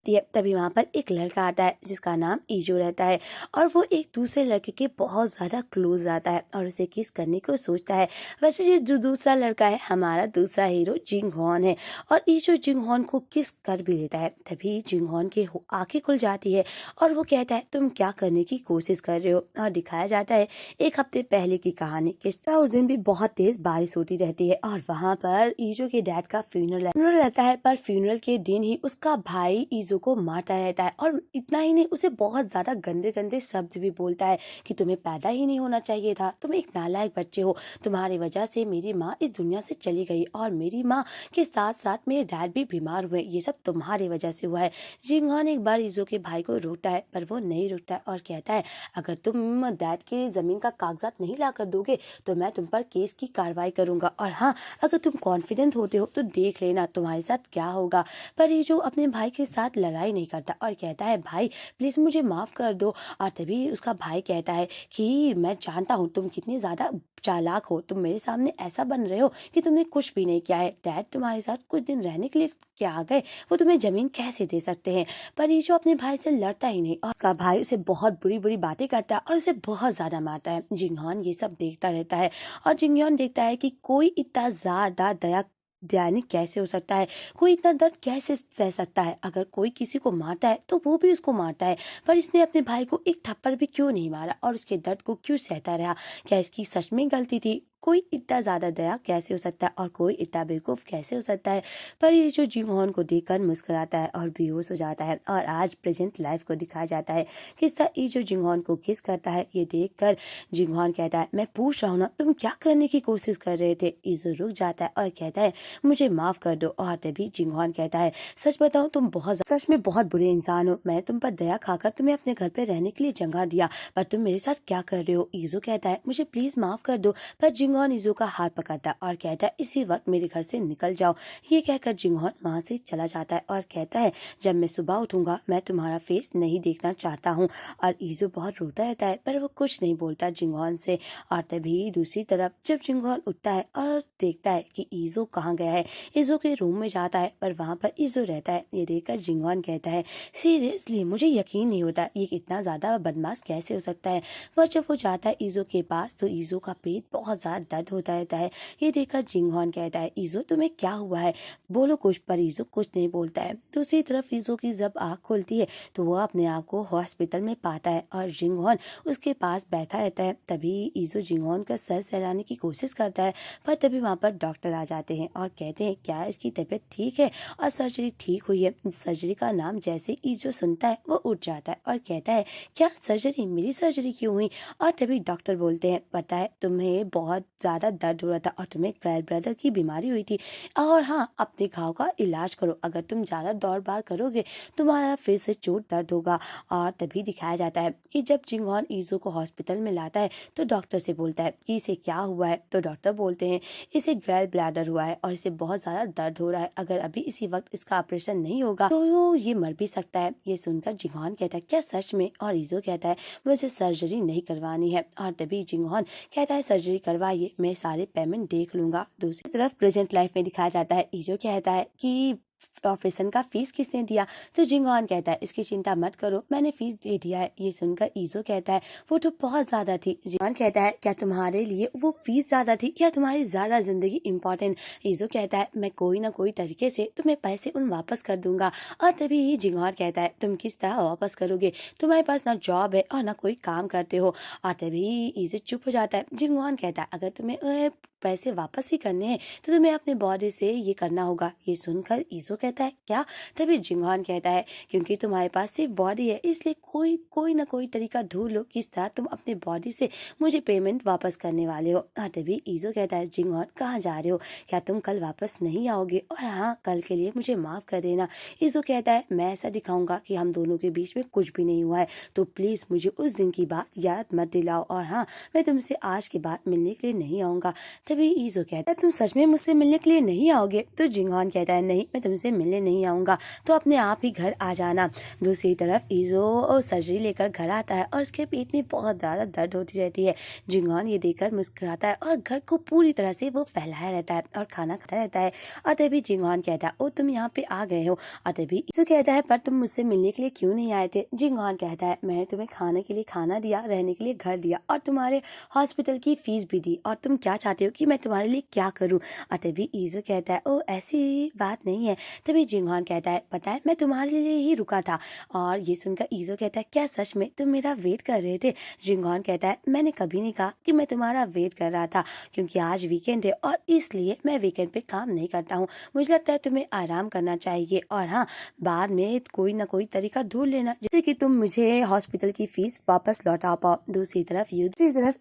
तभी वहाँ पर एक लड़का आता है जिसका नाम ईजो रहता है और वो एक दूसरे लड़के के बहुत ज़्यादा क्लोज आता है और उसे किस करने को सोचता है। वैसे ये जो दूसरा लड़का है हमारा दूसरा हीरो जिंग हॉन है और ईजो जिंग हॉन को किस कर भी लेता है। तभी जिंग हॉन की आंखें खुल जाती है और वो कहता है तुम क्या करने की कोशिश कर रहे हो। और दिखाया जाता है एक हफ्ते पहले की कहानी। किस्सा उस दिन भी बहुत तेज बारिश होती रहती है और वहाँ पर ईजो के डैड का फ्यूनरल रहता है। पर फ्यूनरल के दिन ही उसका भाई ईजो को मारता रहता है और इतना ही नहीं उसे बहुत ज्यादा गंदे गंदे शब्द भी बोलता है कि तुम्हें पैदा ही नहीं होना चाहिए था, तुम एक नालायक बच्चे हो, तुम्हारी वजह से मेरी माँ इस दुनिया से चली गई और मेरी माँ के साथ साथ मेरे डैड भी बीमार हुए, ये सब तुम्हारी वजह से हुआ है। जिंगहॉन एक बार ईजो के भाई को रोकता है पर वो नहीं रुकता है और कहता है अगर तुम डैड के जमीन का कागजात नहीं ला कर दोगे तो मैं तुम पर केस की कार्रवाई करूंगा और हाँ अगर तुम कॉन्फिडेंट होते हो तो देख लेना तुम्हारे साथ क्या होगा। पर ये जो अपने भाई के साथ लड़ाई नहीं करता और कहता है भाई प्लीज मुझे माफ कर दो। और तभी उसका भाई कहता है कि मैं जानता हूँ तुम कितनी ज्यादा चालाक हो, तुम मेरे सामने ऐसा बन रहे हो कि तुमने कुछ भी नहीं किया है, डैड तुम्हारे साथ कुछ दिन रहने के लिए क्या आ गए, वो तुम्हें जमीन कैसे दे सकते हैं। पर ये जो अपने भाई से लड़ता ही नहीं और उसका भाई उसे बहुत बुरी बुरी बातें करता है और उसे बहुत ज्यादा मारता है। जिंगहॉन ये सब देखता रहता है और जिंगहॉन देखता है कि कोई इतना ज्यादा दया दयालु कैसे हो सकता है, कोई इतना दर्द कैसे सह सकता है। अगर कोई किसी को मारता है तो वो भी उसको मारता है, पर इसने अपने भाई को एक थप्पड़ भी क्यों नहीं मारा और उसके दर्द को क्यों सहता रहा। क्या इसकी सच में गलती थी? कोई इतना ज्यादा दया कैसे हो सकता है और कोई इतना बेवकूफ कैसे हो सकता है। पर ये जो जिंगहॉन को देखकर मुस्कुराता है और बेहोश हो जाता है और आज प्रेजेंट लाइफ को दिखाया जाता है। किस तरह ये जो जिंगहॉन को किस करता है ये देखकर जिंगहॉन कहता है मैं पूछ रहा हूँ ना तुम क्या करने की कोशिश कर रहे थे। ईजो रुक जाता है और कहता है मुझे माफ कर दो। और तभी जिंगहॉन कहता है सच बताओ तुम सच में बहुत बुरे इंसान हो, मैं तुम पर दया खाकर तुम्हें अपने घर पे रहने के लिए जगह दिया पर तुम मेरे साथ क्या कर रहे हो। ईजो कहता है मुझे प्लीज माफ कर दो। पर जिंगहॉन ईजो का हाथ पकड़ता है और कहता है इसी वक्त मेरे घर से निकल जाओ। ये कहकर जिंगहॉन वहां से चला जाता है और कहता है जब मैं सुबह उठूंगा मैं तुम्हारा फेस नहीं देखना चाहता हूँ। और ईजो बहुत रोता रहता है पर वो कुछ नहीं बोलता जिंगहॉन से। और तभी दूसरी तरफ जब जिंगहॉन उठता है और देखता है कि ईजो कहाँ गया है, ईजो के रूम में जाता है पर वहां पर ईजो रहता है। ये देखकर जिंगहॉन कहता है सीरियसली मुझे यकीन नहीं होता ये इतना ज्यादा बदमाश कैसे हो सकता है। पर जब वो जाता है ईजो के पास तो ईजो का पेट बहुत ज्यादा दर्द होता रहता है। ये देखकर जिंगहॉन कहता है ईजो तुम्हें क्या हुआ है, बोलो कुछ। पर ईजो कुछ नहीं बोलता है। दूसरी तरफ ईजो की जब आँख खुलती है तो वो अपने आप को हॉस्पिटल में पाता है और जिंगहॉन उसके पास बैठा रहता है। तभी ईजो जिंगहॉन का सर सहलाने की कोशिश करता है पर तभी वहाँ पर डॉक्टर आ जाते हैं और कहते हैं क्या इसकी तबीयत ठीक है और सर्जरी ठीक हुई है। सर्जरी का नाम जैसे ईजो सुनता है वो उठ जाता है और कहता है क्या सर्जरी, मेरी सर्जरी क्यों हुई। और तभी डॉक्टर बोलते हैं पता है तुम्हें बहुत ज्यादा दर्द हो रहा था और तुम्हें गैर ब्रदर की बीमारी हुई थी और हाँ अपने घाव का इलाज करो, अगर तुम ज्यादा दौड़ बार करोगे तुम्हारा फिर से चोट दर्द होगा। और तभी दिखाया जाता है कि जब जिंगहॉन ईजो को हॉस्पिटल में लाता है तो डॉक्टर से बोलता है कि इसे क्या हुआ है। तो डॉक्टर बोलते हैं इसे गैर ब्लैडर हुआ है और इसे बहुत ज्यादा दर्द हो रहा है, अगर अभी इसी वक्त इसका ऑपरेशन नहीं होगा तो ये मर भी सकता है। ये सुनकर जिंगहॉन कहता है क्या सच में। और ईजो कहता है मुझे सर्जरी नहीं करवानी है। और तभी जिंगहॉन कहता है सर्जरी करवाइए, मैं सारे पेमेंट देख लूंगा। दूसरी तरफ प्रेजेंट लाइफ में दिखाया जाता है ईजो कहता है कि ऑपरेशन का फीस किसने दिया। तो जिंगहॉन कहता है इसकी चिंता मत करो मैंने फीस दे दिया है। ये सुनकर ईजो कहता है वो तो बहुत ज्यादा थी। जिंगहॉन कहता है क्या तुम्हारे लिए वो फीस ज्यादा थी या तुम्हारी ज्यादा जिंदगी इम्पोर्टेंट। ईजो कहता है मैं कोई ना कोई तरीके से तुम्हें पैसे उन वापस कर दूंगा। और तभी जिंगहॉन कहता है तुम किस तरह वापस करोगे, तुम्हारे पास ना जॉब है और ना कोई काम करते हो। और तभी ईजो चुप हो जाता है। जिंगहॉन कहता है अगर तुम्हें पैसे वापस ही करने हैं तो तुम्हें अपने बॉडी से ये करना होगा। ये सुनकर ईजो कहता है क्या। तभी जिंगहॉन कहता है क्योंकि तुम्हारे पास सिर्फ बॉडी है इसलिए कोई ना कोई तरीका ढूंढ लो किस तरह तुम अपने बॉडी से मुझे पेमेंट वापस करने वाले हो। और तभी ईजो कहता है जिंगहॉन कहाँ जा रहे हो, क्या तुम कल वापस नहीं आओगे और हाँ कल के लिए मुझे माफ कर देना। ईजो कहता है मैं ऐसा दिखाऊंगा कि हम दोनों के बीच में कुछ भी नहीं हुआ है, तो प्लीज मुझे उस दिन की बात याद मत दिलाओ और हाँ मैं तुमसे आज के बाद मिलने के लिए नहीं आऊंगा। तभी ईजो कहता है तुम सच में मुझसे मिलने के लिए नहीं आओगे? तो जिंगहॉन कहता है नहीं, मैं तुमसे मिलने नहीं आऊंगा, तो अपने आप ही घर आ जाना। दूसरी तरफ ईजो सर्जरी लेकर घर आता है और उसके पेट में बहुत ज्यादा दर्द होती रहती है। जिंगहॉन ये देखकर मुस्कुराता है और घर को पूरी तरह से वो फैलाया रहता है और खाना खाता रहता है। और तभी जिंगहॉन कहता है ओ तुम यहाँ पे आ गए हो। और तभी ईजो कहता है पर तुम मुझसे मिलने के लिए क्यों नहीं आए थे? जिंगहॉन कहता है मैंने तुम्हें खाने के लिए खाना दिया, रहने के लिए घर दिया और तुम्हारे हॉस्पिटल की फीस भी दी, और तुम क्या चाहते हो कि मैं तुम्हारे लिए क्या करूं? और तभी ईजो कहता है ओ ऐसी बात नहीं है। तभी जिंगहॉन कहता है पता है मैं तुम्हारे लिए ही रुका था। और ये सुनकर ईजो कहता है क्या सच में तुम मेरा वेट कर रहे थे? जिंगहॉन कहता है मैंने कभी नहीं कहा कि मैं तुम्हारा वेट कर रहा था, क्योंकि आज वीकेंड है और इसलिए मैं वीकेंड पे काम नहीं करता हूँ। मुझे लगता है तुम्हें आराम करना चाहिए, और हाँ बाद में कोई ना कोई तरीका ढूंढ लेना जिससे कि तुम मुझे हॉस्पिटल की फीस वापस लौटा पाओ। दूसरी तरफ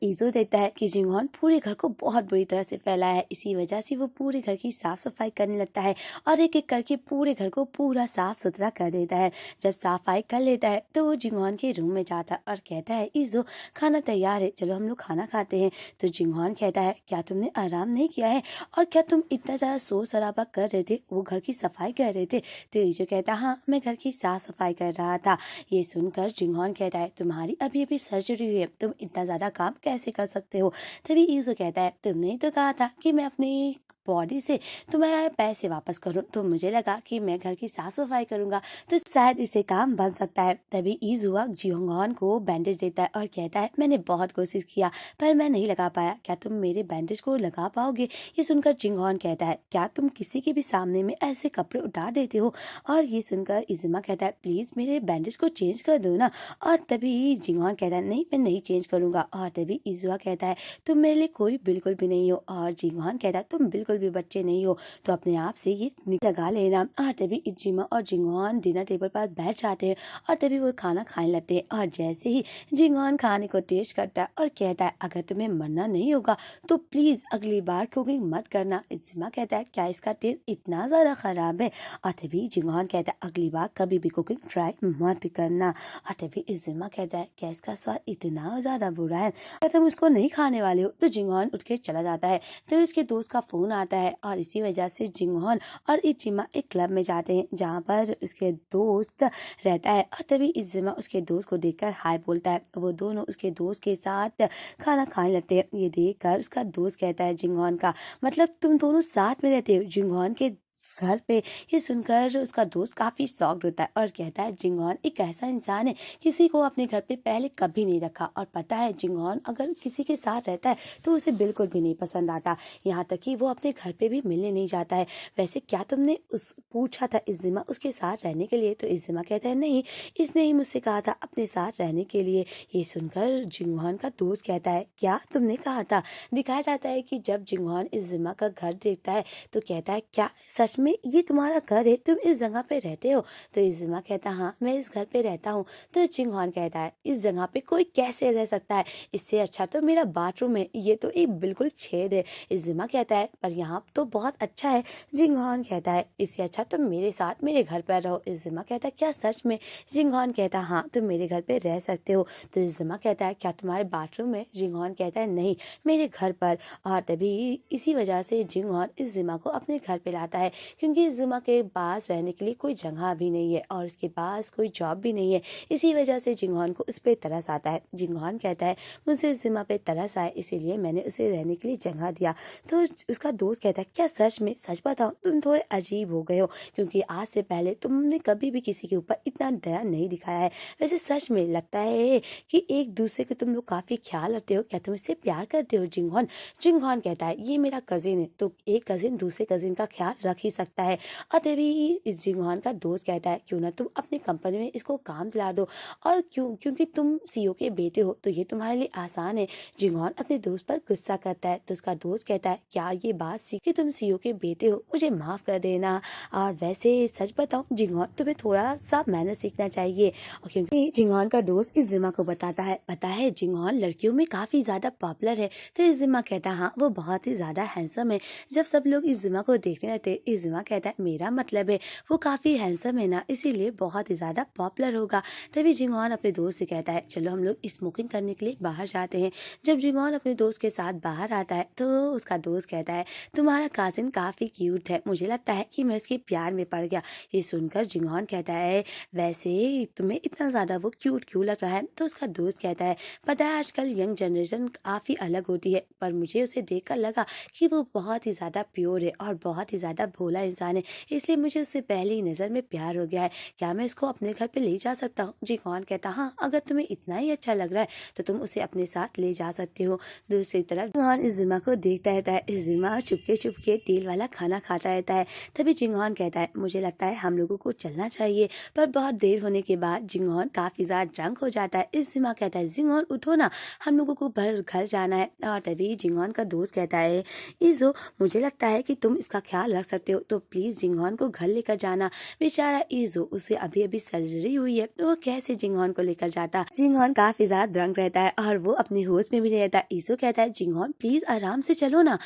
ईजो देखता है कि जिंगहॉन पूरे घर को बहुत बुरी तरह से फैला है। इसी वजह से वो पूरे घर की साफ सफाई करने लगता है और एक एक करके पूरे घर को पूरा साफ सुथरा कर देता है। जब सफाई कर लेता है तो वो जिंगहॉन के रूम में जाता है और कहता है ईजो खाना तैयार है, चलो हम लोग खाना खाते हैं। तो जिंगहॉन कहता है क्या तुमने आराम नहीं किया है, और क्या तुम इतना ज्यादा शोर शराबा कर रहे थे, वो घर की सफाई कर रहे थे? तो ईजो कहता है हाँ मैं घर की साफ सफाई कर रहा था। ये सुनकर जिंगहॉन कहता है तुम्हारी अभी अभी सर्जरी हुई है, तुम इतना ज्यादा काम कैसे कर सकते हो? तभी ईजो कहता है तुमने तो कहा था कि मैं अपनी बॉडी से तुम्हारे पैसे वापस करूं, तो मुझे लगा कि मैं घर की साफ सफाई करूंगा तो शायद इसे काम बन सकता है। तभी ईजुआ जिंगहॉन को बैंडेज देता है और कहता है मैंने बहुत कोशिश किया पर मैं नहीं लगा पाया, क्या तुम मेरे बैंडेज को लगा पाओगे? ये सुनकर जिंगहॉन कहता है क्या तुम किसी के भी सामने में ऐसे कपड़े उतार देते हो? और ये सुनकर इजुमा कहता है प्लीज मेरे बैंडेज को चेंज कर दो ना। और तभी जिंगहॉन कहता है नहीं मैं नहीं चेंज करूंगा। और तभी इजुआ कहता है तुम मेरे लिए कोई बिल्कुल भी नहीं हो। और जिंगहॉन कहता है तुम बिल्कुल भी बच्चे नहीं हो, तो अपने आप से ये लगा लेना। और तभी इजिमा और जिंगहॉन डिनर टेबल पर बैठ जाते हैं और तभी वो खाना खाने लगते हैं। और जैसे ही जिंगहॉन खाने को टेस्ट करता है और कहता है अगर तुम्हें मरना नहीं होगा तो प्लीज अगली बार कुकिंग मत करना। इजिमा कहता है क्या इसका टेस्ट इतना ज्यादा खराब है? और तभी जिंगहॉन कहता है अगली बार कभी भी कुकिंग ट्राई मत करना। और तभी इजिमा कहता है क्या इसका स्वाद इतना ज्यादा बुरा है, क्या तुम उसको नहीं खाने वाले हो? तो जिंगहॉन उठ के चला जाता है। तो उसके दोस्त का फोन आता है और इसी वजह से जिंगहॉन और इजिमा एक क्लब में जाते हैं जहाँ पर उसके दोस्त रहता है। और तभी इजिमा उसके दोस्त को देखकर हाय बोलता है। वो दोनों उसके दोस्त के साथ खाना खाने लगते हैं। ये देखकर उसका दोस्त कहता है जिंगहॉन का मतलब तुम दोनों साथ में रहते हो जिंगहॉन के घर पे? ये सुनकर उसका दोस्त काफी शॉक्ड होता है और कहता है जिंगहॉन एक ऐसा इंसान है किसी को अपने घर पे पहले कभी नहीं रखा, और पता है जिंगहॉन अगर किसी के साथ रहता है तो उसे बिल्कुल भी नहीं पसंद आता, यहाँ तक कि वो अपने घर पे भी मिलने नहीं जाता है। वैसे क्या तुमने उस पूछा था इजिमा उसके साथ रहने के लिए? तो इजिमा कहता है नहीं, इसने ही मुझसे कहा था अपने साथ रहने के लिए। ये सुनकर जिंगहॉन का दोस्त कहता है क्या तुमने कहा था? दिखाया जाता है कि जब जिंगहॉन इजिमा का घर देखता है तो कहता है क्या सच में ये तुम्हारा घर है, तुम इस जगह पे रहते हो? तो इजिमा कहता है हाँ मैं इस घर पे रहता हूँ। तो जिंगहॉन कहता है इस जगह पे कोई कैसे रह सकता है, इससे अच्छा तो मेरा बाथरूम है, ये तो एक बिल्कुल छेद है। इजिमा कहता है पर यहाँ तो बहुत अच्छा है। जिंगहॉन कहता है इससे अच्छा तुम मेरे साथ मेरे घर पर रहो। इजिमा कहता है क्या सच में? जिंगहॉन कहता है हाँ तुम मेरे घर पे रह सकते हो। तो इजिमा कहता है क्या तुम्हारे बाथरूम में? जिंगहॉन कहता है नहीं मेरे घर पर। और तभी इसी वजह से जिंगहॉन इजिमा को अपने घर पे लाता है, क्योंकि इजिमा के पास रहने के लिए कोई जगह भी नहीं है और उसके पास कोई जॉब भी नहीं है। इसी वजह से जिंगहॉन को उस पर तरस आता है। जिंगहॉन कहता है मुझे इजिमा पे तरस आए इसीलिए मैंने उसे रहने के लिए जगह दिया। तो उसका दोस्त कहता है क्या सच में? सच बताओ तुम थोड़े अजीब हो गए हो, क्योंकि आज से पहले तुमने कभी भी किसी के ऊपर इतना दया नहीं दिखाया है। वैसे सच में लगता है कि एक दूसरे के तुम लोग काफी ख्याल रखते हो, क्या तुम इससे प्यार करते हो? जिंगहॉन कहता है ये मेरा कजिन है, तो एक कजिन दूसरे कजिन का ख्याल रख ही सकता है। और तभी इस जिंगहॉन का दोस्त कहता है क्यों ना तुम अपनी कंपनी में इसको काम दिला दो, और क्योंकि तुम सीईओ के बेटे हो तो ये तुम्हारे लिए आसान है। जिंगहॉन अपने दोस्त पर गुस्सा करता है तो उसका दोस्त कहता है क्या ये बात सीख कि तुम सीईओ के बेटे हो, मुझे माफ कर देना। और वैसे सच बताऊं जिंगहॉन तुम्हें थोड़ा सा मैनर सीखना चाहिए। और क्योंकि जिंगहॉन का दोस्त इजिमा को बताता है पता है जिंगहॉन लड़कियों में काफी ज्यादा पॉपुलर है। तो इजिमा कहता है हाँ वो बहुत ही ज्यादा हैंडसम है। जब सब लोग इजिमा को देखने लगते इज़िमा कहता है मेरा मतलब है वो काफ़ी हैंडसम है ना, इसीलिए बहुत ही ज़्यादा पॉपुलर होगा। तभी जिंगॉन अपने दोस्त से कहता है चलो हम लोग स्मोकिंग करने के लिए बाहर जाते हैं। जब जिंगॉन अपने दोस्त के साथ बाहर आता है तो उसका दोस्त कहता है तुम्हारा काजिन काफ़ी क्यूट है, मुझे लगता है कि मैं उसके प्यार में पड़ गया। ये सुनकर जिंगॉन कहता है वैसे तुम्हें इतना ज़्यादा वो क्यूट क्यों लग रहा है? तो उसका दोस्त कहता है पता है आजकल यंग जनरेशन काफ़ी अलग होती है, पर मुझे उसे देखकर लगा कि वो बहुत ही ज़्यादा प्योर है और बहुत ही ज़्यादा भोला इंसान है, इसलिए मुझे उससे पहली ही नज़र में प्यार हो गया है। क्या मैं इसको अपने घर पे ले जा सकता हूँ? जिंगॉन कहता हाँ, अगर तुम्हें इतना ही अच्छा लग रहा है तो तुम उसे अपने साथ ले जा सकते हो। दूसरी तरफ जिंगॉन इज़िमा को देखता रहता है। इज़िमा चुपके चुपके तेल वाला खाना खाता रहता है। तभी जिंगॉन कहता है मुझे लगता है हम लोगों को चलना चाहिए। पर बहुत देर होने के बाद जिंगॉन काफ़ी ज़्यादा ड्रंक हो जाता है। इज़िमा कहता है जिंगॉन उठो ना, हम लोगों को घर जाना है। और तभी जिंगॉन का दोस्त कहता है इज़ो मुझे लगता है कि तुम इसका ख्याल रख सकते हो, तो प्लीज़ जिंगॉन को घर लेकर जाना। बेचारा इज़ो, उसे अभी अभी सर्जरी हुई है तो वो कैसे जिंगॉन को लेकर जाता। जिंगॉन काफ़ी ज़्यादा ड्रंक रहता है और वो अपने होश में भी नहीं रहता। इज़ो कहता है जिंगॉन प्लीज़ आराम से चलो ना,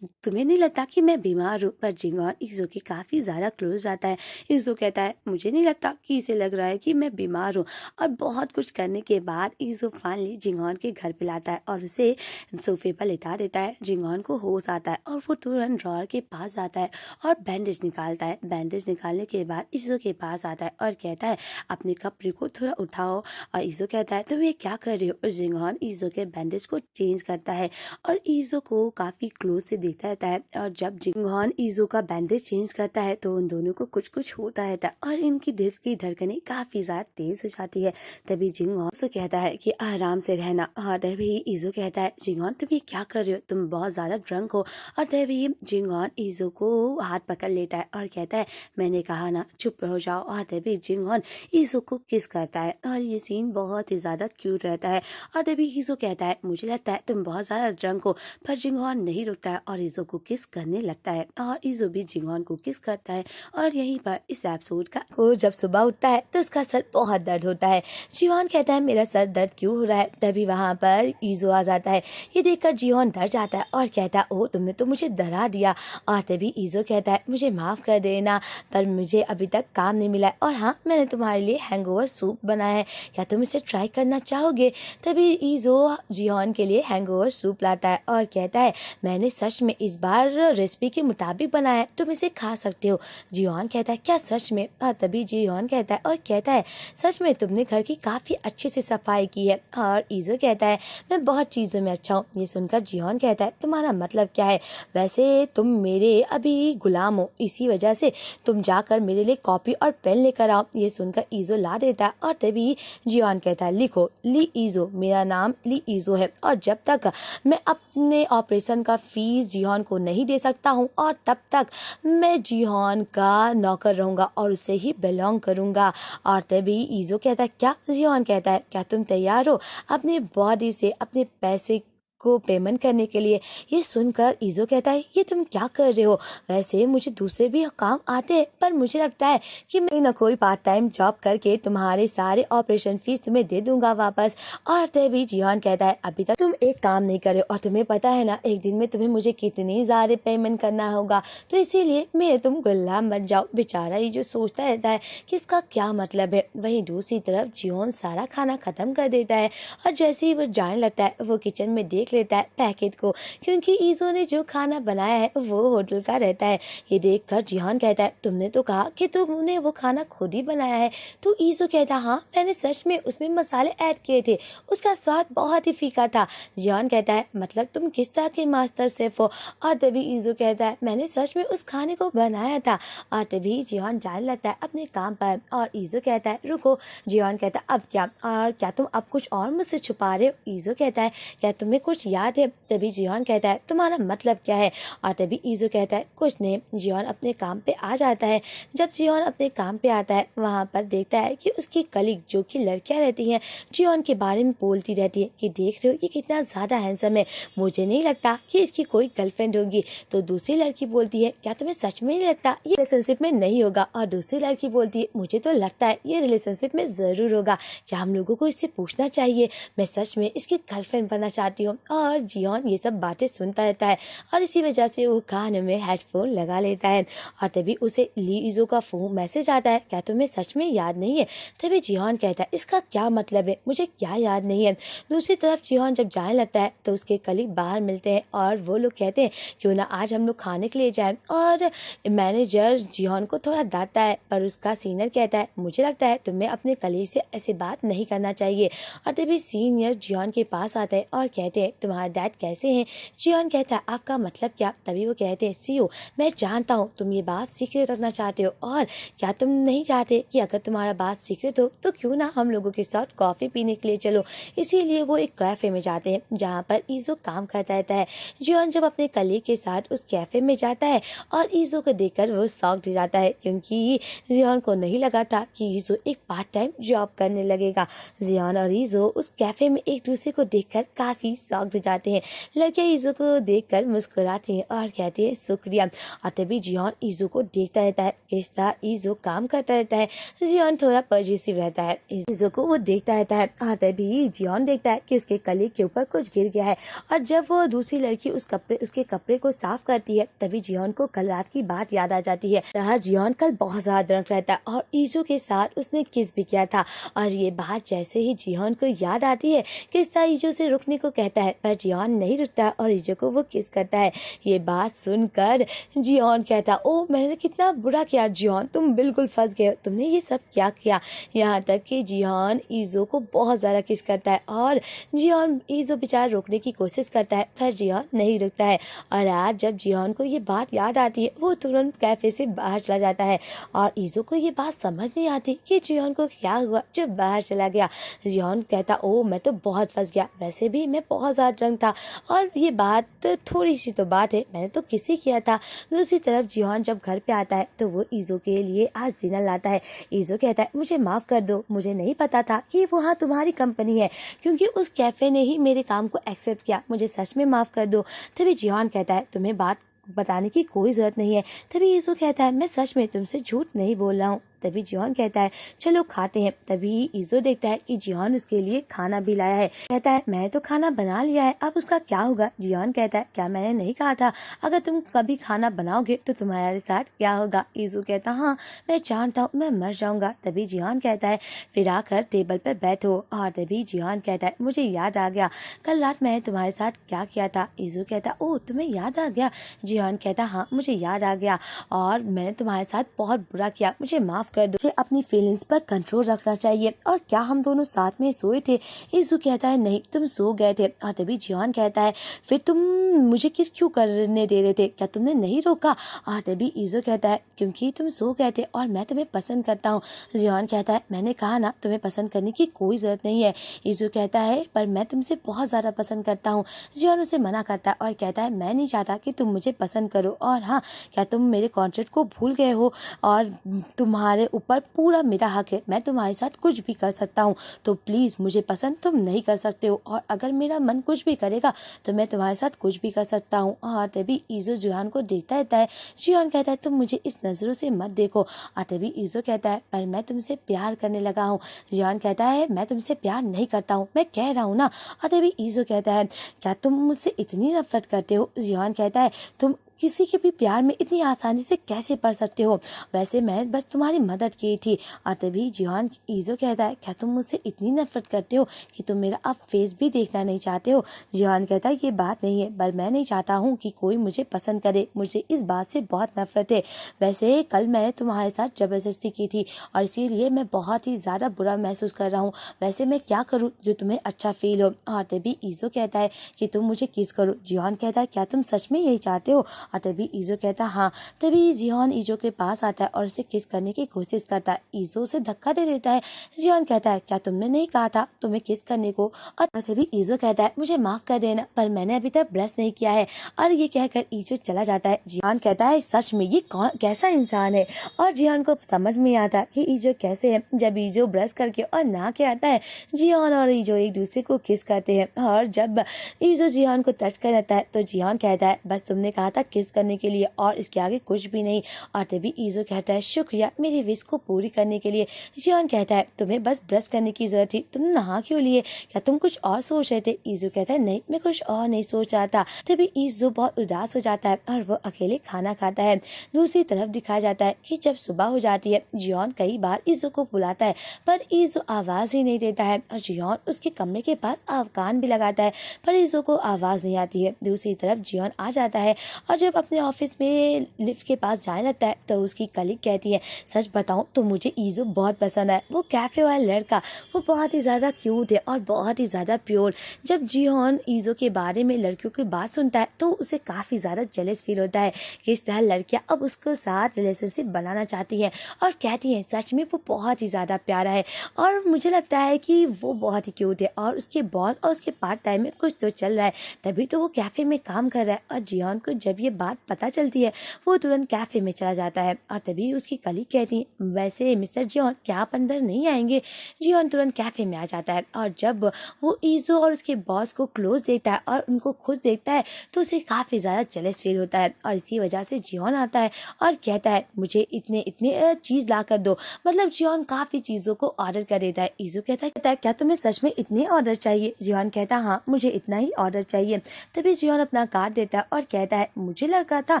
तुम्हें नहीं लगता कि मैं बीमार हूँ? पर जिंगॉन इज़ो के काफ़ी ज़्यादा क्लोज आता है। इज़ो कहता है मुझे नहीं लगता कि इसे लग रहा है कि मैं बीमार हूँ। और बहुत कुछ करने के बाद इज़ो फाइनली जिंगॉन के घर पे लाता है और उसे सोफे पर लिटा देता है। जिंगॉन को होश आता है और वो तुरंत ड्रॉअर के पास जाता है और बैंडेज निकालता है। बैंडेज निकालने के बाद इज़ो के पास आता है और कहता है अपने कपड़े को थोड़ा उठाओ। और इज़ो कहता है तुम ये क्या कर रहे हो? और जिंगॉन इज़ो के बैंडेज को चेंज करता है और इज़ो को काफ़ी क्लोज से देखता रहता है। और जब जिंगॉन इज़ो का बैंडेज चेंज करता है तो उन दोनों को कुछ कुछ होता रहता है और इनकी दिल की धड़कनें काफ़ी ज़्यादा तेज हो जाती है। तभी जिंगॉन से कहता है कि आराम से रहना। और तभी इज़ो कहता है जिंगॉन तुम ये क्या कर रहे हो? तुम बहुत ज़्यादा ड्रंक हो। और तभी जिंगॉन इज़ो को हाथ पकड़ लेता है और कहता है मैंने कहा ना चुप हो जाओ। और तभी जिंगॉन इज़ो को किस करता है और ये सीन बहुत ही ज़्यादा क्यूट रहता है। और तभी इज़ो कहता है मुझे लगता है तुम बहुत ज़्यादा ड्रंक हो। पर जिंगॉन नहीं रुकता है और इज़ो को किस करने लगता है और इज़ो भी जिंगॉन को किस करता है। और यहीं पर इस एपिसोड का को जब सुबह उठता है तो उसका सर बहुत दर्द होता है। जिंगॉन कहता है मेरा सर दर्द क्यों हो रहा है? तभी वहाँ पर इज़ो आ जाता है। ये देखकर जिंगॉन डर जाता है और कहता है ओह तुमने तो मुझे डरा दिया। और तभी इज़ो कहता है मुझे माफ़ कर देना, पर मुझे अभी तक काम नहीं मिला है। और हाँ, मैंने तुम्हारे लिए हैंगओवर सूप बनाया है, क्या तुम इसे ट्राई करना चाहोगे? तभी इज़ो जिंगॉन के लिए हैंगओवर सूप लाता है और कहता है मैंने सच में इस बार रेसिपी के मुताबिक बनाया है, तुम इसे खा सकते हो। जिंगॉन कहता है क्या सच में? और तभी जिंगॉन कहता है और कहता है सच में तुमने घर की काफ़ी अच्छे से सफाई की है। और इज़ो कहता है मैं बहुत चीज़ों में अच्छा हूँ। ये सुनकर जिंगॉन कहता है तुम्हारा मतलब क्या है? वैसे तुम मेरे अभी गुलाम हो, इसी वजह से तुम जाकर मेरे लिए कॉपी और पेन लेकर आओ। ये सुनकर इज़ो ला देता है और तभी जिंगॉन कहता है लिखो ली इज़ो, मेरा नाम ली इज़ो है और जब तक मैं अपने ऑपरेशन का फीस जिंगॉन को नहीं दे सकता हूँ और तब तक मैं जिंगॉन का नौकर रहूँगा और उसे ही बिलोंग करूँगा। और तभी इज़ो कहता है क्या? जिंगॉन कहता है क्या तुम तैयार हो अपनी बॉडी से अपने पैसे को पेमेंट करने के लिए? ये सुनकर इज़ो कहता है ये तुम क्या कर रहे हो? वैसे मुझे दूसरे भी काम आते हैं, पर मुझे लगता है कि मैं ना कोई पार्ट टाइम जॉब करके तुम्हारे सारे ऑपरेशन फीस तुम्हें दे दूंगा वापस। और तभी जिंगॉन कहता है अभी तक तुम एक काम नहीं करे और तुम्हें पता है ना एक दिन में तुम्हें मुझे कितनी ज़्यादा पेमेंट करना होगा, तो इसीलिए मेरे तुम गुलाम बन जाओ। बेचारा ये जो सोचता रहता है कि इसका क्या मतलब है। वहीं दूसरी तरफ जिंगॉन सारा खाना खत्म कर देता है और जैसे ही वो जाने लगता है वो किचन में देख लेता है पैकेट को, क्योंकि इज़ो ने जो खाना बनाया है वो होटल का रहता है। ये देखकर जिंगॉन कहता है तुमने तो कहा कि तुमने वो खाना खुद ही बनाया है। तो इज़ो कहता हाँ मैंने सच में उसमें मसाले ऐड किए थे, उसका स्वाद बहुत ही फीका था। जिंगॉन कहता है मतलब तुम किस तरह के मास्टर शेफ हो? और तभी इज़ो कहता है मैंने सच में उस खाने को बनाया था। और तभी जिंगॉन जाने लगता है अपने काम पर और इज़ो कहता है रुको। जिंगॉन कहता है अब क्या? और क्या तुम अब कुछ और मुझसे छुपा रहे हो? इज़ो कहता है क्या तुम्हें कुछ याद है? तभी जिंगॉन कहता है तुम्हारा मतलब क्या है? और तभी इज़ो कहता है कुछ नहीं। जिंगॉन अपने काम पे आ जाता है। जब जिंगॉन अपने काम पे आता है वहाँ पर देखता है कि उसकी कलीग जो कि लड़कियाँ रहती हैं जिंगॉन के बारे में बोलती रहती है कि देख रहे हो ये कितना ज़्यादा हैंडसम है, मुझे नहीं लगता कि इसकी कोई गर्लफ्रेंड होगी। तो दूसरी लड़की बोलती है क्या तुम्हें सच में नहीं लगता ये रिलेशनशिप में नहीं होगा? और दूसरी लड़की बोलती है मुझे तो लगता है ये रिलेशनशिप में ज़रूर होगा, क्या हम लोगों को इससे पूछना चाहिए, मैं सच में इसकी गर्लफ्रेंड बनना चाहती हूँ। और जियोन ये सब बातें सुनता रहता है और इसी वजह से वो कान में हेडफोन लगा लेता है। और तभी उसे ली इजो का फोन मैसेज आता है, क्या तुम्हें सच में याद नहीं है? तभी जियोन कहता है, इसका क्या मतलब है, मुझे क्या याद नहीं है। दूसरी तरफ जियोन जब जाने लगता है तो उसके कलीग बाहर मिलते हैं और वो लोग कहते हैं क्यों ना आज हम लोग खाने के लिए जाएं। और मैनेजर जियोन को थोड़ा डांटता है पर उसका सीनियर कहता है, मुझे लगता है तुम्हें अपने कलीग से ऐसे बात नहीं करना चाहिए। और तभी सीनियर जियोन के पास आता है और कहते हैं, तुम्हारे डैड कैसे हैं? जियोन कहता है, आपका मतलब क्या? तभी वो कहते हैं, सीओ मैं जानता हूँ तुम ये बात सीक्रेट रखना चाहते हो, और क्या तुम नहीं चाहते कि अगर तुम्हारा बात सीक्रेट हो तो क्यों ना हम लोगों के साथ कॉफ़ी पीने के लिए चलो। इसीलिए वो एक कैफ़े में जाते हैं जहाँ पर ईजो काम करता रहता है। जियोन जब अपने कलीग के साथ उस कैफ़े में जाता है और ईजो को देखकर वो शॉक्ड हो जाता है, क्योंकि जियोन को नहीं लगा था कि ईजो एक पार्ट टाइम जॉब करने लगेगा। जियोन और ईजो उस कैफ़े में एक दूसरे को देखकर काफ़ी शॉक्ड हो जाते हैं। लड़कियाँ ईजो को देखकर मुस्कुराती हैं और कहती है शुक्रिया। और तभी जियोन ईजो को देखता रहता है, किस तरह ईजो काम करता रहता है। जियोन थोड़ा पॉजिटिव रहता है, ईजो को वो देखता रहता है। और तभी जियोन देखता है कि उसके कलीग के ऊपर कुछ गिर गया है, और जब वो दूसरी लड़की उसके कपड़े को साफ करती है तभी जियोन को कल रात की बात याद आ जाती है। जियोन कल बहुत ज्यादा ड्रंक रहता है और ईजो के साथ उसने किस भी किया था। और ये बात जैसे ही जियोन को याद आती है, किस तरह ईजो से रुकने को कहता है पर जियोन नहीं रुकता और ईजो को वो किस करता है। ये बात सुनकर जियोन कहता, ओ मैंने कितना बुरा किया जियोन, तुम बिल्कुल फंस गए, तुमने ये सब क्या किया। यहाँ तक कि जियोन ईजो को बहुत ज़्यादा किस करता है और जियोन ईजो बेचारा रोकने की कोशिश करता है पर जियोन नहीं रुकता है। और आज जब जियोन को ये बात याद आती है वो तुरंत कैफे से बाहर चला जाता है और ईजो को ये बात समझ नहीं आती कि जियोन को क्या हुआ जो बाहर चला गया। जियोन कहता, ओ मैं तो बहुत फंस गया, वैसे भी मैं बहुत ज़्यादा ड्रंक था और ये बात थोड़ी सी तो बात है, मैंने तो किसी किया था। दूसरी तरफ जियोन जब घर पे आता है तो वो ईजो के लिए आज डिनर लाता है। ईजो कहता है, मुझे माफ़ कर दो, मुझे नहीं पता था कि वहाँ तुम्हारी कंपनी है, क्योंकि उस कैफ़े ने ही मेरे काम को एक्सेप्ट किया, मुझे सच में माफ़ कर दो। तभी जियोन कहता है, तुम्हें बात बताने की कोई ज़रूरत नहीं है। तभी ईजो कहता है, मैं सच में तुमसे झूठ नहीं बोल रहा हूँ। तभी जियोन कहता है, चलो खाते हैं। तभी ईजो देखता है कि जियोन उसके लिए खाना भी लाया है। कहता है, मैं तो खाना बना लिया है, अब उसका क्या होगा। जियोन कहता है, क्या मैंने नहीं कहा था अगर तुम कभी खाना बनाओगे तो तुम्हारे साथ क्या होगा। ईजो कहता, हाँ मैं जानता हूँ, मैं मर जाऊंगा। तभी जियोन कहता है, फिर आकर टेबल पर बैठो। और तभी जियोन कहता है, मुझे याद आ गया कल रात मैंने तुम्हारे साथ क्या किया था। ईजो कहता, ओ तुम्हें याद आ गया। जियोन कहता, हाँ मुझे याद आ गया और मैंने तुम्हारे साथ बहुत बुरा किया, मुझे माफ कर दो। मुझे अपनी फीलिंग्स पर कंट्रोल रखना चाहिए। और क्या हम दोनों साथ में सोए थे। ईजू कहता है, नहीं तुम सो गए थे। और तभी जियोन कहता है, फिर तुम मुझे किस क्यों करने दे रहे थे, क्या तुमने नहीं रोका। और तभी ईजू कहता है, क्योंकि तुम सो गए थे और मैं तुम्हें पसंद करता हूँ। जियोन कहता है, मैंने कहा ना तुम्हें पसंद करने की कोई जरूरत नहीं है। ईजू कहता है, पर मैं तुमसे बहुत ज़्यादा पसंद करता हूँ। जियोन उसे मना करता है और कहता है, मैं नहीं चाहता कि तुम मुझे पसंद करो, और हाँ क्या तुम मेरे कॉन्ट्रैक्ट को भूल गए हो, और तुम्हारे ऊपर पूरा मेरा हक है, मैं तुम्हारे साथ कुछ भी कर सकता हूँ, तो प्लीज़ मुझे पसंद तुम नहीं कर सकते हो, और अगर मेरा मन कुछ भी करेगा तो मैं तुम्हारे साथ कुछ भी कर सकता हूँ। और तभी ईजो जियोन को देखता रहता है। जियोन कहता है, तुम मुझे इस नज़रों से मत देखो। और तभी ईजो कहता है, पर मैं तुमसे प्यार करने लगा हूँ। जियोन कहता है, मैं तुमसे प्यार नहीं करता हूँ, मैं कह रहा हूँ ना। और तभी ईजो कहता है, क्या तुम मुझसे इतनी नफरत करते हो। जियोन कहता है, तुम किसी के भी प्यार में इतनी आसानी से कैसे पड़ सकते हो, वैसे मैं बस तुम्हारी मदद की थी। और तभी जियोन ईजो कहता है, क्या तुम मुझसे इतनी नफरत करते हो कि तुम मेरा अब फेस भी देखना नहीं चाहते हो। जियोन कहता है, ये बात नहीं है, पर मैं नहीं चाहता हूँ कि कोई मुझे पसंद करे, मुझे इस बात से बहुत नफरत है। वैसे कल मैंने तुम्हारे साथ ज़बरदस्ती की थी और इसीलिए मैं बहुत ही ज़्यादा बुरा महसूस कर रहा हूँ, वैसे मैं क्या करूँ जो तुम्हें अच्छा फील हो। और तभी ईजो कहता है कि तुम मुझे किस करो। जियोन कहता है, क्या तुम सच में यही चाहते हो। और तभी ईजो कहता, हाँ। तभी जियोन ईजो के पास आता है और उसे किस करने की कोशिश करता है। ईजो उसे धक्का दे देता है। जियोन कहता है, क्या तुमने नहीं कहा था तुम्हें किस करने को। और तभी ईजो कहता है, मुझे माफ कर देना, पर मैंने अभी तक ब्रश नहीं किया है। और ये कहकर ईजो चला जाता है। जियोन कहता है, सच में ये कौन कैसा इंसान है। और जियोन को समझ में आता कि ईजो कैसे है। जब ईजो ब्रश करके और नहा के आता है, जियोन और ईजो एक दूसरे को किस करते हैं। और जब ईजो जियोन को टच कर देता है तो जियोन कहता है, बस तुमने कहा था किस किस करने के लिए और इसके आगे कुछ भी नहीं। और तभी ईजो कहता है शुक्रिया मेरी विश को पूरी करने के लिए। जियोन कहता है तुम्हें बस ब्रश करने की जरूरत थी, तुम नहा क्यों लिए, क्या तुम कुछ और सोच रहे थे। ईजो कहता है नहीं, मैं कुछ और नहीं सोच रहा था। तभी ईजो बहुत उदास हो जाता है और वो अकेले खाना खाता है। दूसरी तरफ दिखाया जाता है कि जब सुबह हो जाती है जियोन कई बार ईजो को बुलाता है पर ईजो आवाज ही नहीं देता है और जियोन उसके कमरे के पास कान भी लगाता है पर ईजो को आवाज नहीं आती है। दूसरी तरफ जियोन आ जाता है और जब अपने ऑफिस में लिफ्ट के पास जाने लगता है तो उसकी कलीग कहती है सच बताऊं तो मुझे ईजो बहुत पसंद है। वो कैफे वाला लड़का वो बहुत ही ज्यादा क्यूट है और बहुत ही ज्यादा प्योर। जब जियोन ईजो के बारे में लड़कियों की बात सुनता है तो उसे काफी ज्यादा जेलस फील होता है कि इस तरह लड़कियां अब उसके साथ रिलेशनशिप बनाना चाहती हैं और कहती हैं सच में वो बहुत ही ज्यादा प्यारा है और मुझे लगता है कि वो बहुत ही क्यूट है और उसके बॉस और उसके पार्ट टाइम में कुछ तो चल रहा है, तभी तो वो कैफे में काम कर रहा है। और जियोन को जब ये बात पता चलती है वो तुरंत कैफे में चला जाता है और तभी उसकी कलीग कहती है वैसे मिस्टर जियोन क्या आप अंदर नहीं आएंगे। जियोन तुरंत कैफे में आ जाता है और जब वो ईजो और उसके बॉस को क्लोज देखता है और उनको खुश देखता है तो उसे काफी ज्यादा जेलस फील होता है और इसी वजह से जियोन आता है और कहता है मुझे इतने इतने चीज ला कर दो। मतलब जियोन काफी चीजों को ऑर्डर कर देता है। ईजो कहता है क्या तुम्हें सच में इतने ऑर्डर चाहिए। जियोन कहता है हाँ मुझे इतना ही ऑर्डर चाहिए। तभी जियोन अपना कार्ड देता है और कहता है मुझे लगा था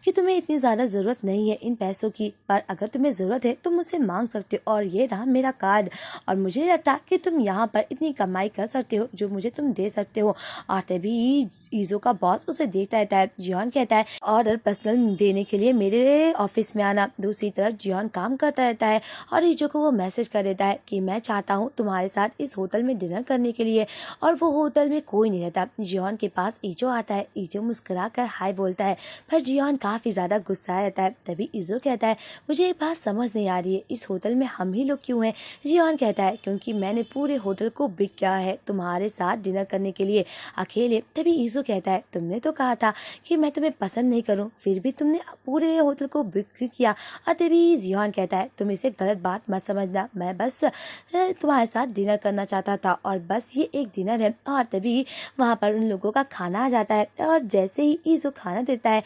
कि तुम्हें इतनी ज्यादा जरूरत नहीं है इन पैसों की, पर अगर तुम्हें जरूरत है तो मुझसे मांग सकते हो और ये रहा मेरा कार्ड। और मुझे लगता कि तुम यहाँ पर इतनी कमाई कर सकते हो जो मुझे तुम दे सकते हो। और तभी ईजो का बॉस उसे देखता रहता है। जियोन कहता है ऑर्डर पर्सनल देने के लिए मेरे ऑफिस में आना। दूसरी तरफ जियोन काम करता रहता है और ईजो को वो मैसेज कर देता है कि मैं चाहता हूँ तुम्हारे साथ इस होटल में डिनर करने के लिए, और वो होटल में कोई नहीं रहता। जियोन के पास ईजो आता है। ईजो मुस्कुरा कर हाय बोलता है पर जियोन काफी ज्यादा गुस्सा रहता है। तभी ईजो कहता है मुझे एक बात समझ नहीं आ रही है, इस होटल में हम ही लोग क्यों हैं। जियोन कहता है क्योंकि मैंने पूरे होटल को बुक किया है तुम्हारे साथ डिनर करने के लिए अकेले। तभी ईजो कहता है तुमने तो कहा था कि मैं तुम्हें पसंद नहीं करूं, फिर भी तुमने पूरे होटल को बुक क्यों किया। और तभी जियोन कहता है तुम इसे गलत बात मत समझना, मैं बस तुम्हारे साथ डिनर करना चाहता था और बस ये एक डिनर है। और तभी वहाँ पर उन लोगों का खाना आ जाता है और जैसे ही ईजो खाना देता है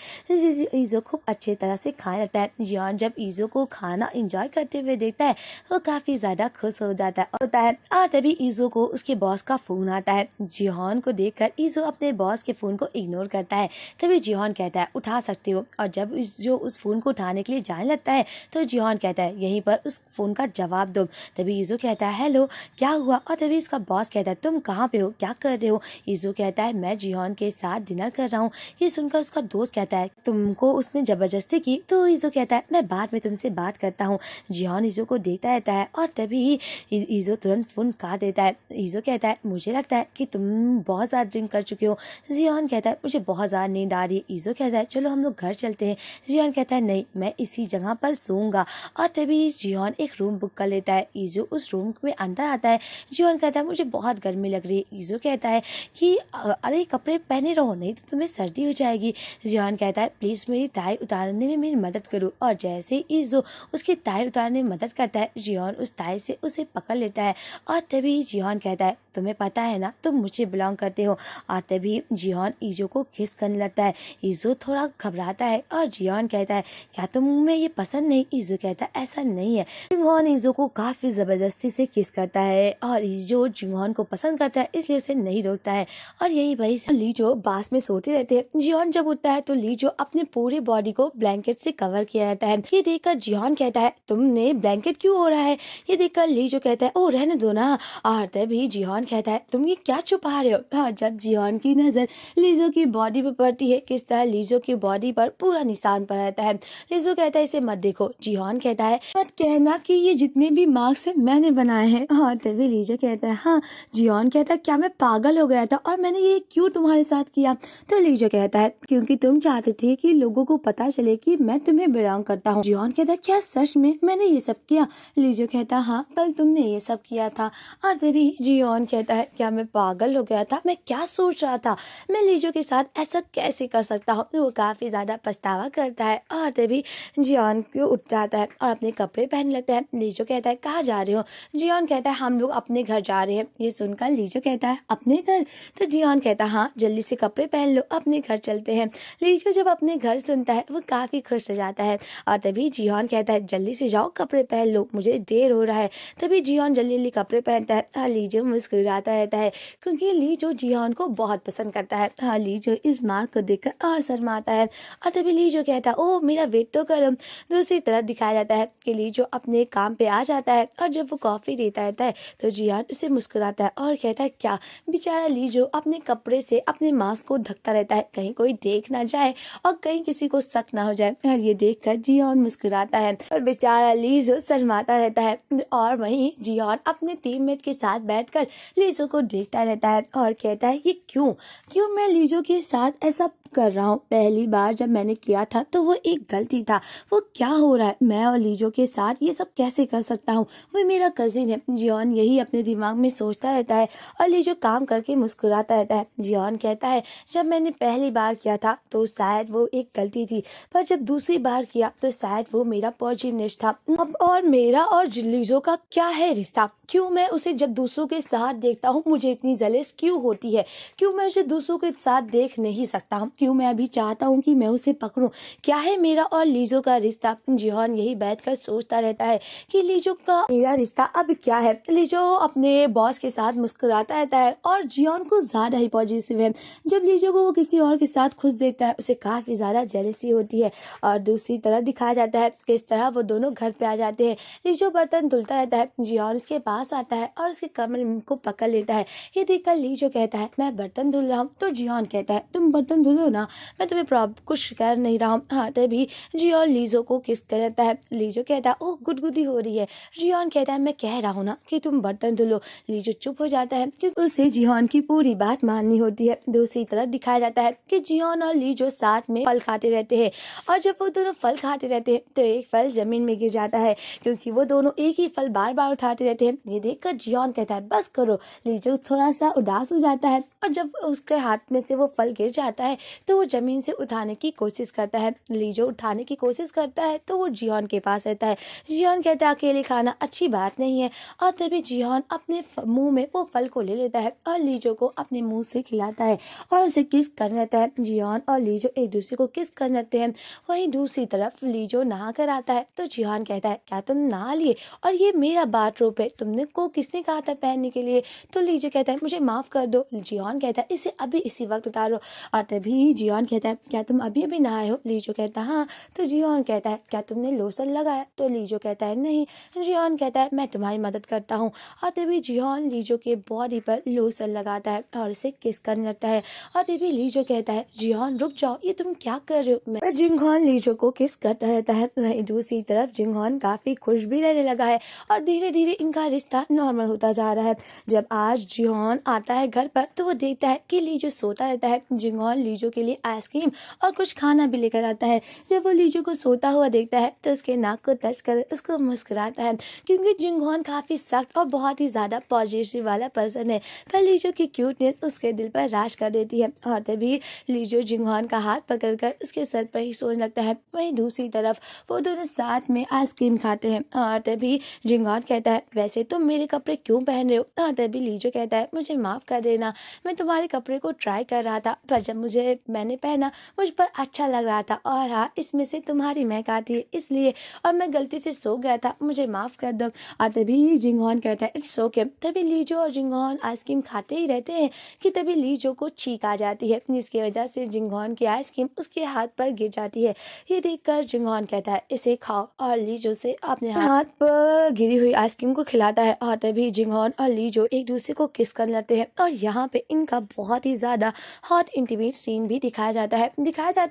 ईजो खूब अच्छे तरह से खाने लगता है। जियोन जब ईजो को खाना एंजॉय करते हुए देखता है वो काफी ज्यादा खुश हो जाता है। और तभी ईजो को उसके बॉस का फोन आता है। जियोन को देखकर ईजो अपने बॉस के फोन को इग्नोर करता है। तभी जियोन कहता है उठा सकते हो, और जब जो उस फोन को उठाने के लिए जाने लगता है तो जियोन कहता है यहीं पर उस फोन का जवाब दो। तभी ईजो कहता है हेलो क्या हुआ। और तभी इसका बॉस कहता है तुम कहाँ पे हो, क्या कर रहे हो। ईजो कहता है मैं जियोन के साथ डिनर कर रहा हूँ। ये सुनकर उसका दोस्त कहता है तुमको उसने जबरदस्ती की। तो ईजो कहता है मैं बाद में तुमसे बात करता हूँ। जियोन ईजो को देखता रहता है और तभी ईजो तुरंत फोन काट देता है। ईजो कहता है मुझे लगता है कि तुम बहुत ज्यादा ड्रिंक कर चुके हो। जियोन कहता है मुझे बहुत ज्यादा नींद आ रही है। ईजो कहता है चलो हम लोग घर चलते हैं। जियोन कहता है नहीं मैं इसी जगह पर सोऊंगा। और तभी जियोन एक रूम बुक कर लेता है। ईजो उस रूम में अंदर आता है। जियोन कहता है मुझे बहुत गर्मी लग रही है। ईजो कहता है कि अरे कपड़े पहने रहो नहीं तो तुम्हें सर्दी हो जाएगी। जियोन कहता है प्लीज मेरी टाई उतारने में मेरी मदद करो। और जैसे ही ईजो उसकी टाई उतारने में मदद करता है जियोन उस टाई से उसे पकड़ लेता है। और तभी जियोन कहता है तुम्हें पता है ना तुम मुझे बिलोंग करते हो। और तभी जियोन ईजो को किस करने लगता है। ईजो थोड़ा घबराता है और जियोन कहता है क्या तुम्हें ये पसंद नहीं। ईजो कहता है ऐसा नहीं है। जियोन ईजो को काफी जबरदस्ती से किस करता है और ईजो जियोन को पसंद करता है इसलिए उसे नहीं रोकता है। और यही वही लीजो बास में सोते रहते हैं। जियोन जब उठता है तो लीजो अपने पूरे बॉडी को ब्लैंकेट से कवर किया रहता है। ये देखकर जियोन कहता है तुमने ब्लैंकेट क्यों हो रहा है। ये देखकर लीजो कहता है ओ रहने दो ना। और तभी जियोन कहता है तुम ये क्या छुपा रहे हो। और जब जियोन की नजर लीजो की बॉडी पर पड़ती है किस तरह लीजो की बॉडी पर पूरा निशान पड़ रहता है। लीजो कहता है इसे मत देखो। जियोन कहता है मत कहना कि ये जितने भी मार्क्स है मैंने बनाए हैं। और तभी लीजो कहता है हाँ। जियोन कहता है क्या मैं पागल हो गया था और मैंने ये क्यों तुम्हारे साथ किया। तो लीजो कहता है क्योंकि तुम चाहते थे कि लोगों को पता चले कि मैं तुम्हें बिलोंग करता हूँ। जियोन कहता है क्या सच में मैंने ये सब किया। लीजो कहता है हाँ कल तुमने ये सब किया था। और तभी जियोन कहता है क्या मैं पागल हो गया था, मैं क्या सोच रहा था, मैं लीजो के साथ ऐसा कैसे कर सकता हूँ। तो वो काफी ज्यादा पछतावा करता है। और तभी जियोन को उठ जाता है और अपने कपड़े पहनने लगता है। लीजो कहता है कहाँ जा रहे हो। जियोन कहता है हम लोग अपने घर जा रहे हैं। ये सुनकर लीजो कहता है अपने घर। तो जियोन कहता है हाँ जल्दी से कपड़े पहन लो अपने घर चलते हैं। लीजो जब अपने घर सुनता है वो काफ़ी खुश हो जाता है और तभी जियोन कहता है जल्दी से जाओ कपड़े पहन लो, मुझे देर हो रहा है। तभी जियोन जल्दी जल्दी कपड़े पहनता है। लीजो मुस्कुराता रहता है क्योंकि लीजो जियोन को बहुत पसंद करता है। लीजो इस मार्क को देखकर और शर्माता है और तभी लीजो कहता है ओह मेरा वेट तो करो। दूसरी तरफ दिखाया जाता है कि लीजो अपने काम पे आ जाता है और जब वो कॉफ़ी देता रहता है तो जियोन उसे मुस्कुराता है और कहता है क्या। बेचारा लीजो अपने कपड़े से अपने मास्क को ढकता रहता है कहीं कोई देख ना जाए और कहीं किसी को शक ना हो जाए। और ये देखकर जियोन मुस्कुराता है और बेचारा लीजो शर्माता रहता है। और वहीं जियोन अपने टीममेट के साथ बैठकर लीजो को देखता रहता है और कहता है ये क्यों क्यों मैं लीजो के साथ ऐसा कर रहा हूँ। पहली बार जब मैंने किया था तो वो एक गलती था, वो क्या हो रहा है, मैं और लीजो के साथ ये सब कैसे कर सकता हूँ, वो मेरा कजिन है। जियोन यही अपने दिमाग में सोचता रहता है और लीजो काम करके मुस्कुराता रहता है। जियोन कहता है जब मैंने पहली बार किया था तो शायद वो एक गलती थी, पर जब दूसरी बार किया तो शायद वो मेरा पॉजिटिवनेस था। अब और मेरा और लीजो का क्या है रिश्ता, क्यों मैं उसे जब दूसरों के साथ देखता हूँ मुझे इतनी जलेस क्यों होती है, क्यों मैं उसे दूसरों के साथ देख नहीं सकता हूँ, क्यों मैं अभी चाहता हूँ कि मैं उसे पकड़ूं, क्या है मेरा और लीजो का रिश्ता। जियोन यही बैठकर सोचता रहता है कि लीजो का मेरा रिश्ता अब क्या है। लीजो अपने बॉस के साथ मुस्कुराता रहता है और जियोन को ज्यादा ही पॉजिटिव है। जब लीजो को वो किसी और के साथ खुश देखता है उसे काफी ज्यादा जेलसी होती है। और दूसरी तरफ दिखाया जाता है किस तरह वो दोनों घर पे आ जाते हैं। लीजो बर्तन धुलता रहता है, जियोन उसके पास आता है और उसके कमर को पकड़ लेता है। ये देखकर लीजो कहता है मैं बर्तन धुल रहा हूँ, तो जियोन कहता है तुम बर्तन धुलो ना, मैं तुम्हें कुछ कर नहीं रहा हूँ। हाँ तभी जियोन लीजो को किस करता है। लीजो कहता है ओह गुदगुदी हो रही है। जियोन कहता है मैं कह रहा हूँ ना कि तुम बर्तन धुलो। लीजो चुप हो जाता है क्योंकि उसे जियोन की पूरी बात माननी होती है। दूसरी तरफ दिखाया जाता है कि जियोन और लीजो साथ में फल खाते रहते हैं और जब वो दोनों फल खाते रहते हैं तो एक फल जमीन में गिर जाता है क्योंकि वो दोनों एक ही फल बार बार उठाते रहते हैं। ये देखकर जियोन कहता है बस करो। लीजो थोड़ा सा उदास हो जाता है और जब उसके हाथ में से वो फल गिर जाता है तो वो जमीन से उठाने की कोशिश करता है। लीजो उठाने की कोशिश करता है तो वो जियोन के पास रहता है। जियोन कहता है अकेले खाना अच्छी बात नहीं है और तभी जियोन अपने मुंह में वो फल को ले लेता है और लीजो को अपने मुंह से खिलाता है और उसे किस कर लेता है। जियोन और लीजो एक दूसरे को किस कर लेते हैं। वहीं दूसरी तरफ लीजो नहा कर आता है तो जियोन कहता है क्या तुम नहा लिए, और ये मेरा बाथरूम है, तुमने को किसने कहा था पहनने के लिए। तो लीजो कहता है मुझे माफ कर दो। जियोन कहता है इसे अभी इसी वक्त उतारो। और तभी जियोन कहता है क्या तुम अभी अभी नहाए हो। लीजो कहता है हाँ। तो जियोन कहता है क्या तुमने लोशन लगाया। तो लीजो कहता है नहीं। जियोन कहता है मैं तुम्हारी मदद करता हूँ। और तभी जियोन लीजो के बॉडी पर लोशन लगाता है और उसे किस करने लगता है। और तभी लीजो कहता है जियोन रुक जाओ, ये तुम क्या कर रहे हो। मैं जिंगहॉन लीजो को किस करता रहता है। वहीं दूसरी तरफ जिंगहॉन काफी खुश भी रहने लगा है और धीरे धीरे इनका रिश्ता नॉर्मल होता जा रहा है। जब आज जियोन आता है घर पर तो वो देखता है कि लीजो सोता रहता है। जिंगहॉन लीजो के लिए आइसक्रीम और कुछ खाना भी लेकर आता है। जब वो लीजो को सोता हुआ देखता है तो उसके नाक को टच कर उसको मुस्कुराता है क्योंकि जिंगहॉन काफी सख्त और बहुत ही ज्यादा पॉजिटिव वाला पर्सन है। पर लीजो की क्यूटनेस उसके दिल पर राज कर देती है और तभी लीजो जिंगहॉन का हाथ पकड़कर उसके सर पर ही सोने लगता है। वहीं दूसरी तरफ वो दोनों साथ में आइसक्रीम खाते हैं और तभी जिंगहॉन कहता है वैसे तुम मेरे कपड़े क्यों पहन रहे हो। और तभी लीजो कहता है मुझे माफ कर देना, मैं तुम्हारे कपड़े को ट्राई कर रहा था पर जब मैंने पहना मुझ पर अच्छा लग रहा था और हाँ इसमें से तुम्हारी महक आती है इसलिए, और मैं गलती से सो गया था, मुझे माफ कर दो। और तभी जिंगहॉन कहता है इट्स ओके। तभी लीजो और जिंगहॉन आइसक्रीम खाते ही रहते हैं कि तभी लीजो को छींक आ जाती है जिसकी वजह से जिंगहॉन की आइसक्रीम उसके हाथ पर गिर जाती है। ये देखकर जिंगहॉन कहता है इसे खाओ और लीजो से अपने हाथ पर गिरी हुई आइसक्रीम को खिलाता है। और तभी जिंगहॉन और लीजो एक दूसरे को किस कर लेते हैं और यहाँ पे इनका बहुत ही ज्यादा हॉट इंटीमेट सीन भी दिखाया जाता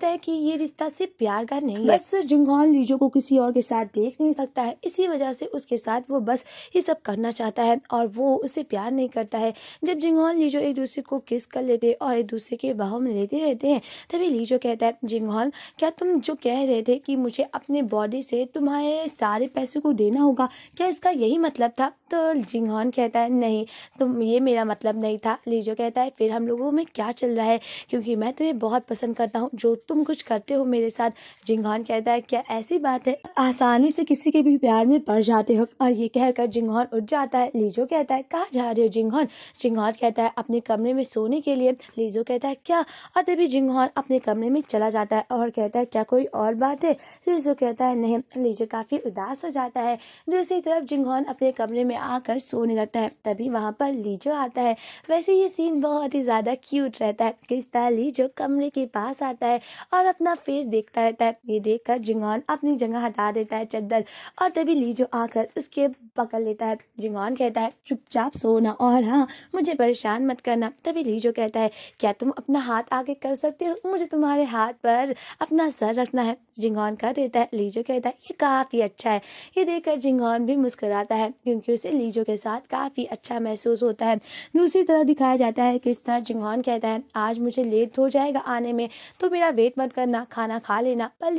है कि ये रिश्ता सिर्फ प्यार का नहीं है, बस जिंगहॉन लीजो को किसी और के साथ देख नहीं सकता है, इसी वजह से उसके साथ वो बस ये सब करना चाहता है और वो उसे प्यार नहीं करता है। जब जिंगहॉन लीजो एक दूसरे को किस कर लेते और एक दूसरे के बाहों में लेते रहते हैं तभी लीजो कहता है जिंगहॉन क्या तुम जो कह रहे थे कि मुझे अपने बॉडी से तुम्हारे सारे पैसे को देना होगा, क्या इसका यही मतलब था। तो जिंगहॉन कहता है नहीं, तुम ये मेरा मतलब नहीं था। लीजो कहता है फिर हम लोगों में क्या चल रहा है, क्योंकि मैं तुम्हें बहुत पसंद करता हूँ जो तुम कुछ करते हो मेरे साथ। जिंगहॉन कहता है क्या ऐसी बात है, आसानी से किसी के भी प्यार में पड़ जाते हो। और ये कहकर जिंगहॉन उठ जाता है। लीजो कहता है कहाँ जा रहे हो जिंगहॉन। जिंगहॉन कहता है अपने कमरे में सोने के लिए। लीजो कहता है क्या, और तभी जिंगहॉन अपने कमरे में चला जाता है और कहता है क्या कोई और बात है। लीजो कहता है नहीं। लीजो काफी उदास हो जाता है। दूसरी तरफ जिंगहॉन अपने कमरे में आकर सोने लगता है। तभी वहां पर लीजो आता है। वैसे ये सीन बहुत ही ज्यादा क्यूट रहता है। किस तरह लीजो कमरे के पास आता है और अपना फेस देखता रहता है। ये देखकर जिंगहॉन अपनी जगह हटा देता है चद्दर, और तभी लीजो आकर उसके पकड़ लेता है। जिंगहॉन कहता है चुपचाप सोना और हाँ, मुझे परेशान मत करना। तभी लीजो कहता है क्या तुम अपना हाथ आगे कर सकते हो, मुझे तुम्हारे हाथ पर अपना सर रखना है। जिंगहॉन कह देता है। लीजो कहता है ये काफी अच्छा है। ये देखकर जिंगहॉन भी मुस्कुराता है क्योंकि उसे लीजो के साथ काफी अच्छा महसूस होता है। दूसरी तरह दिखाया जाता है कि इस तरह जिंगहॉन कहता है आज मुझे लेट हो जाएगा आने में, तो मेरा वेट मत करना, खाना खा लेना। पर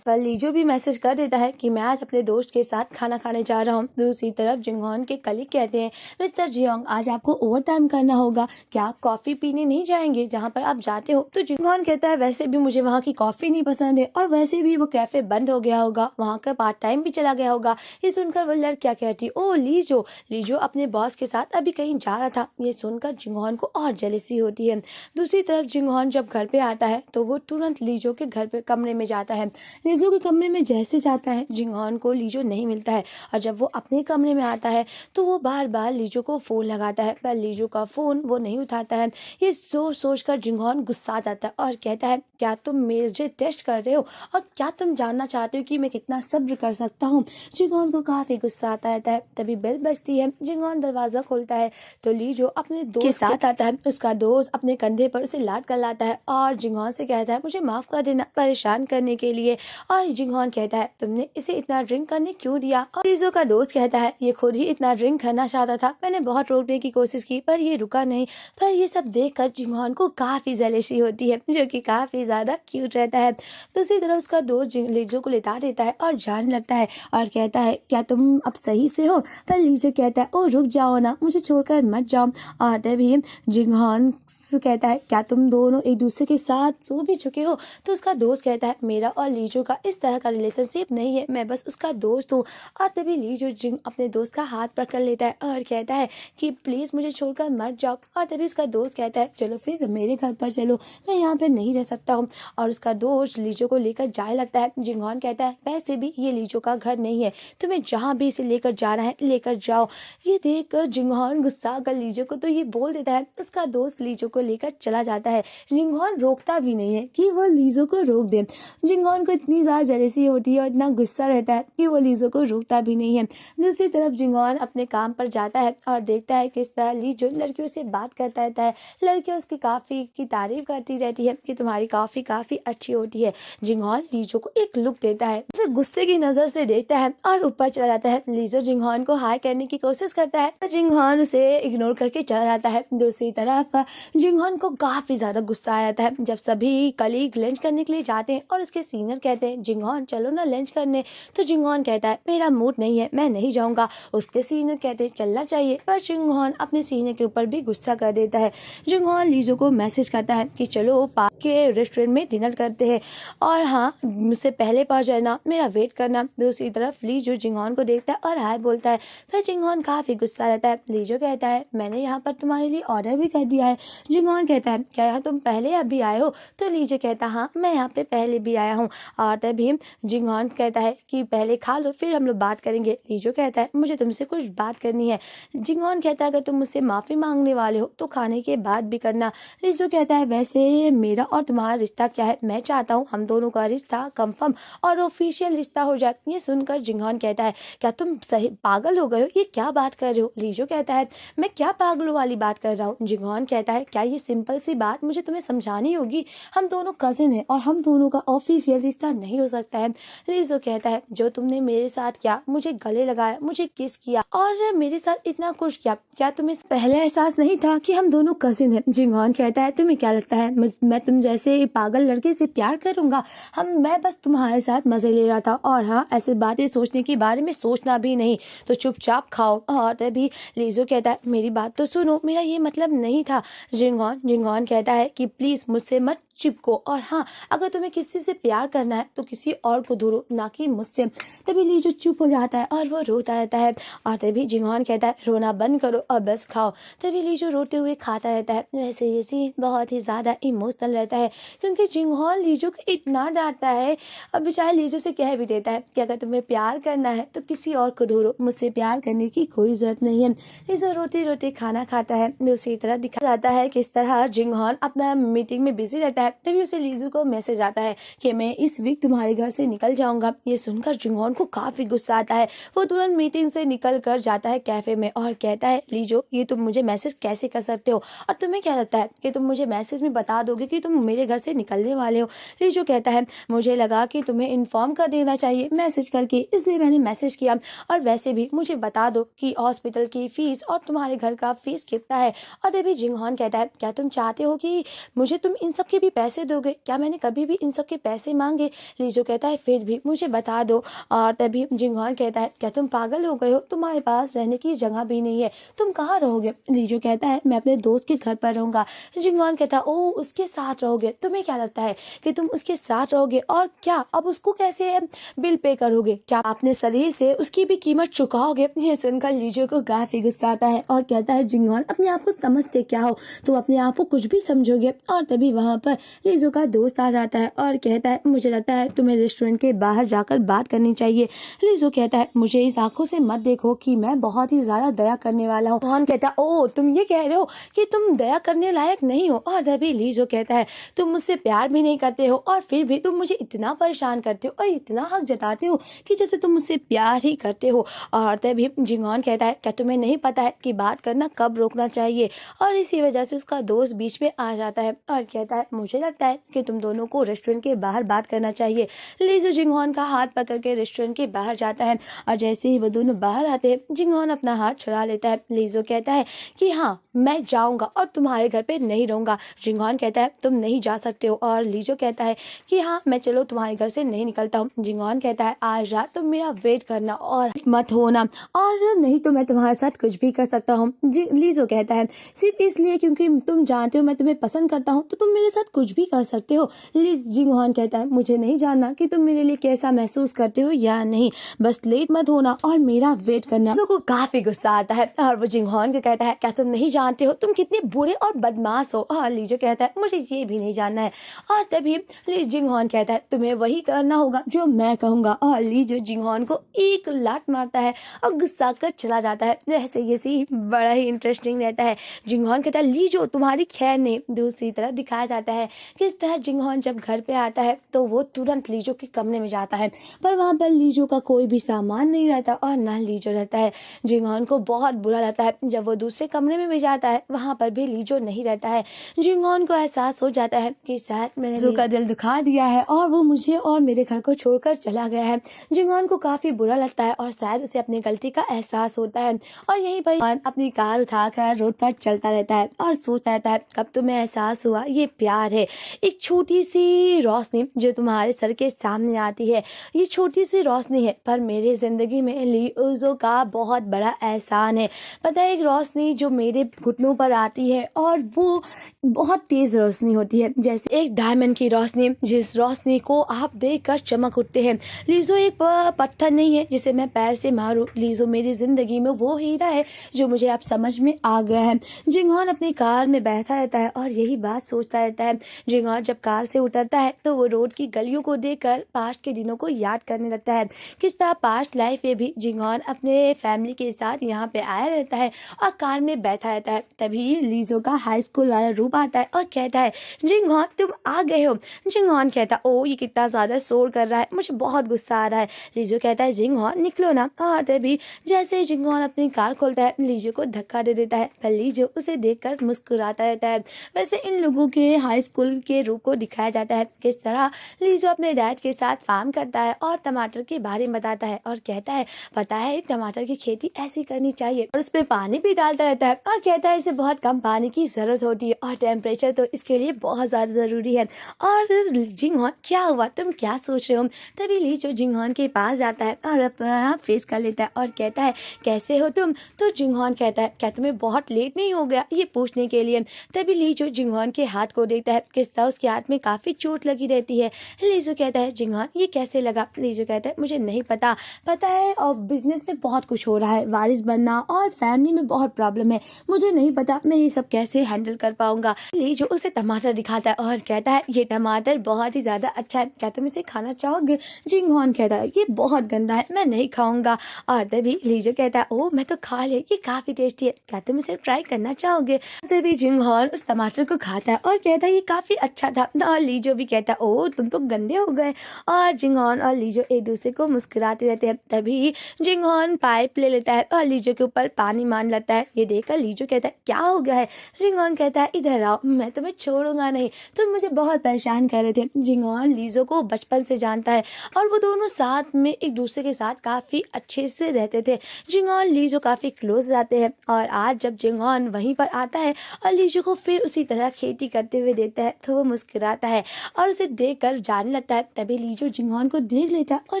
लीजो भी मैसेज कर देता है कि मैं आज अपने दोस्त के साथ खाना खाने जा रहा हूँ। दूसरी तरफ जिंगहॉन के कलीग कहते हैं मिस्टर जियोंग आज आपको ओवर टाइम करना होगा, क्या आप कॉफी पीने नहीं जाएंगे जहाँ पर आप जाते हो। तो जिंगहॉन कहता है वैसे भी मुझे वहाँ की कॉफी नहीं पसंद है, और वैसे भी वो कैफे बंद हो गया होगा, वहाँ का पार्ट टाइम भी चला गया होगा। ये सुनकर वो लड़कियां कहती ओ लीजो लीजो अपने बॉस के साथ अभी कहीं जा रहा था। ये सुनकर जिंगहॉन को और जेलसी होती है। दूसरी तरफ जिंगहॉन जब घर पे आता है तो वो तुरंत लीजो के घर पे कमरे में जाता है। लीजो के कमरे में जैसे जाता है जिंगहॉन को लीजो नहीं मिलता है, और जब वो अपने कमरे में आता है तो वो बार बार लीजो को फोन लगाता है, पर लीजो का फोन वो नहीं उठाता है। ये सोच कर जिंगहॉन गुस्सा जाता है और कहता है क्या तुम मुझे टेस्ट कर रहे हो, और क्या तुम जानना चाहते हो कि मैं कितना सब्र कर सकता हूँ। जिंगहॉन को काफी गुस्सा आता रहता है। तभी बेल बजती है। जिंगहॉन दरवाजा खोलता है तो लीजो अपने दोस्त के साथ आता है। उसका दोस्त अपने कंधे पर उसे लाद कर लाता है और जिंगहॉन से कहता है मुझे माफ कर देना परेशान करने के लिए। और जिंगहॉन कहता है तुमने इसे इतना ड्रिंक करने क्यों दिया। और लीजो का दोस्त कहता है ये खुद ही इतना ड्रिंक करना चाहता था, मैंने बहुत रोकने की कोशिश की पर ये रुका नहीं। पर ये सब देखकर जिंगहॉन को काफी जेलसी होती है, जो कि काफी ज्यादा क्यूट रहता है। दूसरी तरफ उसका दोस्त लीजो को लेटा देता है और जाने लगता है और कहता है क्या तुम अब सही से हो। पर लीजो कहता है ओ रुक जाओ ना, मुझे छोड़कर मत जाओ। और तभी जिंगहॉन कहता है क्या तुम दोनों एक दूसरे के साथ सो भी चुके हो। तो उसका दोस्त कहता है मेरा और लीजो का इस तरह का रिलेशनशिप नहीं है, मैं बस उसका दोस्त हूँ। और तभी लीजो अपने दोस्त का हाथ पकड़ लेता है और कहता है कि प्लीज मुझे छोड़कर मत जाओ। और तभी उसका दोस्त कहता है चलो फिर मेरे घर पर चलो, मैं यहाँ पे नहीं रह सकता हूँ। और उसका दोस्त लीजो को लेकर जाने लगता है। जिंगहॉन कहता है वैसे भी ये लीजो का घर नहीं है, तुम्हें जहाँ भी इसे लेकर जाना है लेकर जाओ। ये देखकर जिंगहॉन गुस्सा कर लीजो को तो ये बोल देता है। उसका दोस्त लीजो को लेकर चला जाता है। जिंगहॉन रोकता भी नहीं है कि वो लीजो को रोक दे। जिंगहॉन को इतनी ज्यादा जेलसी होती है और इतना गुस्सा रहता है कि वो लीजो को रोकता भी नहीं है। दूसरी तरफ जिंगहॉन अपने काम पर जाता है और देखता है किस तरह लीजो लड़कियों से बात करता रहता है। लड़कियां उसकी कॉफी की तारीफ करती रहती है कि तुम्हारी कॉफी काफी अच्छी होती है। जिंगहॉन लीजो को एक लुक देता है, उसे गुस्से की नजर से देखता है और ऊपर चला जाता है। लीजो जिंगहॉन को हाई करने की कोशिश करता है, जिंगहॉन उसे इग्नोर करके चला जाता है। दूसरी तरफ जिंगहॉन को काफी ज्यादा गुस्सा आ जाता है जब सभी कलीग लंच करने के लिए जाते हैं और उसके सीनियर कहते हैं जिंगहॉन चलो ना लंच करने। तो जिंगहॉन कहता है मेरा मूड नहीं है, मैं नहीं जाऊंगा। उसके सीनियर कहते हैं चलना चाहिए, पर जिंगहॉन अपने सीनियर के ऊपर भी गुस्सा कर देता है। जिंगहॉन लीजो को मैसेज करता है कि चलो पार्क के रेस्टोरेंट में डिनर करते हैं, और हाँ मुझसे पहले पहुंच जाना, मेरा वेट करना। दूसरी तरफ लीजो जिंगहॉन को देखता है और हाय बोलता है। फिर जिंगहॉन काफी गुस्सा रहता है। लीजो कहता है मैंने यहाँ पर तुम्हारे लिए ऑर्डर भी कर दिया है। जिंगहॉन कहता है क्या यहाँ तुम पहले अभी आए हो। तो लीजो कहता हाँ मैं यहाँ पे पहले भी आया हूँ। और तभी जिंगहॉन कहता है कि पहले खा लो फिर हम लोग बात करेंगे। लीजो कहता है मुझे तुमसे कुछ बात करनी है। जिंगहॉन कहता है अगर तुम मुझसे माफी मांगने वाले हो तो खाने के बाद भी करना। लीजो कहता है वैसे मेरा और तुम्हारा रिश्ता क्या है, मैं चाहता हूँ हम दोनों का रिश्ता कंफर्म और ऑफिशियल रिश्ता हो जाए। ये सुनकर जिंगहॉन कहता है क्या तुम सही पागल हो गए हो, ये क्या बात कर रहे हो। लीजो कहता है मैं क्या पागलों वाली बात कर रहा हूँ। जिंगहॉन कहता है क्या ये सिंपल सी बात मुझे तुम्हें समझानी होगी, हम दोनों कजिन हैं और हम दोनों का ऑफिशियल रिश्ता नहीं हो सकता है। लीजो कहता है जो तुमने मेरे साथ किया, मुझे गले लगाया, मुझे किस किया और मेरे साथ इतना कुछ किया, क्या तुम्हें पहले एहसास नहीं था कि हम दोनों कजिन हैं। जिंगहॉन कहता है तुम्हें क्या लगता है मैं तुम जैसे पागल लड़के से प्यार करूंगा, मैं बस तुम्हारे साथ मजे ले रहा था, और हाँ ऐसे बातें सोचने के बारे में सोचना भी नहीं, तो चुपचाप चुपचाप खाओ। और तभी लीजो कहता है मेरी बात तो सुनो, मेरा ये मतलब नहीं था। जिंगहॉन कहता है कि प्लीज मुझसे मत चिपको, और हाँ, अगर तुम्हें किसी से प्यार करना है तो किसी और को ढूंढो, ना कि मुझसे। तभी लीजो चुप हो जाता है और वो रोता रहता है। और तभी जिंगहॉन कहता है रोना बंद करो और बस खाओ। तभी लीजो रोते हुए खाता रहता है। वैसे ये सीन बहुत ही ज़्यादा इमोशनल रहता है, क्योंकि जिंगहॉन लीजो को इतना डांटता है और बेचारा लीजो से कह भी देता है कि अगर तुम्हें प्यार करना है तो किसी और को ढूंढो, मुझसे प्यार करने की कोई ज़रूरत नहीं है। लीजो रोते रोते खाना खाता है। दूसरी तरह दिखा जाता है किस तरह जिंगहॉन अपना मीटिंग में बिजी रहता है। तभी उसे लीजो को मैसेज आता है कि मैं इस वीक तुम्हारे घर से निकल जाऊंगा। ये सुनकर जिंगहॉन को काफी गुस्सा आता है। वो तुरंत मीटिंग से निकल कर जाता है कैफे में और कहता है लीजो, ये तुम मुझे मैसेज कैसे कर सकते हो, और तुम्हें क्या लगता है कि तुम मुझे मैसेज में बता दोगे कि तुम मेरे घर से निकलने वाले हो। लीजो कहता है मुझे लगा कि तुम्हें इन्फॉर्म कर देना चाहिए मैसेज करके, इसलिए मैंने मैसेज किया। और वैसे भी मुझे बता दो कि हॉस्पिटल की फीस और तुम्हारे घर का फीस कितना है। और तभी जिंगहॉन कहता है क्या तुम चाहते हो कि मुझे तुम इन सब के भी पैसे दोगे? क्या मैंने कभी भी इन सब के पैसे मांगे? लीजो कहता है फिर भी मुझे बता दो। और तभी जिंगहॉन कहता है क्या तुम पागल हो गए हो, तुम्हारे पास रहने की जगह भी नहीं है, तुम कहाँ रहोगे? लीजो कहता है मैं अपने दोस्त के घर पर रहूंगा। जिंगहॉन कहता है ओ, उसके साथ रहोगे? तुम्हें क्या लगता है कि तुम उसके साथ रहोगे, और क्या अब उसको कैसे बिल पे करोगे? क्या अपने शरीर से उसकी भी कीमत चुकाओगे? ये सुनकर लीजो को काफी गुस्सा आता है और कहता है जिंगहॉन अपने आप को समझते क्या हो, तुम अपने आप को कुछ भी समझोगे। और तभी वहां पर लीजो का दोस्त आ जाता है और कहता है मुझे लगता है तुम्हें रेस्टोरेंट के बाहर जाकर बात करनी चाहिए। लीजो कहता है मुझे इस आंखों से मत देखो कि मैं बहुत ही ज्यादा दया करने वाला हूँ। मोहन कहता है ओ, तुम ये कह रहे हो कि तुम दया करने लायक नहीं हो। और तभी लीजो कहता है तुम मुझसे प्यार भी नहीं करते हो और फिर भी तुम मुझे इतना परेशान करते हो और इतना हक जताते हो कि जैसे तुम मुझसे प्यार ही करते हो। और तभी जिंगहॉन कहता है क्या तुम्हें नहीं पता है कि बात करना कब रोकना चाहिए? और इसी वजह से उसका दोस्त बीच में आ जाता है और कहता है मुझे लगता है कि तुम दोनों को रेस्टोरेंट के बाहर बात करना चाहिए। लीजो जिंगहॉन का हाथ पकड़ के रेस्टोरेंट के बाहर जाता है और जैसे ही वो दोनों बाहर आते हैं जिंगहॉन अपना हाथ छुड़ा लेता है। लीजो कहता है कि हाँ मैं जाऊंगा और तुम्हारे घर पे नहीं रहूंगा। जिंगहॉन कहता है तुम नहीं जा सकते हो, और लीजो कहता है कि हाँ मैं चलो तुम्हारे घर से नहीं निकलता हूँ। जिंगहॉन कहता है आज रात तुम मेरा वेट करना और मत होना, और नहीं तो मैं तुम्हारे साथ कुछ भी कर सकता हूँ। लीजो कहता है सिर्फ इसलिए क्योंकि तुम जानते हो मैं तुम्हें पसंद करता हूँ तो तुम मेरे साथ कुछ भी कर सकते हो। जिंगहॉन कहता है मुझे नहीं जानना कि तुम मेरे लिए कैसा महसूस करते हो या नहीं, बस लेट मत होना और मेरा वेट करना। लीजो को काफी गुस्सा आता है और वो जिंगहॉन को कहता है क्या तुम नहीं जानते हो तुम कितने बुरे और बदमाश हो? और लीजो कहता है मुझे ये भी नहीं जानना है। और तभी जिंगहॉन कहता है तुम्हें वही करना होगा जो मैं कहूंगा। और लीजो जिंगहॉन को एक लात मारता है और गुस्सा कर चला जाता है। जैसे ये सीन बड़ा ही इंटरेस्टिंग रहता है। जिंगहॉन कहता है लीजो तुम्हारी खैर नहीं। दूसरी तरफ दिखाया जाता है किस तरह जिंगहॉन जब घर पे आता है तो वो तुरंत लीजो के कमरे में जाता है, पर वहां पर लीजो का कोई भी सामान नहीं रहता और ना लीजो रहता है। जिंगहॉन को बहुत बुरा लगता है। जब वो दूसरे कमरे में भी जाता है वहां पर भी लीजो नहीं रहता है। जिंगहॉन को एहसास हो जाता है कि शायद मैंने लीजो का दिल दुखा दिया है और वो मुझे और मेरे घर को छोड़कर चला गया है। जिंगहॉन को काफी बुरा लगता है और शायद उसे अपनी गलती का एहसास होता है। और यहीं पर अपनी कार उठाकर रोड पर चलता रहता है और सोचता रहता है कब तुम्हें एहसास हुआ ये प्यार है, एक छोटी सी रोशनी जो तुम्हारे सर के सामने आती है। ये छोटी सी रोशनी है पर मेरे जिंदगी में लीजो का बहुत बड़ा एहसान है। पता है एक रोशनी जो मेरे घुटनों पर आती है और वो बहुत तेज रोशनी होती है, जैसे एक डायमंड की रोशनी जिस रोशनी को आप देखकर चमक उठते हैं। लीजो एक पत्थर नहीं है जिसे मैं पैर से मारूं। लीजो मेरी जिंदगी में वो हीरा है जो मुझे अब समझ में आ गया है। जिंगहॉन अपनी कार में बैठा रहता है और यही बात सोचता रहता है। जिंगहॉन जब कार से उतरता है तो वो रोड की गलियों को देखकर पास्ट के दिनों को याद करने लगता है। किस तरह पास्ट लाइफ में भी जिंगहॉन अपने फैमिली के साथ यहाँ पे आया रहता है और कार में बैठा रहता है। तभी लीजो का हाई स्कूल वाला रूप आता है और कहता है जिंगहॉन तुम आ गए हो। जिंगहॉन कहता ओ ये कितना ज्यादा शोर कर रहा है, मुझे बहुत गुस्सा आ रहा है। लीजो कहता है जिंगहॉन निकलो ना। और तभी जैसे ही जिंगहॉन अपनी कार खोलता है लीजो को धक्का दे देता है, पर लीजो उसे देखकर मुस्कुराता रहता है। वैसे इन लोगों के हाई स्कूल के रूप को दिखाया जाता है। किस तरह लीजो अपने डैड के साथ फार्म करता है और टमाटर के बारे में बताता है और कहता है पता है टमाटर की खेती ऐसी करनी चाहिए, और उस पर पानी भी डालता रहता है और कहता है इसे बहुत कम पानी की जरूरत होती है और टेम्परेचर तो इसके लिए बहुत ज़्यादा ज़रूरी है। और जिंगहॉन क्या हुआ, तुम क्या सोच रहे हो? तभी लीजो जिंगहॉन के पास जाता है और अपना फेस कर लेता है और कहता है कैसे हो तुम? तो जिंगहॉन कहता है क्या तुम्हें बहुत लेट नहीं हो गया ये पूछने के लिए? तभी लीजो जिंगहॉन के हाथ को देखता है, किस तरह उसके हाथ में काफ़ी चोट लगी रहती है। लीजो कहता है जिंगहॉन ये कैसे लगा? लीजो कहता है मुझे नहीं पता है और बिजनेस में बहुत कुछ हो रहा है, वारिस बनना और फैमिली में बहुत प्रॉब्लम है, मुझे नहीं पता मैं ये सब कैसे हैंडल कर पाऊंगा। लीजो उसे टमाटर दिखाता है और कहता है ये टमाटर बहुत ही ज़्यादा अच्छा है, क्या तुम इसे खाना चाहोगे? जिंगहॉन कहता है ये बहुत गंदा है, मैं नहीं खाऊंगा। और तभी लीजो कहता है ओह मैं तो खा लिया, ये काफ़ी टेस्टी है, क्या तुम इसे ट्राई करना चाहोगे? तभी जिंगहॉन उस टमाटर को खाता है और कहता है ये काफ़ी अच्छा था। और लीजो भी कहता है ओह तुम तो गंदे हो गए। और जिंगहॉन और लीजो एक दूसरे को मुस्कुराते रहते हैं। तभी जिंगहॉन पाइप ले लेता है और लीजो के ऊपर पानी मान लेता है। ये देखकर लीजो कहता है क्या हो गया है? जिंगहॉन कहता है इधर आओ, मैं तुम्हें छोड़ूंगा नहीं, तुम मुझे बहुत परेशान कर रहे थे। जिंगहॉन लीजो को बचपन से जानता है और वो दोनों साथ में एक दूसरे के साथ काफ़ी अच्छे से रहते थे। जिंगहॉन लीजो काफ़ी क्लोज जाते हैं और आज जब जिंगहॉन वहीं पर आता है और लीजो को फिर उसी तरह खेती करते हुए देखता है तो वो मुस्कुराता है और उसे देख कर जाने लगता है। तभी लीजो जिंगहॉन को देख लेता है और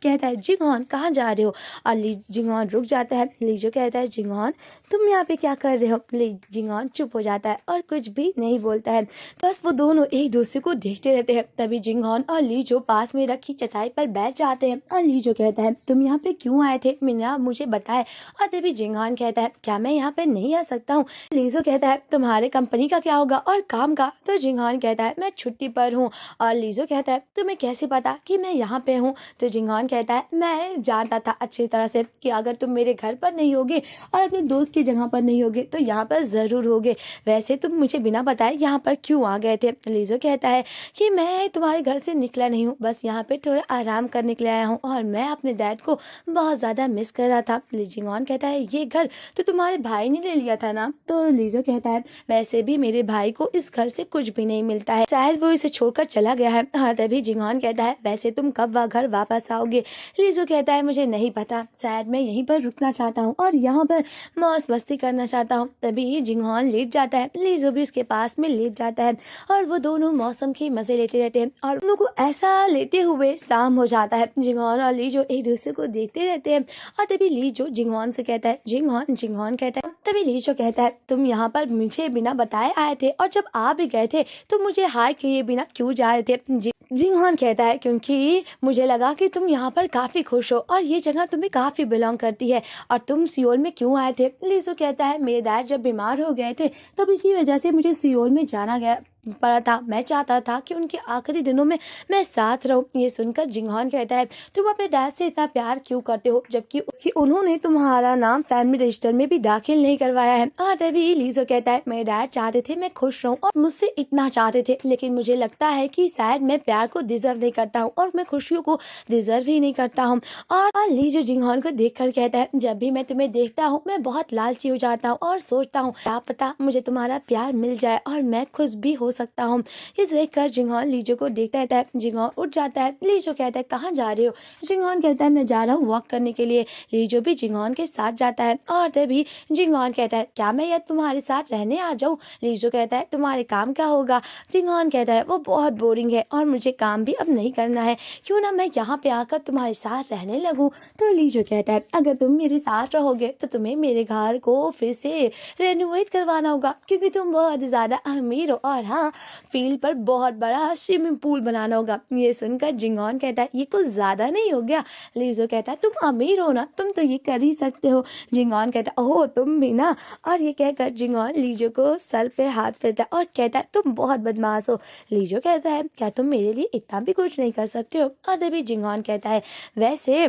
कहता है जिंगहॉन कहाँ जा रहे हो? और जिंगहॉन रुक जाता है। लीजो कहता है जिंगहॉन तुम यहाँ पे क्या कर रहे हो? जिंगहॉन चुप हो जाता है और कुछ भी नहीं बोलता है। बस वो दोनों एक दूसरे को देखते रहते हैं। तभी जिंगहॉन और लीजो पास में रखी चटाई पर बैठ जाते हैं और लीजो कहता है तुम यहाँ पे क्यों आए थे, बिना मुझे बताए? और तभी जिंगहॉन कहता है क्या मैं यहाँ पे नहीं आ सकता हूँ? लीजो कहता है तुम्हारे कंपनी का क्या होगा और काम का? तो जिंगहॉन कहता है मैं छुट्टी पर हूँ। और लीजो कहता है तुम्हें कैसे पता कि मैं यहाँ पे हूँ? तो जिंगहॉन कहता है मैं जानता था अच्छी तरह से कि अगर तुम मेरे घर पर नहीं होगे और अपने दोस्त की जगह पर नहीं होगे तो यहाँ पर ज़रूर होगे, वैसे तुम मुझे बिना बताए यहाँ पर क्यों आ गए थे? लीजो कहता है कि मैं तुम्हारे घर से निकला नहीं हूँ, बस यहाँ पे थोड़ा आराम करने के लिए आया हूँ और मैं अपने डैड को बहुत ज़्यादा मिस कर रहा था। जिंगहॉन कहता है ये घर तो तुम्हारे भाई ने ले लिया था ना? तो लीजो कहता है वैसे भी मेरे भाई को इस घर से कुछ भी नहीं मिलता है, शायद वो इसे छोड़कर चला गया है। हाँ तभी जिंगहॉन कहता है वैसे तुम कब घर वापस आओगे? लीजो कहता है मुझे नहीं पता, शायद मैं यहीं पर रुकना चाहता हूँ और यहाँ पर मौज मस्ती करना चाहता हूँ। तभी जिंगहॉन लेट जाता है, लीजो भी उसके पास में लेट जाता है और वो दोनों मौसम के मजे लेते रहते हैं और उन लोगों को ऐसा लेते हुए शाम हो जाता है। जिंगहॉन और लीजो एक दूसरे को देखते रहते हैं और तभी लीजो जिंगहॉन से कहता है जिंगहॉन कहता है तभी लीजो कहता है तुम यहाँ पर मुझे बिना बताए आए थे और जब आ भी गए थे तो मुझे हाय किए बिना क्यों जा रहे थे? जिंगहॉन कहता है क्योंकि मुझे लगा कि तुम यहाँ पर काफ़ी खुश हो और ये जगह तुम्हें काफ़ी बिलोंग करती है। और तुम सियोल में क्यों आए थे? लीजो कहता है मेरे डैड जब बीमार हो गए थे तब इसी वजह से मुझे सियोल में जाना पड़ा था, मैं चाहता था कि उनके आखिरी दिनों में मैं साथ रहूं। ये सुनकर जिंगहॉन कहता है तुम अपने डैड से इतना प्यार क्यों करते हो जबकि उन्होंने तुम्हारा नाम फैमिली रजिस्टर में भी दाखिल नहीं करवाया है? और तभी लीजो कहता है मेरे डैड चाहते थे मैं खुश रहूं और मुझसे इतना चाहते थे, लेकिन मुझे लगता है कि शायद मैं प्यार को डिजर्व नहीं करता हूँ और मैं खुशियों को डिजर्व ही नहीं करता हूँ। और लीजो जिंगहॉन को देख कर कहता है जब भी मैं तुम्हें देखता हूँ मैं बहुत लालची हो जाता हूँ और सोचता हूँ क्या पता मुझे तुम्हारा प्यार मिल जाए और मैं खुश भी हो सकता हूँ। ये देखकर जिंगहॉन लीजो को देखता रहता है। जिंगहॉन उठ जाता है। लीजो कहता है कहाँ जा रहे हो? जिंगहॉन कहता है मैं जा रहा हूँ वॉक करने के लिए। लीजो भी जिंगहॉन के साथ जाता है और तभी जिंगहॉन कहता है क्या मैं यह तुम्हारे साथ रहने आ जाऊँ? लीजो कहता है तुम्हारे काम क्या होगा? जिंगहॉन कहता है वो बहुत बोरिंग है और मुझे काम भी अब नहीं करना है, क्यों ना मैं यहाँ पे आकर तुम्हारे साथ रहने लगूँ? तो लीजो कहता है अगर तुम मेरे साथ रहोगे तो तुम्हें मेरे घर को फिर से रेनोवेट करवाना होगा क्योंकि तुम बहुत ज़्यादा अमीर हो, और हाँ फील्ड पर बहुत बड़ा स्विमिंग पूल बनाना होगा। ये सुनकर जिंगहॉन कहता है ये कुछ ज़्यादा नहीं हो गया? लीजो कहता है तुम अमीर हो ना, तुम तो ये कर ही सकते हो। जिंगहॉन कहता है ओह तुम भी ना। और ये कहकर जिंगहॉन लीजो को सर पे हाथ फेरता है और कहता है तुम बहुत बदमाश हो। लीजो कहता है क्या तुम मेरे लिए इतना भी कुछ नहीं कर सकते हो? और तभी जिंगहॉन कहता है वैसे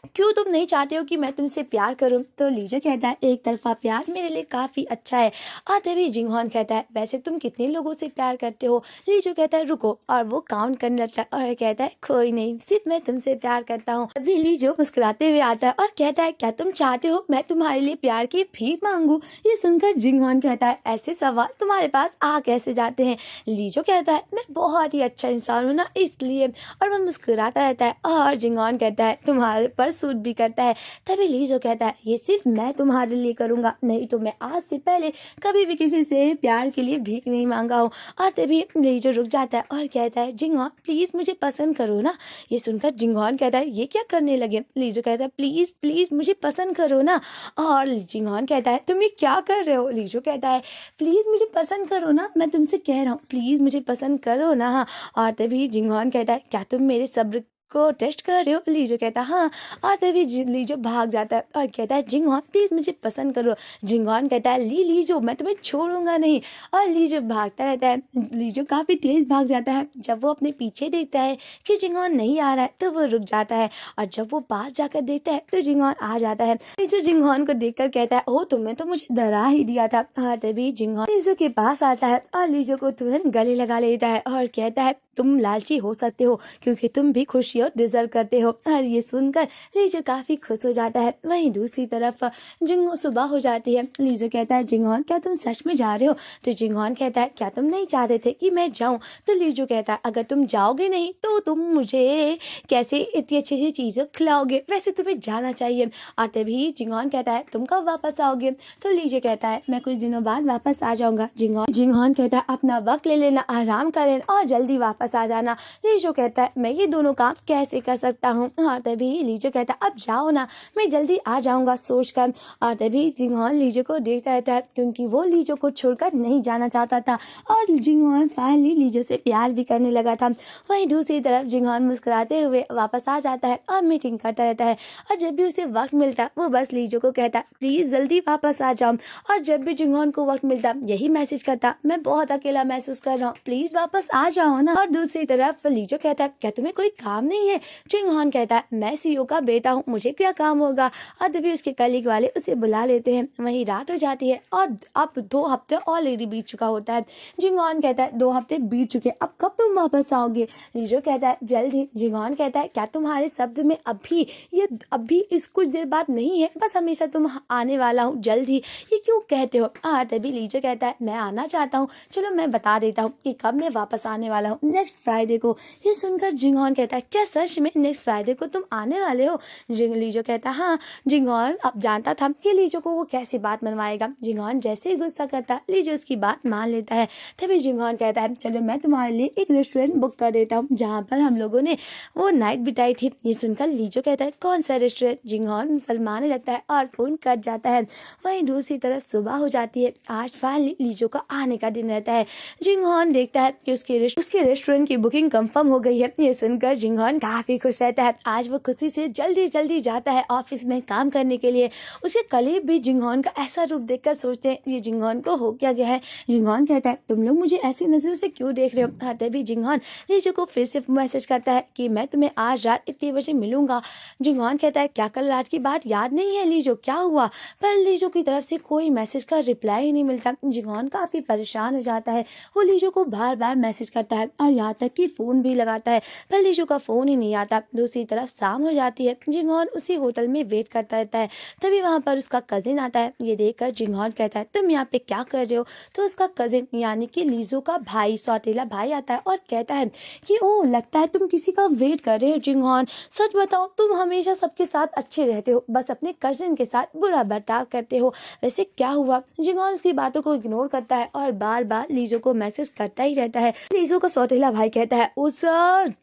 क्यों तुम नहीं चाहते हो कि मैं तुमसे प्यार करूं? तो लीजो कहता है एक तरफा प्यार मेरे लिए काफ़ी अच्छा है। और तभी जिंगहॉन कहता है वैसे तुम कितने लोगों से प्यार करते हो? लीजो कहता है रुको, और वो काउंट करने लगता है और कहता है कोई नहीं, सिर्फ मैं तुमसे प्यार करता हूँ। तभी लीजो मुस्कुराते हुए आता है और कहता है क्या तुम चाहते हो मैं तुम्हारे लिए प्यार की भीख मांगू? ये सुनकर जिंगहॉन कहता है ऐसे सवाल तुम्हारे पास आ कैसे जाते हैं? लीजो कहता है मैं बहुत ही अच्छा इंसान हूँ ना, इसलिए। और वो मुस्कुराता रहता है और जिंगहॉन कहता है तुम्हारे पर सूट भी करता है। तभी लीजो कहता है ये सिर्फ मैं तुम्हारे लिए करूंगा, नहीं तो मैं आज से पहले कभी भी किसी से प्यार के लिए भीख नहीं मांगा हूँ। और तभी लीजो रुक जाता है और कहता है जिंगहॉन प्लीज मुझे पसंद करो ना। ये सुनकर जिंगहॉन कहता है ये क्या करने लगे? लीजो कहता है प्लीज प्लीज मुझे पसंद करो ना। और जिंगहॉन कहता है तुम ये क्या कर रहे हो? लीजो कहता है प्लीज मुझे पसंद करो ना, मैं तुमसे कह रहा हूँ प्लीज मुझे पसंद करो ना। और तभी जिंगहॉन कहता है क्या तुम मेरे सब्र को टेस्ट कर रहे हो? लीजो कहता है हाँ। और तभी लीजो भाग जाता है और कहता है जिंगहॉन प्लीज मुझे पसंद करो। जिंगहॉन कहता है लीजो मैं तुम्हें छोड़ूंगा नहीं। और लीजो भागता रहता है। लीजो काफी तेज भाग जाता है। जब वो अपने पीछे देखता है कि जिंगहॉन नहीं आ रहा है तो वो रुक जाता है, और जब वो पास जाकर देखता है तो जिंगहॉन आ जाता है। लीजो जिंगहॉन को देखकर कहता है ओ तुमने तो मुझे डरा ही दिया था। और तभी जिंगहॉन लीजो के पास आता है और लीजो को तुरंत गले लगा लेता है और कहता है तुम लालची हो सकते हो क्योंकि तुम भी खुशी और डिजर्व करते हो। और ये सुनकर लीजो काफी खुश हो जाता है। वहीं दूसरी तरफ जिंगो सुबह हो जाती है। लीजो कहता है जिंगहॉन क्या तुम सच में जा रहे हो? तो जिंगहॉन कहता है क्या तुम नहीं चाहते थे कि मैं जाऊं? तो लीजो कहता है अगर तुम जाओगे नहीं तो तुम मुझे कैसे इतनी अच्छी अच्छी चीजें खिलाओगे? वैसे तुम्हें जाना चाहिए। और तभी जिंगहॉन कहता है तुम कब वापस आओगे? तो लीजो कहता है मैं कुछ दिनों बाद वापस आ जाऊंगा। जिंगहॉन कहता है अपना वक्त ले लेना, आराम कर लेना और जल्दी वापस आ जाना। लीजो कहता है मैं ये दोनों काम कैसे कर सकता हूँ? और तभी लीजो कहता है अब जाओ ना, मैं जल्दी आ जाऊंगा सोचकर। और तभी जिंगहॉन लीजो को देखता रहता है क्योंकि वो लीजो को छोड़कर नहीं जाना चाहता था, और जिंगहॉन फाइनली लीजो से प्यार भी करने लगा था। वहीं दूसरी तरफ जिंगहॉन मुस्कुराते हुए वापस आ जाता है और मीटिंग करता रहता है, और जब भी उसे वक्त मिलता वो बस लीजो को कहता प्लीज जल्दी वापस आ जाओ। और जब भी जिंगहॉन को वक्त मिलता यही मैसेज करता मैं बहुत अकेला महसूस कर रहा हूँ, प्लीज वापस आ जाओ ना। और दूसरी तरफ लीजो कहता है क्या तुम्हें कोई काम नहीं है? जिंगहॉन कहता है मैं सीईओ का बेटा हूँ, मुझे क्या काम होगा? और तभी उसके कलीग वाले उसे बुला लेते हैं। वहीं रात हो जाती है और अब 2 हफ्ते ऑलरेडी बीत चुका होता है। जिंगहॉन कहता है 2 हफ्ते बीत चुके, अब कब तुम वापस आओगे? लीजो कहता है जल्द ही। जिंगहॉन कहता है क्या तुम्हारे शब्द में अभी इस कुछ देर बाद नहीं है, बस हमेशा तुम आने वाला हूँ जल्द ही, ये क्यों कहते हो? तभी लीजो कहता है मैं आना चाहता हूँ, चलो मैं बता देता हूँ कि कब मैं वापस आने वाला हूँ, नेक्स्ट फ्राइडे को। ये सुनकर जिंगहॉन कहता है क्या सच में नेक्स्ट फ्राइडे को तुम आने वाले हो? लीजो कहता है हाँ। जिंगहॉन अब जानता था कि लीजो को वो कैसे बात मनवाएगा। जिंगहॉन जैसे ही गुस्सा करता लीजो उसकी बात मान लेता है। तभी जिंगहॉन कहता है चलो मैं तुम्हारे लिए एक रेस्टोरेंट बुक कर देता हूँ जहाँ पर हम लोगों ने वो नाइट बिताई थी। ये सुनकर लीजो कहता है कौन सा रेस्टोरेंट? जिंगहॉन शर्माने लगता है और फोन कट जाता है। वहीं दूसरी तरफ सुबह हो जाती है। आज फाइनली लीजो का आने का दिन रहता है। जिंगहॉन देखता है कि उसके रेस्टोरेंट की बुकिंग कंफर्म हो गई है। ये सुनकर जिंगहॉन काफी खुश रहता है। आज वो खुशी से जल्दी जल्दी जाता है ऑफिस में काम करने के लिए। उसके कलीग भी जिंगहॉन का ऐसा रूप देखकर सोचते हैं ये जिंगहॉन को हो क्या गया है। जिंगहॉन कहता है तुम लोग मुझे ऐसी नजरों से क्यों देख रहे हो? तभी जिंगहॉन लीजो को फिर से मैसेज करता है कि मैं तुम्हें आज रात इतने बजे मिलूंगा। जिंगहॉन कहता है क्या कल रात की बात याद नहीं है लीजो, क्या हुआ? पर लीजो की तरफ से कोई मैसेज का रिप्लाई ही नहीं मिलता। जिंगहॉन काफी परेशान हो जाता है। वो लीजो को बार बार मैसेज करता है और यहाँ तक कि फोन भी लगाता है, पर लीजो का फोन ही नहीं आता। दूसरी तरफ शाम हो जाती है। जिंगहॉन उसी होटल में वेट करता रहता है। तभी वहाँ पर उसका कजिन आता है। ये देखकर जिंगहॉन कहता है तुम यहाँ पे क्या कर रहे हो? तो उसका कजिन यानी कि लीजो का भाई, सौतेला भाई आता है और कहता है कि ओ लगता है तुम किसी का वेट कर रहे हो। जिंगहॉन सच बताओ तुम हमेशा सबके साथ अच्छे रहते हो, बस अपने कजिन के साथ बुरा बर्ताव करते हो, वैसे क्या हुआ? जिंगहॉन उसकी बातों को इग्नोर करता है और बार बार लीजो को मैसेज करता ही रहता है। लीजो का सौतेला भाई कहता है उस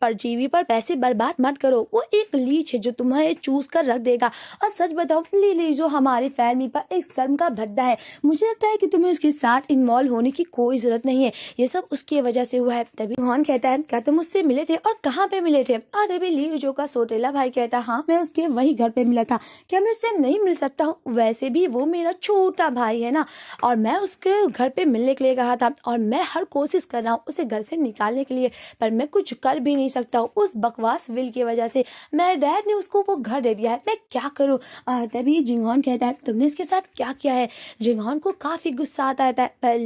परजीवी पर पैसे बर्बाद मत करो, वो एक लीच है जो तुम्हें चूस कर रख देगा। और सच बताओ लीजो हमारी फैमिली पर एक शर्म का भद्दा है, मुझे लगता है कि तुम्हें उसके साथ इन्वॉल्व होने की कोई जरूरत नहीं है, ये सब उसकी वजह से हुआ है। तभी जिंगहॉन कहता है क्या तुम उससे मिले थे और कहाँ पे मिले थे? और तभी लीजो का सौतेला भाई कहता है हाँ मैं उसके वही घर पे मिला था, क्या मैं उससे नहीं मिल सकता हूँ? वैसे भी वो मेरा छोटा भाई है ना, और मैं उसके घर पे मिलने के लिए कहा था और मैं हर कोशिश कर रहा हूँ उसे घर से निकालने के लिए, पर मैं कुछ कर भी नहीं सकता हूँ। उस बकवास विल की वजह से मेरे डैड ने उसको वो घर दे दिया है, मैं क्या करूँ। और तभी जिंगहॉन कहता है तुमने इसके साथ क्या किया है। जिंगहॉन को काफ़ी गुस्सा आता है, पर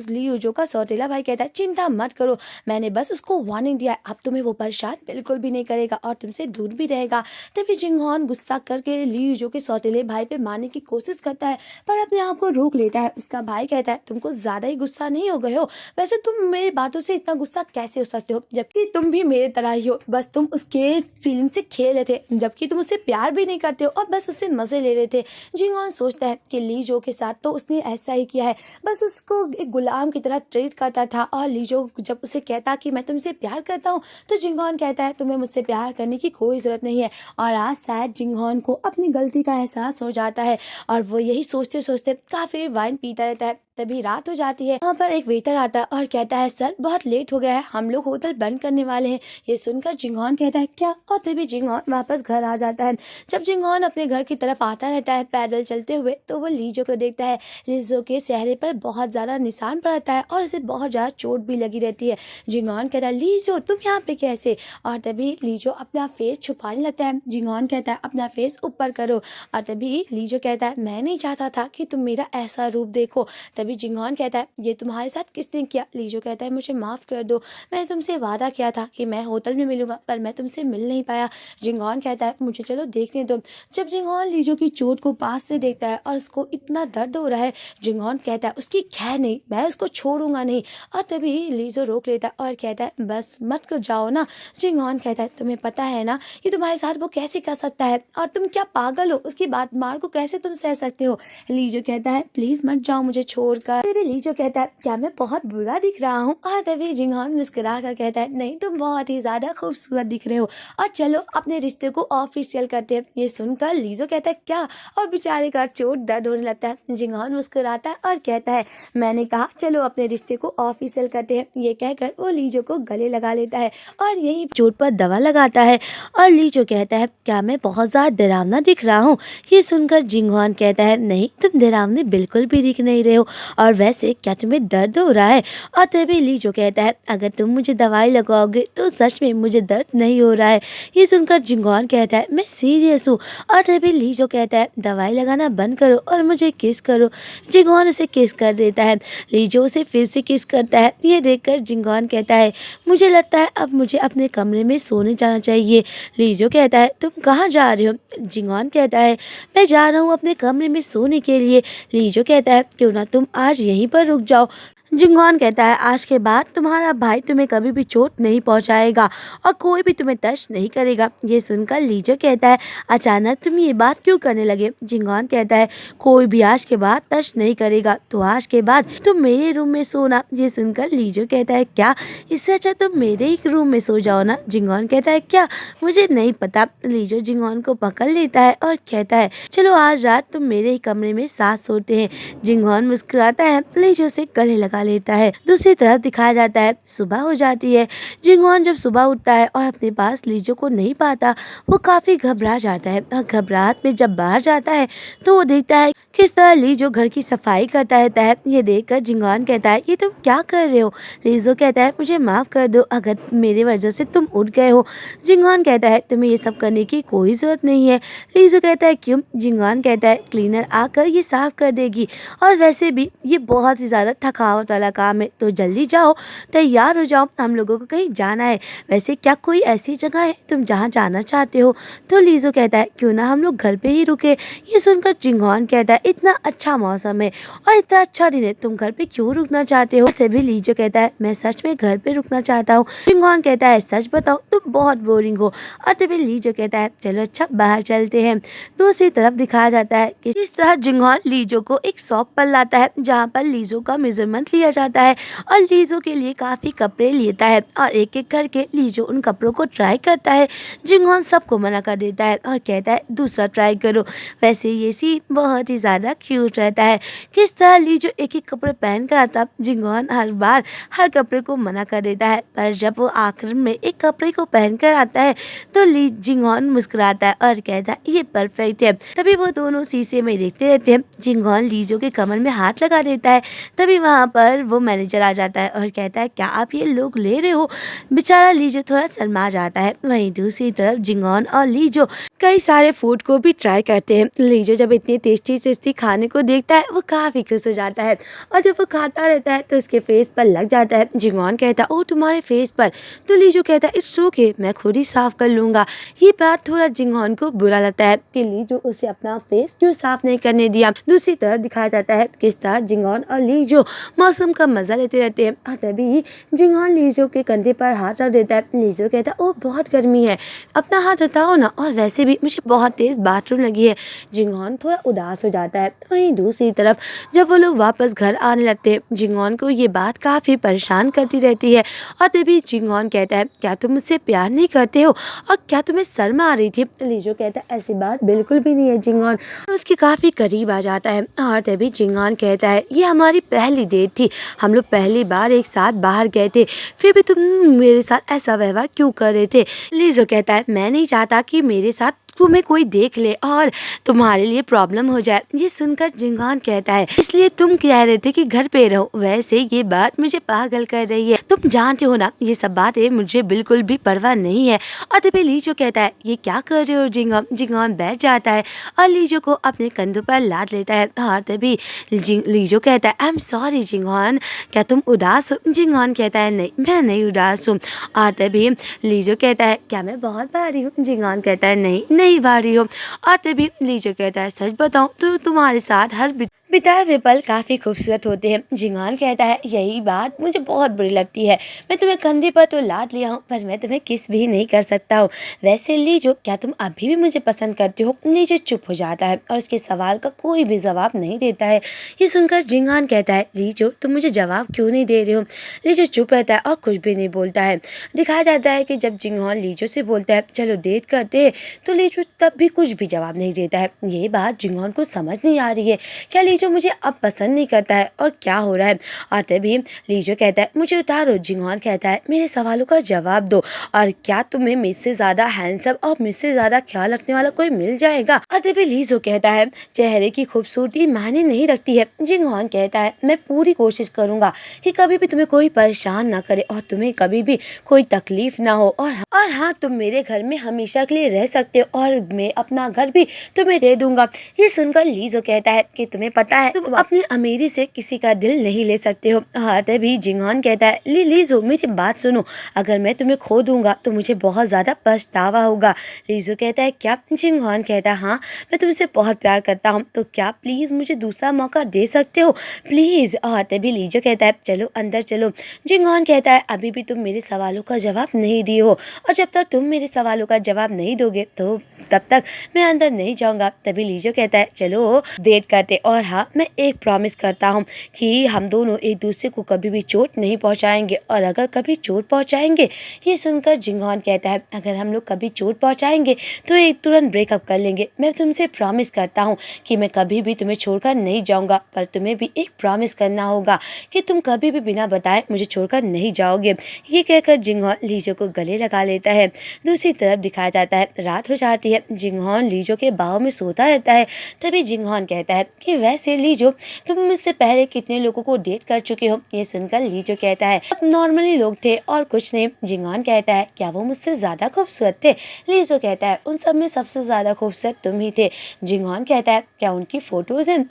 लियूजो का सौतेला भाई कहता है चिंता मत करो, मैंने बस उसको वार्निंग दिया है, अब तुम्हें वो परेशान बिल्कुल भी नहीं करेगा और तुमसे दूर भी रहेगा। तभी जिंगहॉन गुस्सा करके लियूजो के सौतेले भाई पे मारने की कोशिश करता है, पर अपने आप को रोक लेता है। उसका भाई कहता है तुमको ज़्यादा ही गुस्सा नहीं हो गए हो, वैसे तुम मेरी बातों से इतना गुस्सा कैसे हो सकते हो, जबकि तुम भी मेरे तरह ही हो, बस तुम उसके फीलिंग से खेल रहे थे, जबकि तुम उससे प्यार भी नहीं करते हो और बस उससे मज़े ले रहे थे। जिंगहॉन सोचता है कि लीजो के साथ तो उसने ऐसा ही किया है, बस उसको एक गुलाम की तरह ट्रीट करता था। और लीजो जब उसे कहता कि मैं तुमसे प्यार करता हूँ, तो जिंगहॉन कहता है तुम्हें मुझसे प्यार करने की कोई ज़रूरत नहीं है। और आज शायद जिंगहॉन को अपनी गलती का एहसास हो जाता है और वो यही सोचते सोचते काफ़ी वाइन पीता रहता है। तभी रात हो जाती है, वहाँ पर एक वेटर आता है और कहता है सर बहुत लेट हो गया है, हम लोग होटल बंद करने वाले हैं। ये सुनकर जिंगहॉन कहता है क्या, और तभी जिंगहॉन वापस घर आ जाता है। जब जिंगहॉन अपने घर की तरफ आता रहता है पैदल चलते हुए, तो वो लीजो को देखता है। लीजो के चेहरे पर बहुत ज़्यादा निशान पड़ता है और उसे बहुत ज़्यादा चोट भी लगी रहती है। जिंगहॉन कहता है लीजो तुम यहाँ पे कैसे। और तभी लीजो अपना फेस छुपाने लगता है। जिंगहॉन कहता है अपना फेस ऊपर करो। और तभी लीजो कहता है मैं नहीं चाहता था कि तुम मेरा ऐसा रूप देखो। तभी जिंगहॉन कहता है ये तुम्हारे साथ किसने किया। लीजो कहता है मुझे माफ़ कर दो, मैंने तुमसे वादा किया था कि मैं होटल में मिलूंगा, पर मैं तुमसे मिल नहीं पाया। जिंगहॉन कहता है मुझे चलो देखने दो। जब जिंगहॉन लीजो की चोट को पास से देखता है और उसको इतना दर्द हो रहा है, जिंगहॉन कहता है उसकी खैर नहीं, मैं उसको छोड़ूंगा नहीं। और तभी लीजो रोक लेता है और कहता है बस मत कर जाओ ना। जिंगहॉन कहता है तुम्हें पता है ना ये तुम्हारे साथ वो कैसे कर सकता है, और तुम क्या पागल हो, उसकी बात मार को कैसे तुम सह सकते हो। लीजो कहता है प्लीज मत जाओ मुझे छोड़कर। तभी लीजो कहता है क्या मैं बहुत बुरा दिख रहा हूँ। और तभी जिंगहॉन मुस्कुरा कर कहता है नहीं तुम बहुत ही ज्यादा खूबसूरत दिख रहे हो, और चलो अपने रिश्ते को ऑफिशियल करते हैं। ये सुनकर लीजो कहता है क्या, और बेचारे का चोट दर्द होने लगता है। जिंगहॉन मुस्कुराता है और कहता है मैंने कहा चलो अपने रिश्ते को ऑफिशियल करते हैं। ये कहकर वो लीजो को गले लगा लेता है और यही चोट पर दवा लगाता है। और लीजो कहता है क्या मैं बहुत ज्यादा डरावना दिख रहा हूँ। ये सुनकर जिंगहॉन कहता है नहीं तुम डरावने बिल्कुल भी दिख नहीं रहे हो, और वैसे क्या तुम्हें दर्द हो रहा है। और तभी लीजो कहता है अगर तुम मुझे दवाई लगाओगे तो सच में मुझे दर्द नहीं हो रहा है। ये सुनकर जिंगहॉन कहता है मैं सीरियस हूँ। और तभी लीजो कहता है दवाई लगाना बंद करो और मुझे किस करो। जिंगहॉन उसे किस कर देता है। लीजो उसे फिर से किस करता है। ये देखकर जिंगहॉन कहता है मुझे लगता है अब मुझे अपने कमरे में सोने जाना चाहिए। लीजो कहता है तुम कहाँ जा रहे हो। जिंगहॉन कहता है मैं जा रहा हूँ अपने कमरे में सोने के लिए। लीजो कहता है क्यों ना तुम आज यहीं पर रुक जाओ। जिंगहॉन कहता है आज के बाद तुम्हारा भाई तुम्हें कभी भी चोट नहीं पहुंचाएगा और कोई भी तुम्हें टच नहीं करेगा। ये सुनकर लीजो कहता है अचानक तुम ये बात क्यों करने लगे। जिंगहॉन कहता है कोई भी आज के बाद टच नहीं करेगा, तो आज के बाद तुम मेरे रूम में सोना। ये सुनकर लीजो कहता है क्या, इससे अच्छा तुम मेरे ही रूम में सो जाओ ना। जिंगहॉन कहता है क्या, मुझे नहीं पता। लीजो जिंगहॉन को पकड़ लेता है और कहता है चलो आज रात तुम मेरे ही कमरे में साथ सोते हैं। जिंगहॉन मुस्कुराता है, लीजो से गले लगा लेता है। दूसरी तरफ दिखाया जाता है सुबह हो जाती है। जिंगहॉन जब सुबह उठता है और अपने पास लीजो को नहीं पाता, वो काफी घबरा जाता है। और घबराहट में जब बाहर जाता है तो वो देखता है किस तरह लीजो घर की सफाई करता रहता है। ये देखकर जिंगहॉन कहता है ये तुम क्या कर रहे हो। लीजो कहता है मुझे माफ कर दो अगर मेरे वजह से तुम उठ गए हो। जिंगहॉन कहता है तुम्हें ये सब करने की कोई जरूरत नहीं है। लीजो कहता है क्यों। जिंगहॉन कहता है क्लीनर आकर ये साफ कर देगी, और वैसे भी ये बहुत ही ज्यादा थकावट वाला काम है, तो जल्दी जाओ तैयार हो जाओ, हम लोगों को कहीं जाना है। वैसे क्या कोई ऐसी जगह है तुम जहाँ जाना चाहते हो। तो लीजो कहता है क्यों ना हम लोग घर पे ही रुके। ये सुनकर जिंगहॉन कहता है इतना अच्छा मौसम है और इतना अच्छा दिन है, तुम घर पे क्यों रुकना चाहते हो। तभी लीजो कहता है मैं सच में घर पे रुकना चाहता हूँ। जिंगहॉन कहता है सच बताओ तुम बहुत बोरिंग हो। और तभी लीजो कहता है चलो अच्छा बाहर चलते हैं। दूसरी तरफ दिखाया जाता है कि इस तरह जिंगहॉन लीजो को एक शॉप पर लाता है जहाँ पर लीजो का मेजरमेंट लिया जाता है और लीजो के लिए काफी कपड़े लेता है, और एक एक करके लीजो उन कपड़ों को ट्राई करता है। जिंगहॉन सबको मना कर देता है और कहता है दूसरा ट्राई करो। वैसे ये सीन बहुत ही ज्यादा क्यूट रहता है। किस तरह लीजो एक एक कपड़े पहन कर आता, जिंगहॉन हर बार हर कपड़े को मना कर देता है, पर जब वो आखिर में एक कपड़े को पहन कर आता है तो जिंगहॉन मुस्कुराता है और कहता है ये परफेक्ट है। तभी वो दोनों शीशे में देखते रहते हैं। जिंगहॉन लीजो के कमर में हाथ लगा देता है। तभी वहाँ पर पर वो मैनेजर आ जाता है और कहता है क्या आप ये लोग ले रहे हो। बेचारा लीजो थोड़ा शर्मा जाता है। वहीं दूसरी तरफ जिंगॉन और लीजो कई सारे फूड को भी ट्राई करते हैं। लीजो जब इतनी टेस्टी टेस्टी खाने को देखता है वो काफ़ी खुश हो जाता है और जब वो खाता रहता है तो उसके फेस पर लग जाता है। जिंगॉन कहता है ओ तुम्हारे फेस पर, तो लीजो कहता है इट्स ओके, मैं खुद ही साफ कर लूँगा। ये बात थोड़ा जिंगॉन को बुरा लगता है कि लीजो उसे अपना फेस क्यों साफ नहीं करने दिया। दूसरी तरफ दिखाया जाता है किस तरह जिंगॉन और लीजो मौसम का मजा लेते रहते हैं और तभी जिंगॉन लीजो के कंधे पर हाथ रख देता है। लीजो कहता है ओह बहुत गर्मी है, अपना हाथ हटाओ ना, और वैसे भी मुझे बहुत तेज बाथरूम लगी है। जिंगॉन थोड़ा उदास हो जाता है। वहीं दूसरी तरफ जब वो लोग वापस घर आने लगते हैं जिंगॉन को ये बात काफ़ी परेशान करती रहती है और तभी जिंगॉन कहता है क्या तुम मुझसे प्यार नहीं करते हो और क्या तुम्हें शर्म आ रही थी। लीजो कहता है ऐसी बात बिल्कुल भी नहीं है जिंगॉन, और उसके काफ़ी करीब आ जाता है और तभी जिंगॉन कहता है ये हमारी पहली डेट थी, हम लोग पहली बार एक साथ बाहर गए थे, फिर भी तुम मेरे साथ ऐसा व्यवहार क्यों कर रहे थे। लीजो कहता है मैं नहीं चाहता कि मेरे साथ तुम्हें कोई देख ले और तुम्हारे लिए प्रॉब्लम हो जाए। ये सुनकर जिंगॉन कहता है इसलिए तुम कह रहे थे कि घर पे रहो, वैसे ये बात मुझे पागल कर रही है, तुम जानते हो ना ये सब बातें मुझे बिल्कुल भी परवाह नहीं है। और तभी लीजो कहता है ये क्या कर रहे हो जिंगॉन। जिंगॉन बैठ जाता है और लीजो को अपने कंधों पर लाद लेता है और तभी लीजो कहता है आई एम सॉरी जिंगॉन, क्या तुम उदास हो। जिंगॉन कहता है नहीं मैं नहीं उदास हूँ। और तभी लीजो कहता है क्या मैं बहुत भारी हूँ। जिंगॉन कहता है नहीं भारी हो। और तभी लीजो कहता है सच बताऊं तो तुम्हारे साथ हर बिताए हुए पल काफ़ी खूबसूरत होते हैं। जिंगॉन कहता है यही बात मुझे बहुत बुरी लगती है, मैं तुम्हें कंधे पर तो लाद लिया हूँ पर मैं तुम्हें किस भी नहीं कर सकता हूँ। वैसे लीजो क्या तुम अभी भी मुझे पसंद करते हो। लीजो चुप हो जाता है और उसके सवाल का कोई भी जवाब नहीं देता है। ये सुनकर जिंगॉन कहता है लीजो तुम मुझे जवाब क्यों नहीं दे रहे हो। लीजो चुप रहता है और कुछ भी नहीं बोलता है। दिखाया जाता है कि जब जिंगॉन लीजो से बोलता है चलो डेट करते हैं तो लीजो तब भी कुछ भी जवाब नहीं देता है। ये बात जिंगॉन को समझ नहीं आ रही है, क्या लीजो मुझे अब पसंद नहीं करता है और क्या हो रहा है। और तभी लीजो कहता है मुझे उतारो। जिंगॉन कहता है मेरे सवालों का जवाब दो और क्या तुम्हें मुझसे ज़्यादा हैंडसम और मुझसे ज़्यादा ख्याल रखने वाला कोई मिल जाएगा। और तभी लीजो कहता है चेहरे की खूबसूरती मायने नहीं रखती है। जिंगॉन कहता है मैं पूरी कोशिश करूँगा कि कभी भी तुम्हें कोई परेशान ना करे और तुम्हें कभी भी कोई तकलीफ ना हो, और हाँ तुम मेरे घर में हमेशा के लिए रह सकते हो और मैं अपना घर भी तुम्हें दे दूंगा। ये सुनकर लीजो कहता है कि तुम्हें पता है तुम अपनी अमीरी से किसी का दिल नहीं ले सकते हो। हाँ तभी जिंगॉन कहता है लीजो मेरी बात सुनो, अगर मैं तुम्हें खो दूंगा तो मुझे बहुत ज़्यादा पछतावा होगा। लीजो कहता है क्या। जिंगॉन कहता है हाँ मैं तुमसे बहुत प्यार करता हूँ, तो क्या प्लीज़ मुझे दूसरा मौका दे सकते हो प्लीज़। और तभी लीजो कहता है चलो अंदर चलो। जिंगॉन कहता है अभी भी तुम मेरे सवालों का जवाब नहीं दिए हो और जब तक तुम मेरे सवालों का जवाब नहीं दोगे तो तब तक मैं अंदर नहीं जाऊंगा। तभी लीजो कहता है चलो डेट करते, और हाँ मैं एक प्रॉमिस करता हूँ कि हम दोनों एक दूसरे को कभी भी चोट नहीं पहुँचाएंगे, और अगर कभी चोट पहुँचाएंगे। ये सुनकर जिंगॉन कहता है अगर हम लोग कभी चोट पहुँचाएंगे तो एक तुरंत ब्रेकअप कर लेंगे। मैं तुमसे प्रॉमिस करता हूँ कि मैं कभी भी तुम्हें छोड़कर नहीं जाऊँगा, पर तुम्हें भी एक प्रॉमिस करना होगा कि तुम कभी भी बिना बताए मुझे छोड़कर नहीं जाओगे। ये कहकर जिंगॉन लीजो को गले लगा लेता है। दूसरी तरफ दिखाया जाता है रात हो जाती है। जिंगॉन लीजो के बाहों में सोता रहता है। तभी जिंगॉन कहता है कि वैसे लीजो तुम मुझसे पहले कितने लोगों को डेट कर चुके हो। ये सुनकर लीजो कहता है अब नॉर्मली लोग थे और कुछ नहीं। जिंगॉन कहता है क्या वो मुझसे ज्यादा खूबसूरत थे। लीजो कहता है उन सब में सबसे ज्यादा खूबसूरत तुम ही थे। जिंगॉन कहता है क्या उनकी फोटोज हैं।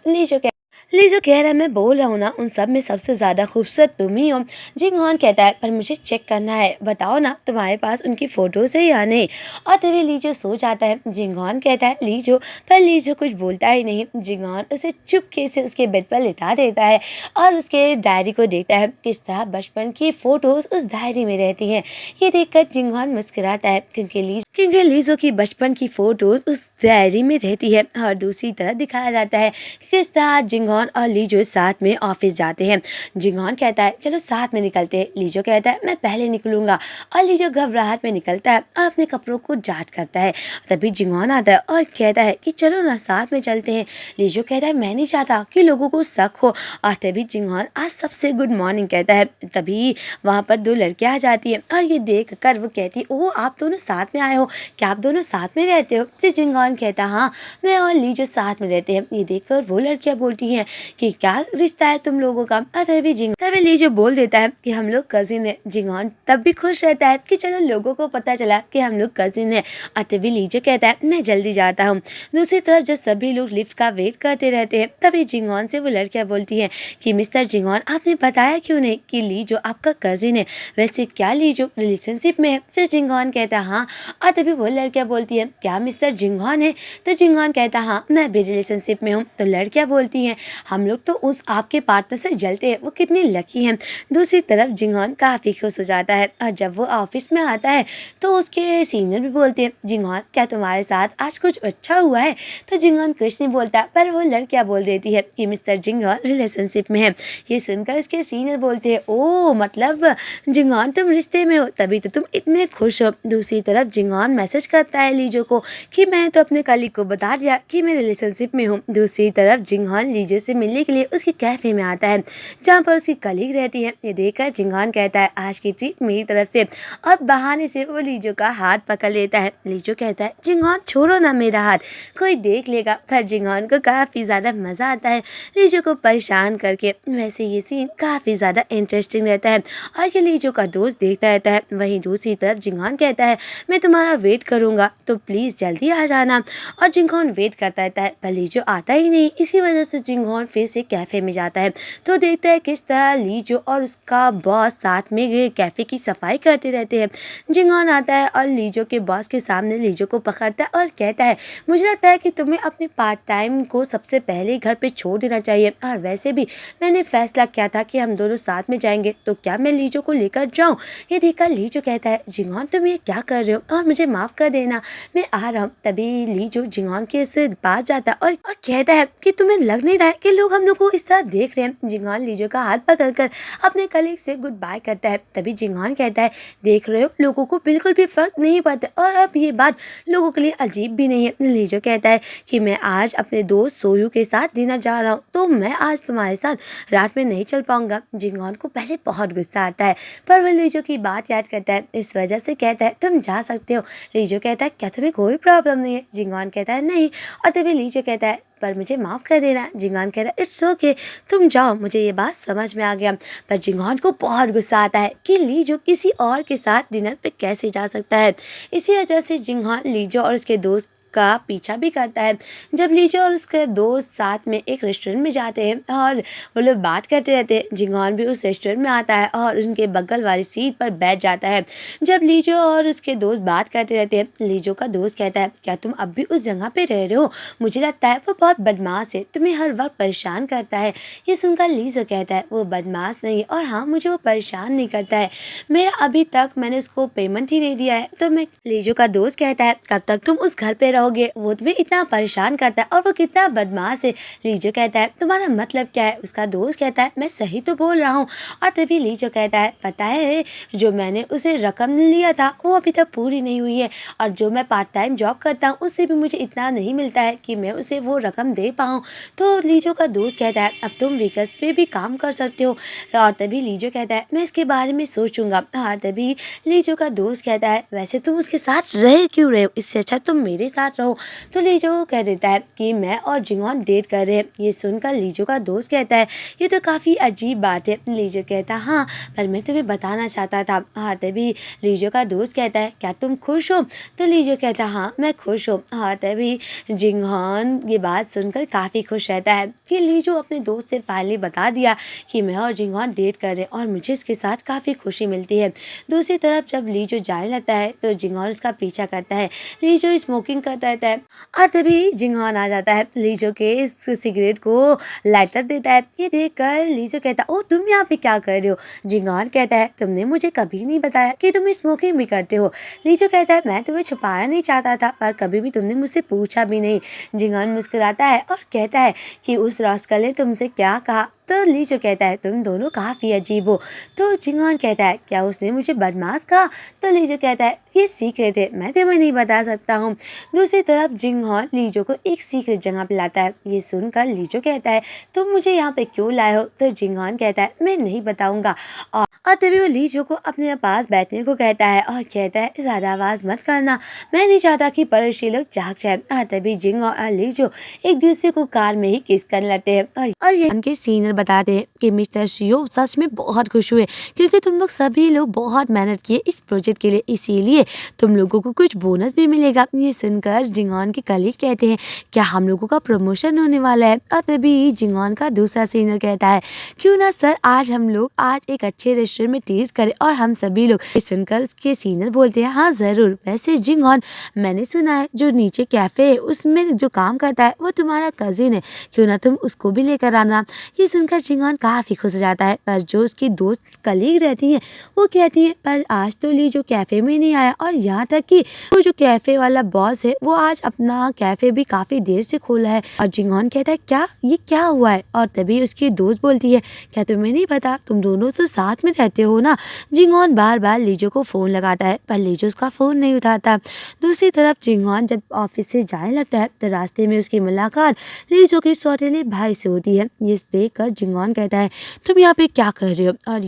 लीजो कह रहा है मैं बोल रहा हूँ ना उन सब में सबसे ज़्यादा खूबसूरत तुम ही हो। जिंगॉन कहता है पर मुझे चेक करना है, बताओ ना तुम्हारे पास उनकी फ़ोटोज़ है या नहीं। और तभी लीजो सो जाता है। जिंगॉन कहता है लीजो, पर लीजो कुछ बोलता ही नहीं। जिंगॉन उसे चुपके से उसके बेड पर लिटा देता है और उसके डायरी को देखता है किस तरह बचपन की फ़ोटोज़ उस डायरी में रहती हैं। ये देखकर जिंगॉन मुस्कुराता है क्योंकि लीजो की बचपन की फ़ोटोज़ उस डायरी में रहती है। और दूसरी तरफ दिखाया जाता है किस तरह जिंगॉन और लीजो साथ में ऑफिस जाते हैं। जिंगॉन कहता है चलो साथ में निकलते हैं। लीजो कहता है मैं पहले निकलूंगा, और लीजो घबराहट में निकलता है और अपने कपड़ों को जांच करता है। तभी जिंगॉन आता है और कहता है कि चलो ना साथ में चलते हैं। लीजो कहता है मैं नहीं चाहता कि लोगों को शक हो। और तभी जिंगॉन आज सबसे गुड मॉर्निंग कहता है। तभी वहाँ पर दो लड़कियाँ आ जाती है और ये देख कर वो कहती है ओह आप दोनों साथ में आए हो, क्या आप दोनों साथ में रहते हो। जिंगॉन कहता हाँ मैं और लीजो साथ में रहते हैं। ये देखकर वो लड़कियाँ बोलती हैं हैं कि क्या रिश्ता है तुम लोगों का। और तभी लीजो बोल देता है कि हम लोग कजिन है। जिंगॉन तब भी खुश रहता है कि चलो लोगों को पता चला कि हम लोग कजिन है। और तभी लीजो कहता है मैं जल्दी जाता हूँ। दूसरी तरफ जब सभी लोग लिफ्ट का वेट करते रहते हैं तभी जिंगॉन से वो लड़कियां बोलती है कि मिस्टर जिंगॉन आपने बताया क्यों नहीं कि लीजो आपका कजिन है। वैसे क्या लीजो रिलेशनशिप में है? तो जिंगॉन कहता है हाँ। और तभी वो लड़कियां बोलती है क्या मिस्टर जिंगॉन है? तो जिंगॉन कहता है हाँ मैं भी रिलेशनशिप में हूँ। तो लड़कियां बोलती हैं हम लोग तो उस आपके पार्टनर से जलते हैं, वो कितनी लकी हैं। दूसरी तरफ जिंगॉन काफ़ी खुश हो जाता है और जब वो ऑफिस में आता है तो उसके सीनियर भी बोलते हैं जिंगॉन क्या तुम्हारे साथ आज कुछ अच्छा हुआ है? तो जिंगॉन कुछ नहीं बोलता पर वो लड़कियां बोल देती है कि मिस्टर जिंगॉन रिलेशनशिप में है। ये सुनकर उसके सीनियर बोलते हैं ओ मतलब जिंगॉन तुम रिश्ते में हो तभी तो तुम इतने खुश हो। दूसरी तरफ जिंगॉन मैसेज करता है लीजो को कि मैं तो अपने कलीग को बता दिया कि मैं रिलेशनशिप में हूँ। दूसरी तरफ जिंगॉन लीजो से मिलने के लिए उसके कैफे में आता है जहाँ पर उसकी कलीग रहती है। ये देखकर जिंगॉन कहता है आज की ट्रीट मेरी तरफ से। और बहाने से वो लीजो का हाथ पकड़ लेता है। लीजो कहता है जिंगॉन छोड़ो ना मेरा हाथ, कोई देख लेगा। पर जिंगॉन को काफ़ी ज़्यादा मज़ा आता है लीजो को परेशान करके। वैसे ये सीन काफ़ी ज़्यादा इंटरेस्टिंग रहता है और ये लीजो का दोस्त देखता रहता है। वहीं दूसरी तरफ जिंगॉन कहता है मैं तुम्हारा वेट करूँगा तो प्लीज़ जल्दी आ जाना। और जिंगॉन वेट करता रहता है पर लीजो आता ही नहीं। इसी वजह से जिंगॉन फिर से कैफ़े में जाता है तो देखता है किस तरह लीजो और उसका बॉस साथ में कैफ़े की सफाई करते रहते हैं। जिंगॉन आता है और लीजो के बॉस के सामने लीजो को पकड़ता है और कहता है मुझे लगता है कि तुम्हें अपने पार्ट टाइम को सबसे पहले घर पे छोड़ देना चाहिए और वैसे भी मैंने फैसला किया था कि हम दोनों साथ में जाएंगे तो क्या मैं लीजो को लेकर जाऊँ? ये देखकर लीजो कहता है जिंगॉन तुम ये क्या कर रहे हो और मुझे माफ़ कर देना मैं आ रहा हूँ। तभी लीजो जिंगॉन के से पास जाता है और कहता है कि तुम्हें लग नहीं रहा है कि लोग हम लोग को इस तरह देख रहे हैं। जिंगॉन लीजो का हाथ पकड़कर अपने कलीग से गुड बाय करता है। तभी जिंगॉन कहता है देख रहे हो लोगों को बिल्कुल भी फर्क नहीं पड़ता और अब ये बात लोगों के लिए अजीब भी नहीं है। लीजो कहता है कि मैं आज अपने दोस्त सोयू के साथ डिनर जा रहा हूँ तो मैं आज तुम्हारे साथ रात में नहीं चल पाऊंगा। जिंगॉन को पहले बहुत गुस्सा आता है पर वह लीजो की बात याद करता है इस वजह से कहता है तुम जा सकते हो। लीजो कहता है क्या तुम्हें कोई प्रॉब्लम नहीं है? जिंगॉन कहता है नहीं। और तभी लीजो कहता है पर मुझे माफ़ कर देना। जिंगॉन कह रहा है इट्स ओके तुम जाओ मुझे ये बात समझ में आ गया। पर जिंगॉन को बहुत गुस्सा आता है कि लीजो किसी और के साथ डिनर पे कैसे जा सकता है। इसी वजह से जिंगॉन लीजो और उसके दोस्त का पीछा भी करता है। जब लीजो और उसके दोस्त साथ में एक रेस्टोरेंट में जाते हैं और वो लोग बात करते रहते हैं जिंगॉन भी उस रेस्टोरेंट में आता है और उनके बगल वाली सीट पर बैठ जाता है। जब लीजो और उसके दोस्त बात करते रहते हैं लीजो का दोस्त कहता है क्या तुम अब भी उस जगह पे रह रहे हो? मुझे लगता है वो बहुत बदमाश है, तुम्हें हर वक्त परेशान करता है। ये सुनकर लीजो कहता है वो बदमाश नहीं है और हाँ मुझे वो परेशान नहीं करता है, मेरा अभी तक मैंने उसको पेमेंट ही नहीं दिया है। तो मैं लीजो का दोस्त कहता है कब तक तुम उस घर पे रहोगे? वो तुम्हें इतना परेशान करता है और वो कितना बदमाश है। लीजो कहता है तुम्हारा मतलब क्या है? उसका दोस्त कहता है मैं सही तो बोल रहा हूँ। और तभी लीजो कहता है पता है जो मैंने उसे रकम लिया था वो अभी तक पूरी नहीं हुई है और जो मैं पार्ट टाइम जॉब करता हूँ उससे भी मुझे इतना नहीं मिलता है कि मैं उसे वो रकम दे पाऊँ। तो लीजो का दोस्त कहता है अब तुम वीकेंड्स पे भी काम कर सकते हो। और तभी लीजो कहता है मैं इसके बारे में सोचूंगा। और तभी लीजो का दोस्त कहता है वैसे तुम उसके साथ रह क्यों रहे हो? इससे अच्छा तुम मेरे साथ रहो। तो लीजो कह देता है कि मैं और जिंगॉन डेट कर रहे हैं। ये सुनकर लीजो का दोस्त कहता है ये तो काफ़ी अजीब बात है। लीजो कहता हाँ पर मैं तुम्हें बताना चाहता था। और तभी लीजो का दोस्त कहता है क्या तुम खुश हो? तो लीजो कहता हाँ मैं खुश हूँ। और तभी जिंगॉन ये बात सुनकर काफ़ी खुश रहता है कि लीजो अपने दोस्त से फाइनली बता दिया कि मैं और जिंगॉन डेट कर रहे हैं और मुझे इसके साथ काफ़ी खुशी मिलती है। दूसरी तरफ जब लीजो जाने लगता है तो जिंगॉन उसका पीछा करता है। लीजो स्मोकिंग करता रहता है और तभी जिंगॉन आ जाता है लीजो के इस सिगरेट को लाइटर देता है। ये देखकर लीजो कहता है ओ तुम यहाँ पे क्या कर रहे हो? जिंगॉन कहता है तुमने मुझे कभी नहीं बताया कि तुम स्मोकिंग भी करते हो। लीजो कहता है मैं तुम्हें छुपाया नहीं चाहता था पर कभी भी तुमने मुझसे पूछा भी नहीं। जिंगॉन मुस्कुराता है और कहता है कि उस रास्कल ने तुमसे क्या कहा? तो लीजो कहता है तुम दोनों काफ़ी अजीब हो। तो जिंगहॉन कहता है क्या उसने मुझे बदमाश कहा? तो लीजो कहता है ये सीक्रेट है, मैं तुम्हें नहीं बता सकता हूँ। दूसरी तरफ जिंगहॉन लीजो को एक सीक्रेट जगह पे लाता है। ये सुनकर लीजो कहता है तुम मुझे यहाँ पे क्यों लाए हो? तो जिंगहॉन कहता है मैं नहीं बताऊंगा। और तभी वो लीजो को अपने पास बैठने को कहता है और कहता है ज़्यादा आवाज़ मत करना, मैं नहीं चाहता कि पड़ोसी लोग जाग जाए। और तभी जिंगहॉन और लीजो एक दूसरे को कार में ही किस करने लगते हैं। और ये उनके सीनियर बताते हैं कि मिस्टर शियो सच में बहुत खुश हुए क्योंकि तुम लोग सभी लोग बहुत मेहनत किए इस प्रोजेक्ट के लिए, इसीलिए तुम लोगों को कुछ बोनस भी मिलेगा। ये सुनकर जिंगहॉन के कलीग कहते हैं क्या हम लोगों का प्रमोशन होने वाला है? और तभी जिंगहॉन का दूसरा सीनियर कहता है क्यों ना सर आज हम लोग आज एक अच्छे रेस्टोरेंट में ट्रीट करें और हम सभी लोग। ये सुनकर उसके सीनियर बोलते हैं हाँ ज़रूर, वैसे जिंगहॉन मैंने सुना है जो नीचे कैफ़े है उसमें जो काम करता है वो तुम्हारा कजिन है, क्यों ना तुम उसको भी लेकर आना। ये सुनकर जिंगहॉन काफ़ी खुश हो जाता है, पर जो उसकी दोस्त कलीग रहती हैं वो कहती है पर आज तो ली जो कैफ़े में नहीं आया, और यहाँ तक कि वो जो कैफ़े वाला बॉस है वो आज अपना कैफ़े भी काफ़ी देर से खोला है। और जिंगहॉन कहता है क्या ये क्या हुआ है? और तभी उसकी दोस्त बोलती है क्या तुम्हें नहीं पता, तुम दोनों तो साथ में रहते हो ना। जिंगहॉन बार बार लीजो को फ़ोन लगाता है पर लीजो उसका फ़ोन नहीं उठाता। दूसरी तरफ जिंगहॉन जब ऑफिस से जाने लगता है तो रास्ते में उसकी मुलाकात लीजो के सौतेले भाई से होती है। ये देखकर जिंगहॉन कहता है तुम यहाँ पे क्या कर रहे हो? और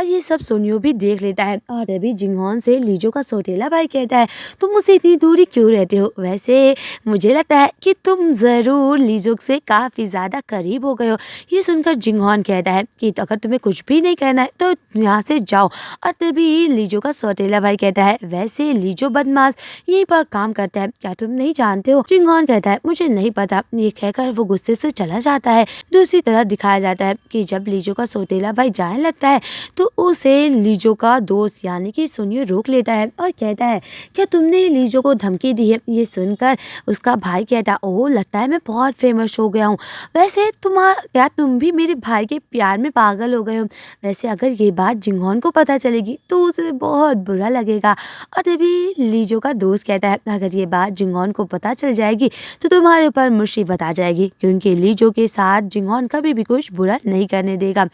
ये सब सुनियो भी देख लेता है। और तभी जिंगहॉन से लीजो का सौतेला भाई कहता है तुम मुझसे इतनी दूरी क्यों रहते हो? वैसे मुझे लगता है कि तुम ज़रूर लीजो से काफ़ी ज़्यादा करीब हो गए हो। ये सुनकर जिंगहॉन कहता है कि अगर तुम्हें कुछ भी नहीं करना है तो यहाँ से जाओ। और तभी लीजो का सौतेला भाई कहता है वैसे लीजो बदमाश यहीं पर काम करता है, क्या तुम नहीं जानते हो? जिंगहॉन कहता है मुझे नहीं पता। ये कहकर वो गुस्से से चला जाता है। दूसरी तरफ दिखाया जाता है कि जब लीजो का सौतेला भाई जाने लगता है तो उसे लीजो का दोस्त यानी कि सुनियो रोक लेता है और कहता है क्या तुमने लीजो को धमकी दी है? ये सुनकर उसका भाई कहता है ओह लगता है मैं बहुत फेमस हो गया हूँ। वैसे क्या तुम भी मेरे भाई के प्यार में पागल हो गए हो? वैसे अगर ये बात जिंगहॉन को पता चलेगी तो उसे बहुत बुरा लगेगा। और तभी लीजो का दोस्त कहता है अगर ये बात जिंगहॉन को पता चल जाएगी तो तुम्हारे ऊपर मुसीबत आ जाएगी, क्योंकि लीजो के साथ जिंगहॉन कभी भी कुछ बुरा नहीं करने देगा।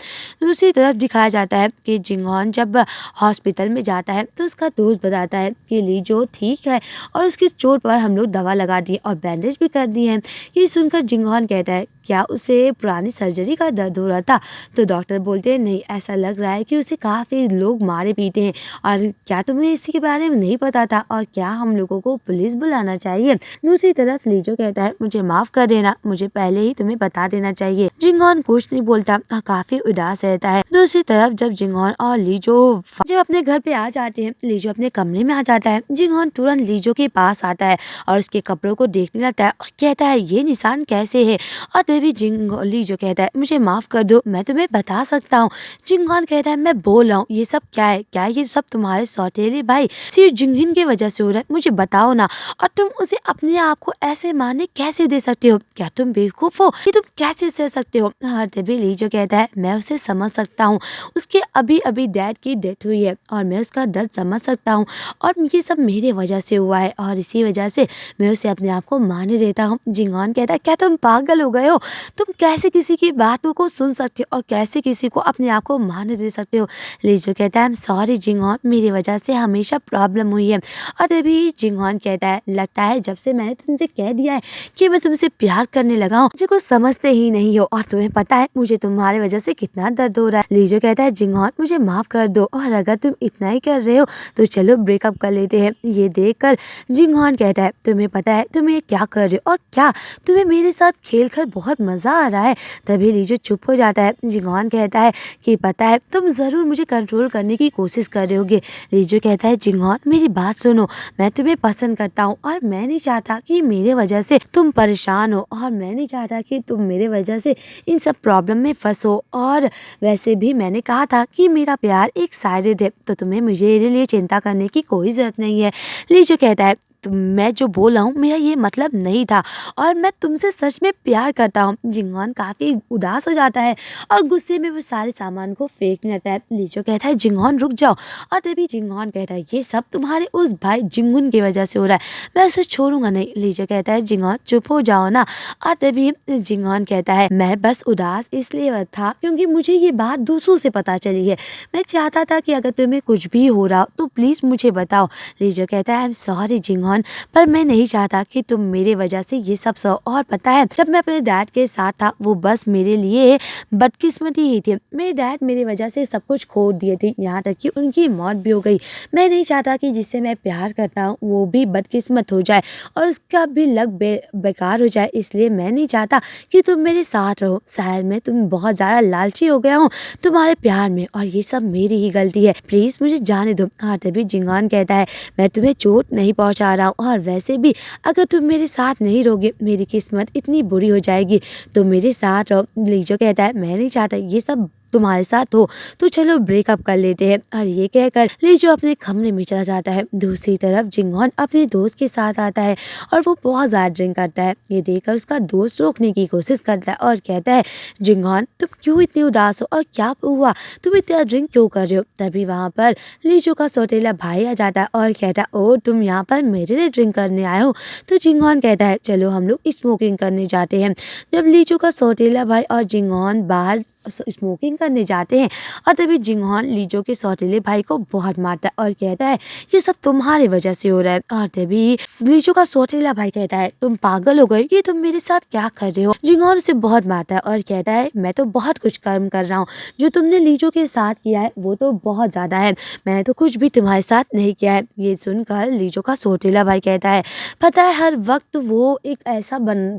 दूसरी तरफ दिखाया जाता है कि जिंगहॉन जब हॉस्पिटल में जाता है तो उसका दोस्त बताता है कि लीजो ठीक है और उसकी चोट पर हम लोग दवा लगा दी और बैंडेज भी कर दिए हैं। ये सुनकर जिंगहॉन कहता है क्या उसे पुरानी सर्जरी का दर्द हो रहा था? तो डॉक्टर बोलते हैं नहीं, ऐसा लग रहा है कि उसे काफ़ी लोग मारे पीटे हैं। और क्या तुम्हें इसी के बारे में नहीं पता था? और क्या हम लोगों को पुलिस बुलाना चाहिए? दूसरी तरफ लीजो कहता है मुझे माफ़ कर देना, मुझे पहले ही तुम्हें बता देना चाहिए। जिंगहॉन कुछ नहीं बोलता, काफ़ी उदास रहता है। दूसरी तरफ जब जिंगहॉन और लीजो जब अपने घर पे आ जाते हैं, लीजो अपने कमरे में आ जाता है। जिंगहॉन तुरंत लीजो के पास आता है और उसके कपड़ों को देखने लगता है और कहता है ये निशान कैसे है? और तभी लीजो कहता है मुझे माफ़ कर दो, मैं तुम्हें बता सकता हूँ। जिंगहॉन कहता है मैं बोल रहा हूँ ये सब क्या है? क्या ये सब तुम्हारे सौतेले भाई सिर्फ जिंगहिन की वजह से हो रहा है? मुझे बताओ ना। और तुम उसे अपने आप को ऐसे मारने कैसे दे सकते हो? क्या तुम बेवकूफ़ हो? ये तुम कैसे सह सकते हो? और तभी लीजो कहता है मैं उसे समझ सकता हूँ, उसके अभी अभी डैड की डेथ हुई है और मैं उसका दर्द समझ सकता हूँ और ये सब मेरे वजह से हुआ है और इसी वजह से मैं उसे अपने आप को मारने देता हूँ। जिंगहॉन कहता है क्या तुम पागल हो गए हो? तुम कैसे किसी की बातों को सुन सकते हो और कैसे किसी को अपने आप को मारने दे सकते हो? लीजो कहता है आई एम सॉरी जिंगहॉन, मेरी वजह से हमेशा प्रॉब्लम हुई है। और तभी जिंगहॉन कहता है लगता है जब से मैंने तुमसे कह दिया है कि मैं तुमसे प्यार करने लगा हूँ मुझे कुछ समझते ही नहीं हो, और तुम्हें पता है मुझे तुम्हारे वजह से कितना दर्द हो रहा है। लीजो कहता है जिंगहॉन मुझे माफ कर दो, और अगर तुम इतना ही कर रहे हो तो चलो ब्रेकअप कर लेते हैं। ये देखकर जिंगहॉन कहता है तुम्हें पता है तुम ये क्या कर रहे हो और क्या तुम्हें मेरे साथ खेल कर बहुत मजा आ रहा है? तभी लीजो चुप हो जाता है। जिंगहॉन कहता है कि पता है तुम जरूर मुझे कंट्रोल करने की कोशिश कर रहे होगे। लीजो कहता है जिंगहॉन मेरी बात सुनो, मैं तुम्हें पसंद करता हूँ और मैं नहीं चाहता कि मेरे वजह से तुम परेशान हो, और मैं नहीं चाहता कि तुम मेरे वजह से इन सब प्रॉब्लम में फंसो। और वैसे भी मैंने कहा था कि मेरा प्यार एक साइडेड है, तो तुम्हें मुझे लिए चिंता करने की कोई ज़रूरत नहीं है। लीजो कहता है मैं जो बोल रहा हूँ मेरा ये मतलब नहीं था और मैं तुमसे सच में प्यार करता हूँ। जिंगॉन काफ़ी उदास हो जाता है और गुस्से में वो सारे सामान को फेंकने लगता है। लीजो कहता है जिंगॉन रुक जाओ, और तभी जिंगॉन कहता है ये सब तुम्हारे उस भाई जिंगुन की वजह से हो रहा है, मैं उसे छोड़ूंगा नहीं। लीजो कहता है जिंगॉन चुप हो जाओ ना, और तभी जिंगॉन कहता है मैं बस उदास इसलिए था क्योंकि मुझे ये बात दूसरों से पता चली है। मैं चाहता था कि अगर तुम्हें कुछ भी हो रहा हो तो प्लीज़ मुझे बताओ। लीजो कहता है आई एम सॉरी जिंगॉन, पर मैं नहीं चाहता कि तुम मेरे वजह से ये सब सो। और पता है जब मैं अपने डैड के साथ था वो बस मेरे लिए बदकिस्मती ही थी। मेरे डैड मेरी वजह से सब कुछ खो दिए थे, यहाँ तक कि उनकी मौत भी हो गई। मैं नहीं चाहता कि जिससे मैं प्यार करता हूँ वो भी बदकिस्मत हो जाए और उसका भी लक बेकार हो जाए, इसलिए मैं नहीं चाहता कि तुम मेरे साथ रहो। शायद मैं तुम बहुत ज़्यादा लालची हो गया हूँ तुम्हारे प्यार में और ये सब मेरी ही गलती है, प्लीज़ मुझे जाने दो। हाँ तभी जिंगॉन कहता है मैं तुम्हें चोट नहीं पहुँचा रहा हूँ और वैसे भी अगर तुम मेरे साथ नहीं रहोगे मेरी किस्मत इतनी बुरी हो जाएगी, तो मेरे साथ रहो। लीजो कहता है मैं नहीं चाहता ये सब तुम्हारे साथ हो, तो चलो ब्रेकअप कर लेते हैं। और ये कहकर लीजो अपने कमरे में चला जाता है। दूसरी तरफ जिंगॉन अपने दोस्त के साथ आता है और वो बहुत ज़्यादा ड्रिंक करता है। ये देखकर उसका दोस्त रोकने की कोशिश करता है और कहता है जिंगॉन तुम क्यों इतनी उदास हो और क्या हुआ, तुम इतना ड्रिंक क्यों कर रहे हो। तभी वहाँ पर लीजो का सौतेला भाई आ जाता है और कहता है ओ तुम यहाँ पर मेरे लिए ड्रिंक करने आए हो। तो जिंगॉन कहता है चलो हम लोग स्मोकिंग करने जाते हैं। जब लीजो का सौतेला भाई और जिंगॉन बाहर स्मोकिंग करने जाते हैं और तभी जिंगॉन लीजो के सौतेले भाई को बहुत मारता है और कहता है ये सब तुम्हारी वजह से हो रहा है। और तभी लीजो का सौतेला भाई कहता है तुम पागल हो गए, ये तुम मेरे साथ क्या कर रहे हो। जिंगॉन उसे बहुत मारता है और कहता है मैं तो बहुत कुछ कर्म कर रहा हूँ, जो तुमने लीजो के साथ किया है वो तो बहुत ज़्यादा है, मैंने तो कुछ भी तुम्हारे साथ नहीं किया है। ये सुनकर लीजो का सौतेला भाई कहता है पता है हर वक्त वो एक ऐसा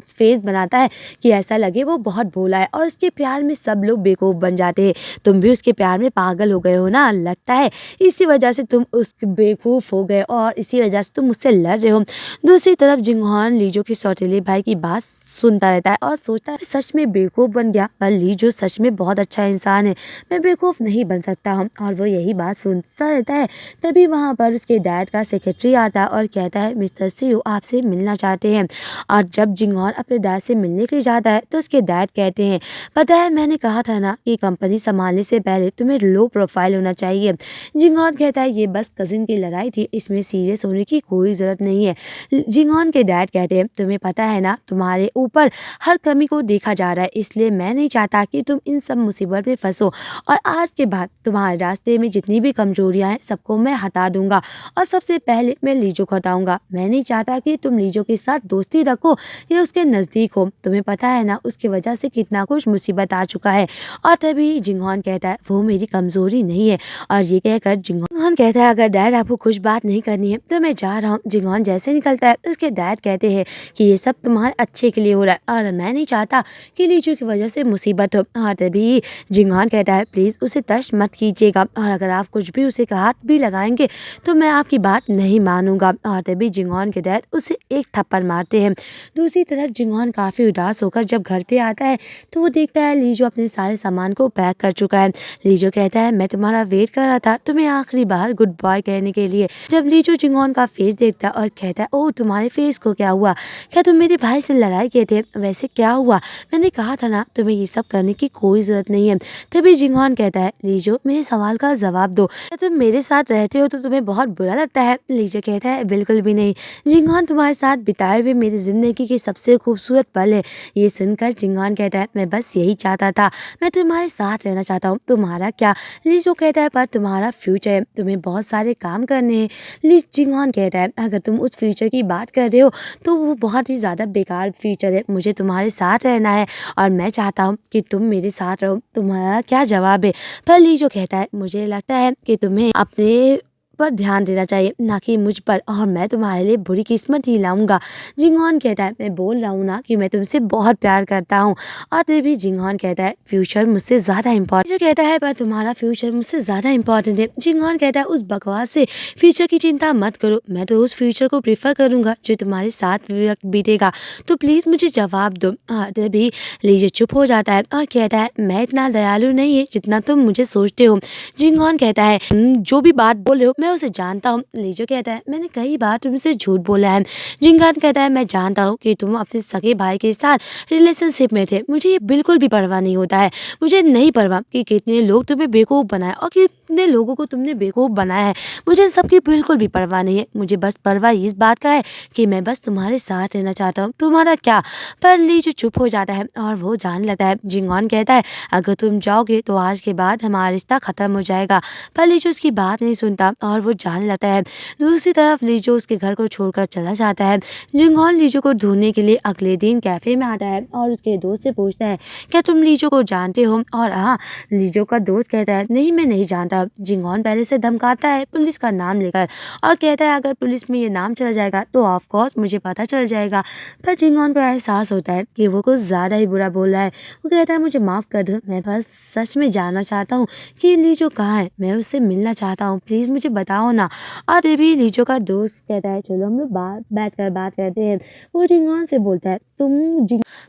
फेस बनाता है कि ऐसा लगे वो बहुत भोला है और उसके प्यार में सब लोग बेवकूफ़ बन जाते हैं। तुम भी उसके प्यार में पागल हो गए हो ना, लगता है इसी वजह से तुम उस बेवकूफ़ हो गए और इसी वजह से तुम मुझसे लड़ रहे हो। दूसरी तरफ जिंगॉन लीजो के सौतेले भाई की बात सुनता रहता है और सोचता है सच में बेवकूफ़ बन गया, पर लीजो सच में बहुत अच्छा इंसान है, मैं बेवकूफ़ नहीं बन सकता हूँ। और वो यही बात सुनता रहता है। तभी वहाँ पर उसके डैड का सेक्रेटरी आता है और कहता है मिस्टर सीयू आपसे मिलना चाहते हैं। और जब जिंगॉन अपने डैड से मिलने के लिए जाता है तो उसके डैड कहते हैं पता है मैंने कहा था ना कि कंपनी संभालने से पहले तुम्हें लो प्रोफाइल होना चाहिए। जिंगॉन कहता है ये बस कजिन की लड़ाई थी, इसमें सीरियस होने की कोई ज़रूरत नहीं है। जिंगॉन के डैड कहते हैं तुम्हें पता है ना तुम्हारे ऊपर हर कमी को देखा जा रहा है, इसलिए मैं नहीं चाहता कि तुम इन सब मुसीबत में फंसो और आज के बाद तुम्हारे रास्ते में जितनी भी कमजोरियां हैं सबको मैं हटा दूंगा और सबसे पहले मैं लीजो को हटाऊंगा। मैं नहीं चाहता कि तुम लीजो के साथ दोस्ती रखो या उसके नज़दीक हो, तुम्हें पता है ना उसकी वजह से कितना कुछ मुसीबत आ चुका है। और तभी जिंगॉन कहता है वो मेरी कमजोरी नहीं है। और ये कहकर जिंगॉन कहता है अगर डैड आपको कुछ बात नहीं करनी है तो मैं जा रहा हूँ। जिंगॉन जैसे निकलता है तो उसके डैड कहते हैं कि ये सब तुम्हारे अच्छे के लिए हो रहा है और मैं नहीं चाहता कि लीजो की वजह से मुसीबत हो। और तभी जिंगॉन कहता है प्लीज़ उसे टच मत कीजिएगा और अगर आप कुछ भी उसे हाथ भी लगाएंगे तो मैं आपकी बात नहीं मानूंगा। और तभी जिंगॉन के डैड उसे एक थप्पड़ मारते हैं। दूसरी तरफ जिंगॉन काफ़ी उदास होकर जब घर पे आता है तो वो देखता है लीजो अपने सारे सामान को पैक कर चुका है। लीजो कहता है मैं तुम्हारा वेट कर रहा था तुम्हें आखिरी बार गुड बाय कहने के लिए। जब लीजो जिंगॉन का फेस देखता है और कहता है ओह तुम्हारे फेस को क्या हुआ, क्या तुम मेरे भाई से लड़ाई किए थे, वैसे क्या हुआ, मैंने कहा था ना तुम्हें ये सब करने की कोई ज़रूरत नहीं है। तभी जिंगॉन कहता है लीजो मेरे सवाल का जवाब दो, क्या तुम मेरे साथ रहते हो तो तुम्हें बहुत बुरा लगता है। लीजो कहता है बिल्कुल भी नहीं, जिंगॉन तुम्हारे साथ बिताए हुए मेरी ज़िंदगी के सबसे खूबसूरत पल है। ये सुनकर जिंगॉन कहता है मैं बस यही चाहता था, मैं तुम्हारे साथ रहना चाहता हूँ, तुम्हारा क्या। लीजो कहता है पर तुम्हारा फ्यूचर है, तुम्हें बहुत सारे काम करने हैं। जिंगॉन कहता है अगर तुम उस फ्यूचर की बात कर रहे हो तो वो बहुत ही ज़्यादा बेकार फ्यूचर है, मुझे तुम्हारे साथ रहना है और मैं चाहता हूँ कि तुम मेरे साथ रहो, तुम्हारा क्या जवाब है। पर लीजो कहता है मुझे लगता है कि तुम्हें अपने पर ध्यान देना चाहिए ना कि मुझ पर, और मैं तुम्हारे लिए बुरी किस्मत ही लाऊंगा। जिंगॉन कहता है मैं बोल रहा हूँ ना कि मैं तुमसे बहुत प्यार करता हूँ। और तभी जिंगॉन कहता है फ्यूचर मुझसे ज़्यादा इम्पोर्टेंट, जो कहता है पर तुम्हारा फ्यूचर मुझसे ज़्यादा इम्पोर्टेंट है। जिंगॉन कहता है उस बकवास से फ्यूचर की चिंता मत करो, मैं तो उस फ्यूचर को प्रीफर करूँगा जो तुम्हारे साथ बीतेगा, तो प्लीज़ मुझे जवाब दो। तभी लीजो चुप हो जाता है और कहता है मैं इतना दयालु नहीं है जितना तुम मुझे सोचते हो। जिंगॉन कहता है जो भी बात बोल रहे हो मैं उसे जानता हूँ। लीजो कहता है मैंने कई बार तुमसे झूठ बोला है। जिंगान कहता है मैं जानता हूँ कि तुम अपने सगे भाई के साथ रिलेशनशिप में थे, मुझे ये बिल्कुल भी परवाह नहीं होता है। मुझे नहीं परवाह कि कितने लोग तुम्हें बेवकूफ़ बनाए और कितने लोगों को तुमने बेवकूफ़ बनाया है, मुझे सबकी बिल्कुल भी परवाह नहीं है। मुझे बस परवाह इस बात का है कि मैं बस तुम्हारे साथ रहना चाहता हूँ, तुम्हारा क्या। पर लीजो चुप हो जाता है और वो जान लेता है। जिंगॉन कहता है अगर तुम जाओगे तो आज के बाद हमारा रिश्ता खत्म हो जाएगा। पर लीजो उसकी बात नहीं सुनता और वो जान लेता है। दूसरी तरफ लीजो उसके घर को छोड़कर चला जाता है। जिंगॉन लीजो को ढूंढने के लिए अगले दिन कैफे में आता है और उसके दोस्त से पूछता है क्या तुम लीजो को जानते हो। और हाँ, लीजो का दोस्त कहता है नहीं मैं नहीं जानता। जिंगॉन पहले से धमकाता है पुलिस का नाम लेकर और कहता है अगर पुलिस में ये नाम चला जाएगा तो ऑफ कोर्स मुझे पता चल जाएगा। पर जिंगॉन को एहसास होता है कि वो कुछ ज़्यादा ही बुरा बोल रहा है। वो कहता है मुझे माफ़ कर दो, मैं बस सच में जानना चाहता हूँ कि लीजो कहाँ है, मैं उससे मिलना चाहता हूँ, प्लीज़ मुझे बताओ ना। और तभी लीजो का दोस्त कहता है चलो हम लोग बैठ कर बात करते हैं। वो जिंगॉन से बोलता है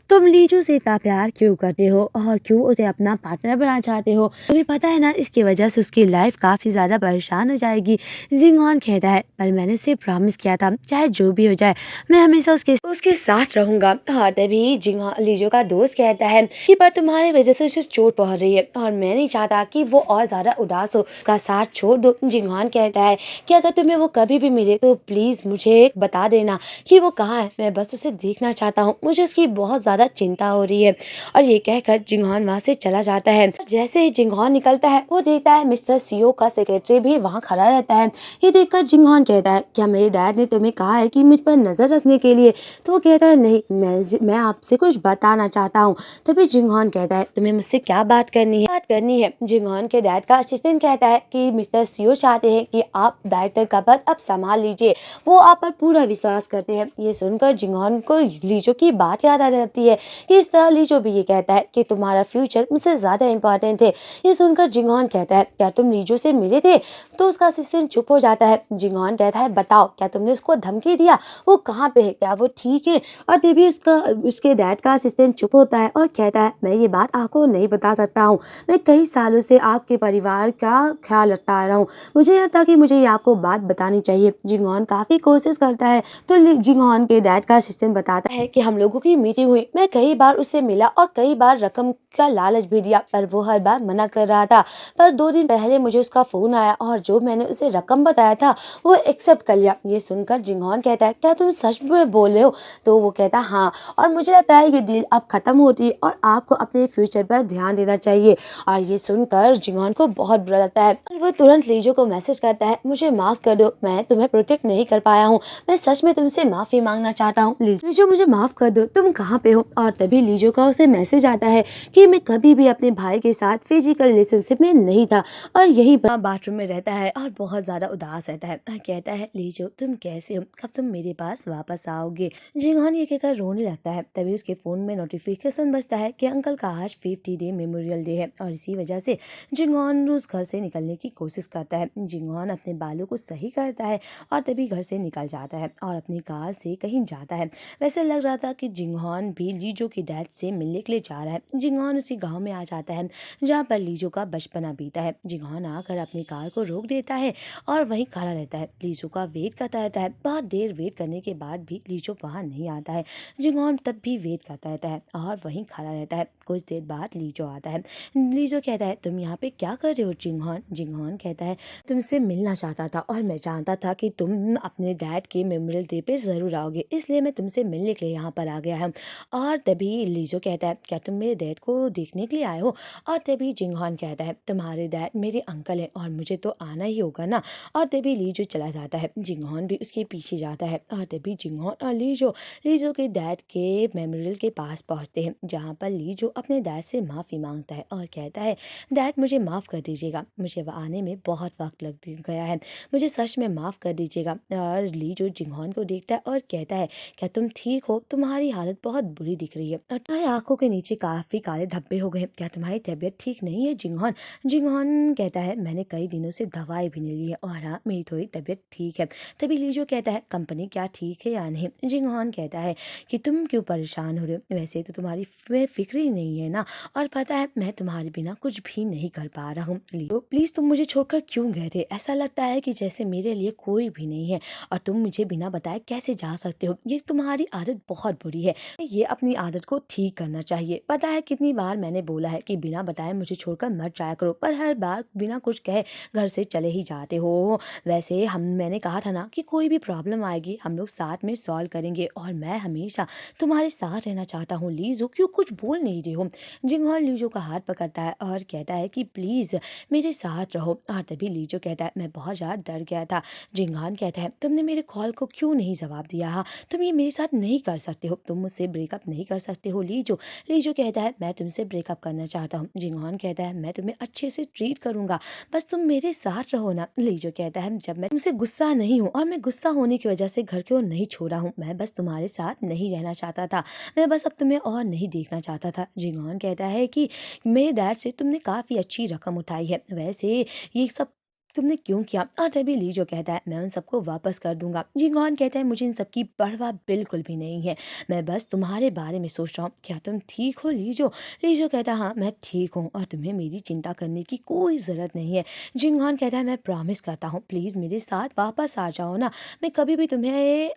तुम लीजो से इतना प्यार क्यों करते हो और क्यों उसे अपना पार्टनर बनाना चाहते हो, तुम्हें पता है ना इसकी वजह से उसकी लाइफ काफ़ी ज़्यादा परेशान हो जाएगी। जिंगॉन कहता है पर मैंने उसे प्रॉमिस किया था चाहे जो भी हो जाए मैं हमेशा उसके उसके साथ रहूंगा। और तभी लीजो का दोस्त कहता है कि पर तुम्हारी वजह से उसे चोट पहुंच रही है और मैं नहीं चाहता कि वो और ज्यादा उदास हो, उसका साथ छोड़ दो। जिंगॉन कहता है कि अगर तुम्हें वो कभी भी मिले तो प्लीज मुझे बता देना कि वो कहाँ है, मैं बस उसे देखना चाहता हूँ, मुझे उसकी बहुत ज्यादा चिंता हो रही है। और ये कहकर जिंगॉन वहां से चला जाता है। जैसे ही जिंगॉन निकलता है वो देखता है मिस्टर सीओ का सेक्रेटरी भी वहाँ खड़ा रहता है। ये देखकर जिंगॉन कहता है क्या मेरे डैड ने तुम्हें कहा है कि मुझ पर नजर रखने के लिए। तो वो कहता है नहीं, मैं आपसे कुछ बताना चाहता हूँ। तभी जिंगॉन कहता है तुम्हें मुझसे क्या बात करनी है। जिंगॉन के डैड का असिस्टेंट कहता है कि मिस्टर सीओ चाहते हैं कि आप डायरेक्टर का पद अब संभाल लीजिए, वो आप पर पूरा विश्वास करते हैं। ये सुनकर जिंगॉन को लीजो की बात याद आ जाती है कि इस तरह लीजो भी ये कहता है कि तुम्हारा फ्यूचर मुझसे ज्यादा इंपॉर्टेंट है। ये सुनकर जिंगॉन कहता है क्या तुम लीजो से मिले थे। तो उसका असिस्टेंट चुप हो जाता है। जिंगॉन कहता है बताओ क्या तुमने उसको धमकी दिया, वो कहाँ पे है, क्या वो ठीक है। और तभी उसके डैड का असिस्टेंट चुप होता है और कहता है मैं ये बात आपको नहीं बता सकता हूँ, मैं कई सालों से आपके परिवार का ख्याल रखता आ रहा हूँ, मुझे लगता कि मुझे ये आपको बात बतानी चाहिए। जिंगॉन काफी कोशिश करता है तो जिंगॉन के डैड का असिस्टेंट बताता है कि हम लोगों की मीटिंग हुई, मैं कई बार उससे मिला और कई बार रकम का लालच भी दिया पर वो हर बार मना कर रहा था। पर 2 दिन पहले मुझे उसका फोन आया और जो मैंने उसे रकम बताया था वो एक्सेप्ट कर लिया। ये सुनकर जिंगॉन कहता है क्या तुम सच में बोल रहे हो। तो वो कहता हाँ, और मुझे लगता है ये डील अब खत्म होती है और आपको अपने फ्यूचर पर ध्यान देना चाहिए। और ये सुनकर जिंगॉन को बहुत बुरा लगता है। वो तुरंत लीजो को मैसेज करता है मुझे माफ कर दो, मैं तुम्हें प्रोटेक्ट नहीं कर पाया हूँ, मैं सच में तुमसे माफी मांगना चाहता हूँ, लीजो मुझे माफ कर दो, तुम कहाँ पे हो। और तभी लीजो का उसे मैसेज आता है कि मैं कभी भी अपने भाई के साथ फिजिकल रिलेशनशिप में नहीं था और यही बाथरूम में रहता है और बहुत ज्यादा उदास रहता है। कहता है लीजो तुम कैसे हो, कब तुम मेरे पास वापस आओगे। जिंगॉन ये कहकर रोने लगता है। तभी उसके फोन में नोटिफिकेशन बजता है कि अंकल का आज 50 डे मेमोरियल डे है और इसी वजह से जिंगॉन उस घर से निकलने की कोशिश करता है। जिंगॉन अपने बालों को सही करता है और तभी घर से निकल जाता है और अपनी कार से कहीं जाता है। वैसे लग रहा था कि जिंगॉन भी लीजो के डैड से मिलने के लिए जा रहा है। जिंगॉन उसी गांव में आ जाता है जहाँ पर लीजो का बचपना बीता है। जिंगॉन आकर अपनी कार को रोक देता है और वहीं खड़ा रहता है, लीजो का वेट करता रहता है। बहुत देर वेट करने के बाद भी लीजो बाहर नहीं आता है। जिंगॉन तब भी वेट करता रहता है और वहीं खड़ा रहता है। कुछ देर बाद लीजो आता है। लीजो कहता है तुम यहाँ पे क्या कर रहे हो जिंगॉन। जिंगॉन कहता है तुमसे मिलना चाहता था और मैं जानता था कि तुम अपने डैड के मेमोरियल डे पे जरूर आओगे, इसलिए मैं तुमसे मिलने के लिए यहाँ पर आ गया हूँ। और तभी लीजो कहता है क्या तुम मेरे डैड को देखने के लिए आए हो। और तभी जिंगॉन कहता है तुम्हारे डैड मेरे अंकल हैं और मुझे तो आना ही होगा ना। और तभी लीजो चला जाता है। जिंगॉन भी उसके पीछे जाता है और तभी जिंगॉन और लीजो के डैड के मेमोरियल के पास पहुंचते हैं जहाँ पर लीजो अपने डैड से माफ़ी मांगता है और कहता है डैड मुझे माफ़ कर दीजिएगा, मुझे आने में बहुत वक्त लग गया है, मुझे सच में माफ़ कर दीजिएगा। और लीजो जिंगॉन को देखता है और कहता है क्या तुम ठीक हो, तुम्हारी हालत बहुत बुरी दिख रही है और तुम्हारी आंखों के नीचे काफ़ी काले धब्बे हो गए, क्या तुम्हारी तबीयत ठीक नहीं है जिंगॉन। जिंगॉन कहता है मैंने कई दिनों से दवाई भी नहीं ली है और हाँ मेरी थोड़ी तबीयत ठीक है। तभी लीजो कहता है कंपनी क्या ठीक है या नहीं। जिंगॉन कहता है कि तुम क्यों परेशान हो रहे हो, वैसे तो तुम्हारी फिक्र ही नहीं है ना, और पता है मैं तुम्हारे बिना कुछ भी नहीं कर पा रहा हूँ, लीजो प्लीज तुम मुझे छोड़कर क्यों गए थे? ऐसा लगता है कि जैसे मेरे लिए कोई भी नहीं है और तुम मुझे बिना बताए कैसे जा सकते हो? ये तुम्हारी आदत बहुत बुरी है। ये अपनी आदत को ठीक करना चाहिए। पता है कितनी बार मैंने बोला है कि बिना बताए मुझे छोड़कर मत जाया करो, पर हर बार बिना कुछ कहे घर से चले ही जाते हो। वैसे हम मैंने कहा था ना कि कोई भी प्रॉब्लम आएगी हम लोग साथ में सॉल्व करेंगे और मैं हमेशा तुम्हारे साथ रहना चाहता हूँ लीज़ो, क्यों कुछ बोल नहीं रही हो? जिंगहॉन लीजो का हाथ पकड़ता है और कहता है कि प्लीज़ मेरे साथ रहो। और तभी लीजो कहता है मैं बहुत ज़्यादा डर गया था। जिंगहॉन कहता है तुमने मेरे कॉल को क्यों नहीं जवाब दिया? हाँ, तुम ये मेरे साथ नहीं कर सकते हो, तुम मुझसे ब्रेकअप नहीं कर सकते हो लीजो। लीजो कहता है मैं तुमसे ब्रेकअप करना चाहता हूँ। जिंगहॉन कहता है मैं तुम्हें अच्छे से ट्रीट करूंगा, बस तुम मेरे साथ रहो ना। लीजो कहता है जब मैं तुमसे गुस्सा नहीं हूँ और मैं गुस्सा होने की वजह से घर को नहीं छोड़ा हूँ, मैं बस तुम्हारे साथ नहीं रहना चाहता था, मैं बस अब तुम्हें और नहीं देखना चाहता था। जिंगहॉन कहता है कि मेरे डैड से तुमने काफ़ी अच्छी रकम उठाई है, वैसे ये सब तुमने क्यों किया? और तभी लीजो कहता है मैं उन सबको वापस कर दूंगा। जिंगहॉन कहता है मुझे इन सब की परवाह बिल्कुल भी नहीं है, मैं बस तुम्हारे बारे में सोच रहा हूँ, क्या तुम ठीक हो लीजो? लीजो कहता है हाँ मैं ठीक हूँ और तुम्हें मेरी चिंता करने की कोई ज़रूरत नहीं है। जिंगहॉन कहता है मैं प्रॉमिस करता हूँ प्लीज़ मेरे साथ वापस आ जाओ ना, मैं कभी भी तुम्हें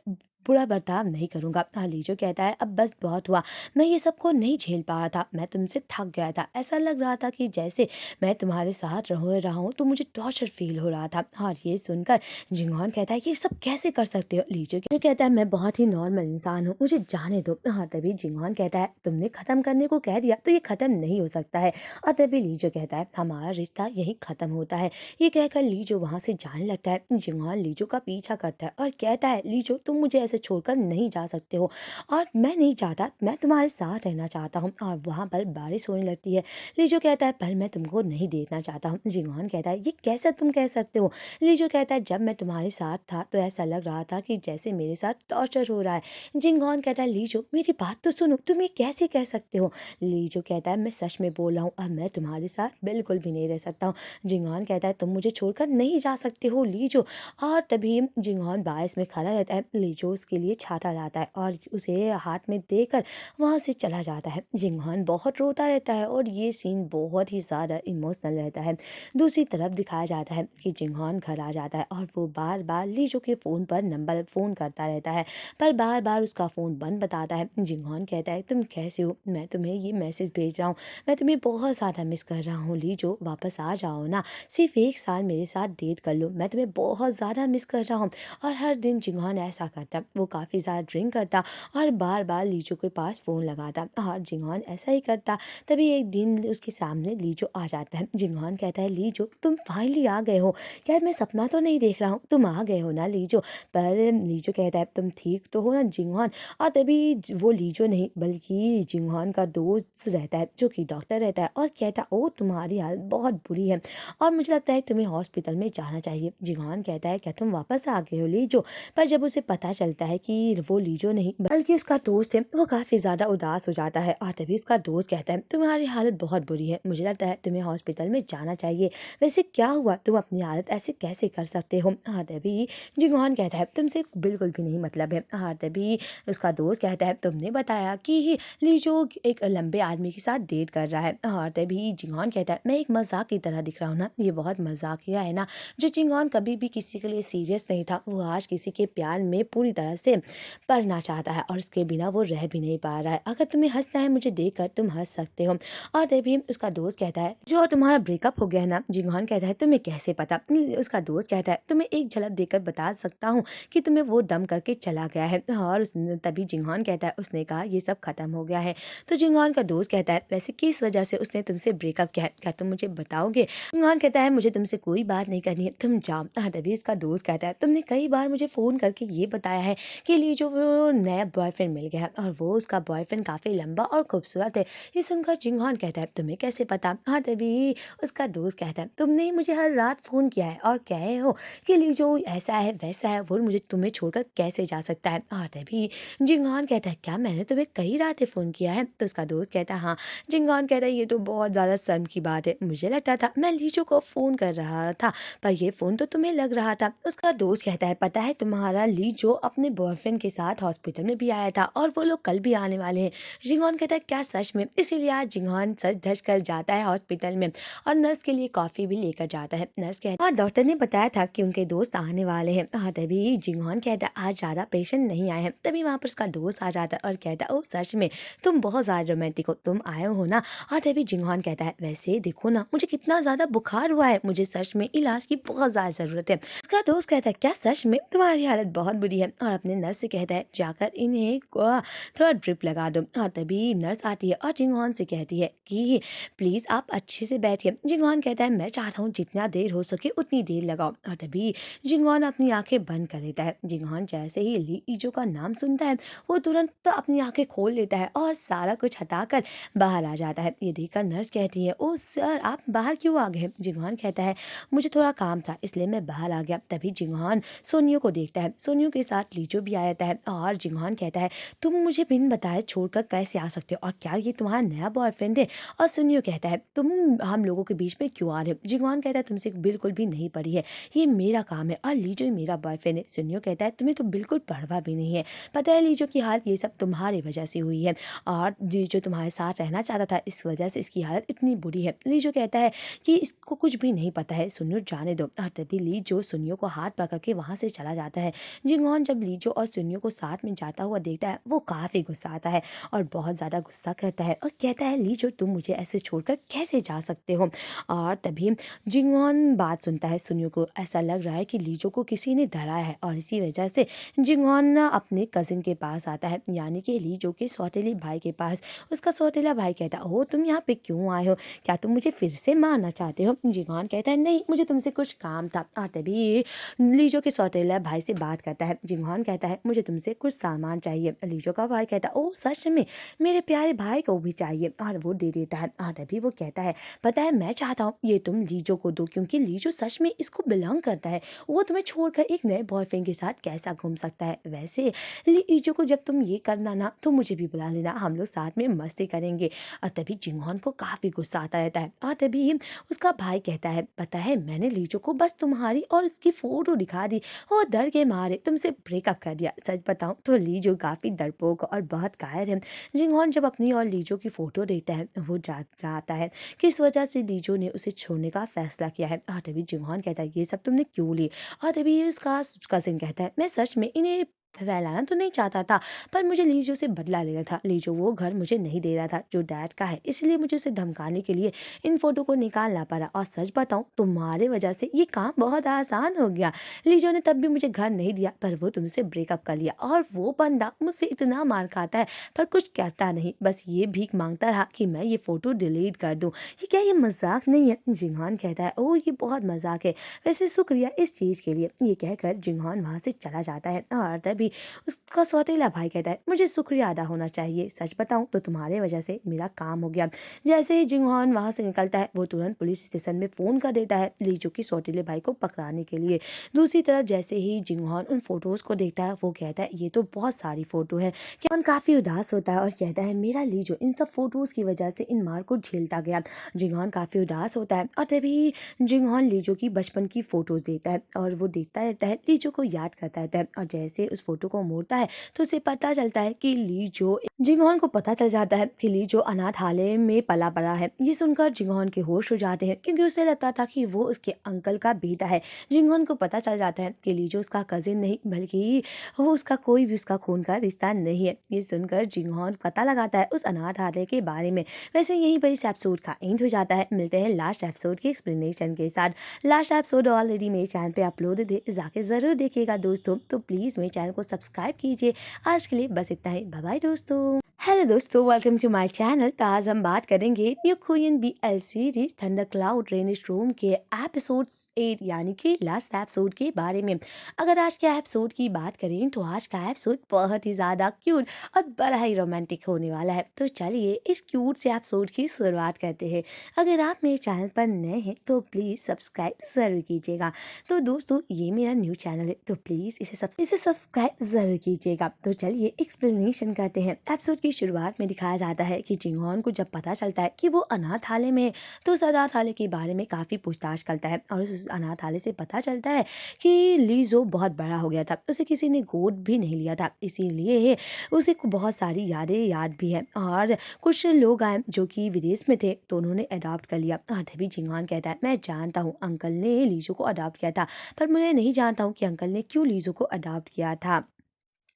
बुरा बर्ताव नहीं करूँगा। लीजो कहता है अब बस बहुत हुआ, मैं ये सबको नहीं झेल पा रहा था, मैं तुमसे थक गया था, ऐसा लग रहा था कि जैसे मैं तुम्हारे साथ रहा हूँ तो मुझे टॉर्चर फील हो रहा था। और ये सुनकर जिंगहॉन कहता है ये सब कैसे कर सकते हो? लीजो कहता है मैं बहुत ही नॉर्मल इंसान हूँ, मुझे जाने दो। और तभी जिंगहॉन कहता है तुमने खत्म करने को कह दिया तो ये खत्म नहीं हो सकता है। और तभी लीजो कहता है हमारा रिश्ता यही खत्म होता है। ये कहकर लीजो वहां से जाने लगता है। जिंगहॉन लीजो का पीछा करता है और कहता है लीजो तुम मुझे ऐसे छोड़कर नहीं जा सकते हो और मैं नहीं चाहता, मैं तुम्हारे साथ रहना चाहता हूँ। और वहाँ पर बारिश होने लगती है। लीजो कहता है पर मैं तुमको नहीं देखना चाहता हूँ। जिंगहॉन कहता है ये कैसा तुम कह सकते हो? लीजो कहता है जब मैं तुम्हारे साथ था तो ऐसा लग रहा था कि जैसे मेरे साथ टॉर्चर हो रहा है। जिंगहॉन कहता है लीजो मेरी बात तो सुनो, तुम ये कैसे कह सकते हो? लीजो कहता है मैं सच में बोल रहा हूँ और मैं तुम्हारे साथ बिल्कुल भी नहीं रह सकता हूँ। जिंगहॉन कहता है तुम मुझे छोड़कर नहीं जा सकते हो लीजो। और तभी जिंगहॉन बारिश में खड़ा रहता है। लीजो उसके लिए छाता लाता है और उसे हाथ में देकर वहाँ से चला जाता है। जिंगहॉन बहुत रोता रहता है और ये सीन बहुत ही ज़्यादा इमोशनल रहता है। दूसरी तरफ दिखाया जाता है कि जिंगहॉन घर आ जाता है और वो बार बार लीजो के फ़ोन पर नंबर फ़ोन करता रहता है, पर बार बार उसका फ़ोन बंद बताता है। जिंगहॉन कहता है तुम कैसे हो? मैं तुम्हें ये मैसेज भेज रहा हूँ, मैं तुम्हें बहुत ज़्यादा मिस कर रहा हूँ लीजो, वापस आ जाओ ना, सिर्फ एक साल मेरे साथ डेट कर लो, मैं तुम्हें बहुत ज़्यादा मिस कर रहा हूँ। और हर दिन जिंगहॉन ऐसा करता, वो काफ़ी ज़्यादा ड्रिंक करता और बार बार लीजो के पास फ़ोन लगाता और जिंगहॉन ऐसा ही करता। तभी एक दिन उसके सामने लीजो आ जाता है। जिंगहॉन कहता है लीजो तुम फाइनली आ गए हो, क्या मैं सपना तो नहीं देख रहा हूँ? तुम आ गए हो ना लीजो? पर लीजो कहता है तुम ठीक तो हो ना जिंगहॉन? और तभी वो लीजो नहीं बल्कि जिंगहॉन का दोस्त रहता है जो कि डॉक्टर रहता है और कहता है ओ तुम्हारी हालत बहुत बुरी है और मुझे लगता है तुम्हें हॉस्पिटल में जाना चाहिए। जिंगहॉन कहता है क्या तुम वापस आ गए हो लीजो? पर जब उसे पता चलता है कि वो लीजो नहीं बल्कि उसका दोस्त है, वो काफ़ी ज़्यादा उदास हो जाता है। और तभी उसका दोस्त कहता है तुम्हारी हालत बहुत बुरी है, मुझे लगता है तुम्हें हॉस्पिटल में जाना चाहिए, वैसे क्या हुआ, तुम अपनी हालत ऐसे कैसे कर सकते हो? और तभी जिंगहॉन कहता है तुमसे बिल्कुल भी नहीं मतलब है। और तभी उसका दोस्त कहता है तुमने बताया कि लीजो एक लंबे आदमी के साथ डेट कर रहा है। और तभी जिंगहॉन कहता है मैं एक मजाक की तरह दिख रहा हूँ ना? ये बहुत मजाकिया है ना? जो जिंगहॉन कभी भी किसी के लिए सीरियस नहीं था वो आज किसी के प्यार में पूरी तरह से पढ़ना चाहता है और उसके बिना वो रह भी नहीं पा रहा है। अगर तुम्हें हंसना है मुझे देखकर तुम हंस सकते हो। और तभी उसका दोस्त कहता है जो तुम्हारा ब्रेकअप हो गया है ना? जिंगहॉन कहता है तुम्हें कैसे पता? उसका दोस्त कहता है तुम्हें एक झलक देकर बता सकता हूँ कि तुम्हें वो दम करके चला गया है। और तभी जिंगहॉन कहता है उसने कहा ये सब खत्म हो गया है। तो जिंगहॉन का दोस्त कहता है वैसे किस वजह से उसने तुमसे ब्रेकअप किया है, क्या तुम मुझे बताओगे? जिंगहॉन कहता है मुझे तुमसे कोई बात नहीं करनी है, तुम जाओ। तभी इसका दोस्त कहता है तुमने कई बार मुझे फ़ोन करके ये बताया है कि लिए जो वो नया बॉयफ्रेंड मिल गया है और वो उसका बॉयफ्रेंड काफ़ी लंबा और खूबसूरत है। ये सुनकर जिंगहॉन कहता है तुम्हें कैसे पता? तभी उसका दोस्त कहता है तुमने ही मुझे हर रात फ़ोन किया है और कहे हो कि लिए जो ऐसा है वैसा है, वो मुझे तुम्हें छोड़कर कैसे जा सकता है? और तभी जिंगहॉन कहता है क्या मैंने तुम्हें कई रातें फ़ोन किया है? तो उसका दोस्त कहता है हाँ। जिंगहॉन कहता है ये तो बहुत ज़्यादा शर्म की बात है, मुझे लगता था मैं लीजो को फ़ोन कर रहा था पर ये फ़ोन तो तुम्हें लग रहा था। उसका दोस्त कहता है पता है तुम्हारा लीजो अपने अपने बॉयफ्रेंड के साथ हॉस्पिटल में भी आया था और वो लोग कल भी आने वाले हैं। जिंगहॉन कहता है क्या सच में? इसीलिए आज जिंगहॉन सच धज कर जाता है हॉस्पिटल में और नर्स के लिए कॉफी भी लेकर जाता है। नर्स कहता है और डॉक्टर ने बताया था कि उनके दोस्त आने वाले हैं। तभी जिंगहॉन कहता है आज ज्यादा पेशेंट नहीं आए हैं। तभी वहाँ पर उसका दोस्त आ जाता है और कहता है ओ सच में तुम बहुत ज्यादा रोमांटिक हो, तुम आए हो ना। और तभी जिंगहॉन कहता है वैसे देखो ना मुझे कितना ज्यादा बुखार हुआ है, मुझे सच में इलाज की बहुत ज्यादा जरूरत है। उसका दोस्त कहता है क्या सच में? तुम्हारी हालत बहुत बुरी है। और अपने नर्स से कहता है जाकर इन्हें थोड़ा ड्रिप लगा दो। और तभी नर्स आती है और जिंगहॉन से कहती है कि प्लीज आप अच्छे से बैठिए। जिंगहॉन कहता है मैं चाहता हूँ जितना देर हो सके उतनी देर लगाओ। और तभी जिंगहॉन अपनी आंखें बंद कर लेता है। जिंगहॉन जैसे ही ली इजो का नाम सुनता है वो तुरंत अपनी आंखें खोल लेता है और सारा कुछ हटाकर बाहर आ जाता है। ये देखकर नर्स कहती है ओ सर आप बाहर क्यों आ गए? जिंगहॉन कहता है मुझे थोड़ा काम था इसलिए मैं बाहर आ गया। तभी जिंगहॉन सोनियो को देखता है। सोनियो के साथ लीजो भी आया था और जिंगहॉन कहता है तुम मुझे बिन बताए छोड़कर कैसे आ सकते हो और क्या ये तुम्हारा नया बॉयफ्रेंड है? और सोनियो कहता है तुम हम लोगों के बीच में क्यों आ रहे हो? जिंगहॉन कहता है तुमसे बिल्कुल भी नहीं पड़ी है, ये मेरा काम है और लीजो ही मेरा बॉयफ्रेंड है। सोनियो कहता है तुम्हें तो बिल्कुल परवाह भी नहीं है, पता है लीजो की हालत ये सब तुम्हारी वजह से हुई है और लीजो तुम्हारे साथ रहना चाहता था इस वजह से इसकी हालत इतनी बुरी है। लीजो कहता है कि इसको कुछ भी नहीं पता है, सुनियो जाने दो। और तभी लीजो सुनियो को हाथ पकड़ के वहां से चला जाता है। जिंगहॉन जब लीजो और सुनियो को साथ में जाता हुआ देखता है वो काफी गुस्सा आता है और बहुत ज्यादा गुस्सा करता है और कहता है लीजो तुम मुझे ऐसे छोड़कर कैसे जा सकते हो? और तभी जिंगहॉन बात सुनता है सुनियो को ऐसा लग रहा है कि लीजो को किसी ने धरा है और इसी वजह से जिंगहॉन अपने कजिन के पास आता है यानी कि लीजो के सौतेले भाई के पास। उसका सौतेला भाई कहता है ओ तुम यहाँ पे क्यों आए हो, क्या तुम मुझे फिर से मारना चाहते हो? जिंगहॉन कहता है नहीं मुझे तुमसे कुछ काम था। और तभी लीजो के सौतेला भाई से बात करता है। जिंगहॉन कहता है मुझे तुमसे कुछ सामान चाहिए। लीजो का भाई कहता है ओ सच में मेरे प्यारे भाई को भी चाहिए और वो दे देता है। और तभी वो कहता है पता है मैं चाहता हूँ ये तुम लीजो को दो क्योंकि लीजो सच में इसको बिलोंग करता है, वो तुम्हें छोड़कर एक नए बॉयफ्रेंड के साथ कैसा घूम सकता है? वैसे लीजो को जब तुम ये करना ना तो मुझे भी बुला लेना, हम लोग साथ में मस्ती करेंगे। और तभी जिंगहॉन को काफी गुस्सा आता रहता है और तभी उसका भाई कहता है पता है मैंने लीजो को बस तुम्हारी और उसकी फोटो दिखा दी और डर के मारे तुमसे ब्रेकअप कर दिया। सच बताऊं तो लीजो काफी डरपोक और बहुत कायर है। जिंगहॉन जब अपनी और लीजो की फोटो देखता है वो जाता है कि इस वजह से लीजो ने उसे छोड़ने का फैसला किया है। और तभी जिंगहॉन कहता है ये सब तुमने क्यों ली? और तभी उसका कजिन कहता है मैं सच में इन्हें फैलाना तो नहीं चाहता था पर मुझे लीजो से बदला लेना था। लीजो वो घर मुझे नहीं दे रहा था जो डैड का है, इसलिए मुझे उसे धमकाने के लिए इन फोटो को निकालना पड़ा। और सच बताऊं तुम्हारे वजह से ये काम बहुत आसान हो गया। लीजो ने तब भी मुझे घर नहीं दिया पर वो तुमसे ब्रेकअप कर लिया और वो बंदा मुझसे इतना मार खाता है पर कुछ कहता नहीं, बस ये भीख मांगता रहा कि मैं ये फोटो डिलीट कर दूं। ये क्या ये मजाक नहीं है? जिंगहॉन कहता है ओ ये बहुत मजाक है, वैसे शुक्रिया इस चीज के लिए। ये कहकर जिंगहॉन वहां से चला जाता है और तभी उसका सौतेला भाई कहता है मुझे शुक्रिया अदा होना चाहिए, सच बताऊं तो तुम्हारे वजह से मेरा काम हो गया। जैसे ही जिंगहॉन वहां से निकलता है वो तुरंत पुलिस स्टेशन में फोन कर देता है लीजो के सौतेले भाई को पकड़ाने के लिए। दूसरी तरफ जैसे ही जिंगहॉन उन फोटोज को देखता है वो कहता है ये तो बहुत सारी फोटो है। जिंगहॉन काफी उदास होता है और कहता है मेरा लीजो इन सब फोटोज की वजह से इन मार को झेलता गया। जिंगहॉन काफी उदास होता है और तभी जिंगहॉन लीजो की बचपन की फोटोज देखता है और वो देखता रहता है, लीजो को याद करता रहता है। और जैसे उस फोटो को मोड़ता है तो उसे पता चलता है कि लीजो जिंगहॉन को पता चल जाता है कि लीजो अनाथालय में पला पड़ा है। ये सुनकर जिंगहॉन के होश हो जाते हैं क्योंकि उसे लगता था कि वो उसके अंकल का बेटा है। जिंगहॉन को पता चल जाता है कि लीजो उसका कजिन नहीं बल्कि वो उसका कोई भी उसका खून का रिश्ता नहीं है। ये सुनकर जिंगहॉन पता लगाता है उस अनाथालय के बारे में। वैसे यहीं पर इस एपिसोड का एंड हो जाता है। मिलते हैं लास्ट एपिसोड के एक्सप्लेनेशन के साथ। लास्ट एपिसोड ऑलरेडी मेरे चैनल पे अपलोड है, जाके जरूर देखिएगा दोस्तों। तो प्लीज मेरे चैनल को सब्सक्राइब कीजिए। आज के लिए बस इतना ही, बाय बाय दोस्तों। हेलो दोस्तों, वेलकम टू माय चैनल। तो आज हम बात करेंगे new Korean BL series Thunder Cloud Rainy Storm के एपिसोड 8 यानी कि लास्ट एपिसोड के बारे में। अगर आज के एपिसोड की बात करें तो आज का एपिसोड बहुत ही ज़्यादा क्यूट और बड़ा ही रोमांटिक होने वाला है। तो चलिए इस क्यूट से एपिसोड की शुरुआत करते हैं। अगर आप मेरे चैनल पर नए हैं तो प्लीज़ सब्सक्राइब ज़रूर कीजिएगा। तो दोस्तों ये मेरा न्यू चैनल है तो प्लीज़ इसे सब्सक्राइब ज़रूर कीजिएगा। तो चलिए एक्सप्लेनेशन करते हैं। एपिसोड की शुरुआत में दिखाया जाता है कि जिंगहॉन को जब पता चलता है कि वो अनाथालय में है तो उस अनाथालय के बारे में काफ़ी पूछताछ करता है और उस अनाथालय से पता चलता है कि लीजो बहुत बड़ा हो गया था, उसे किसी ने गोद भी नहीं लिया था, इसीलिए उसे बहुत सारी यादें याद भी है। और कुछ लोग आए जो कि विदेश में थे तो उन्होंने अडॉप्ट कर लिया। और तभी जिंगहॉन कहता है मैं जानता हूँ अंकल ने लीजो को अडॉप्ट किया था, पर मैं नहीं जानता हूँ कि अंकल ने क्यों लीजो को अडॉप्ट किया था।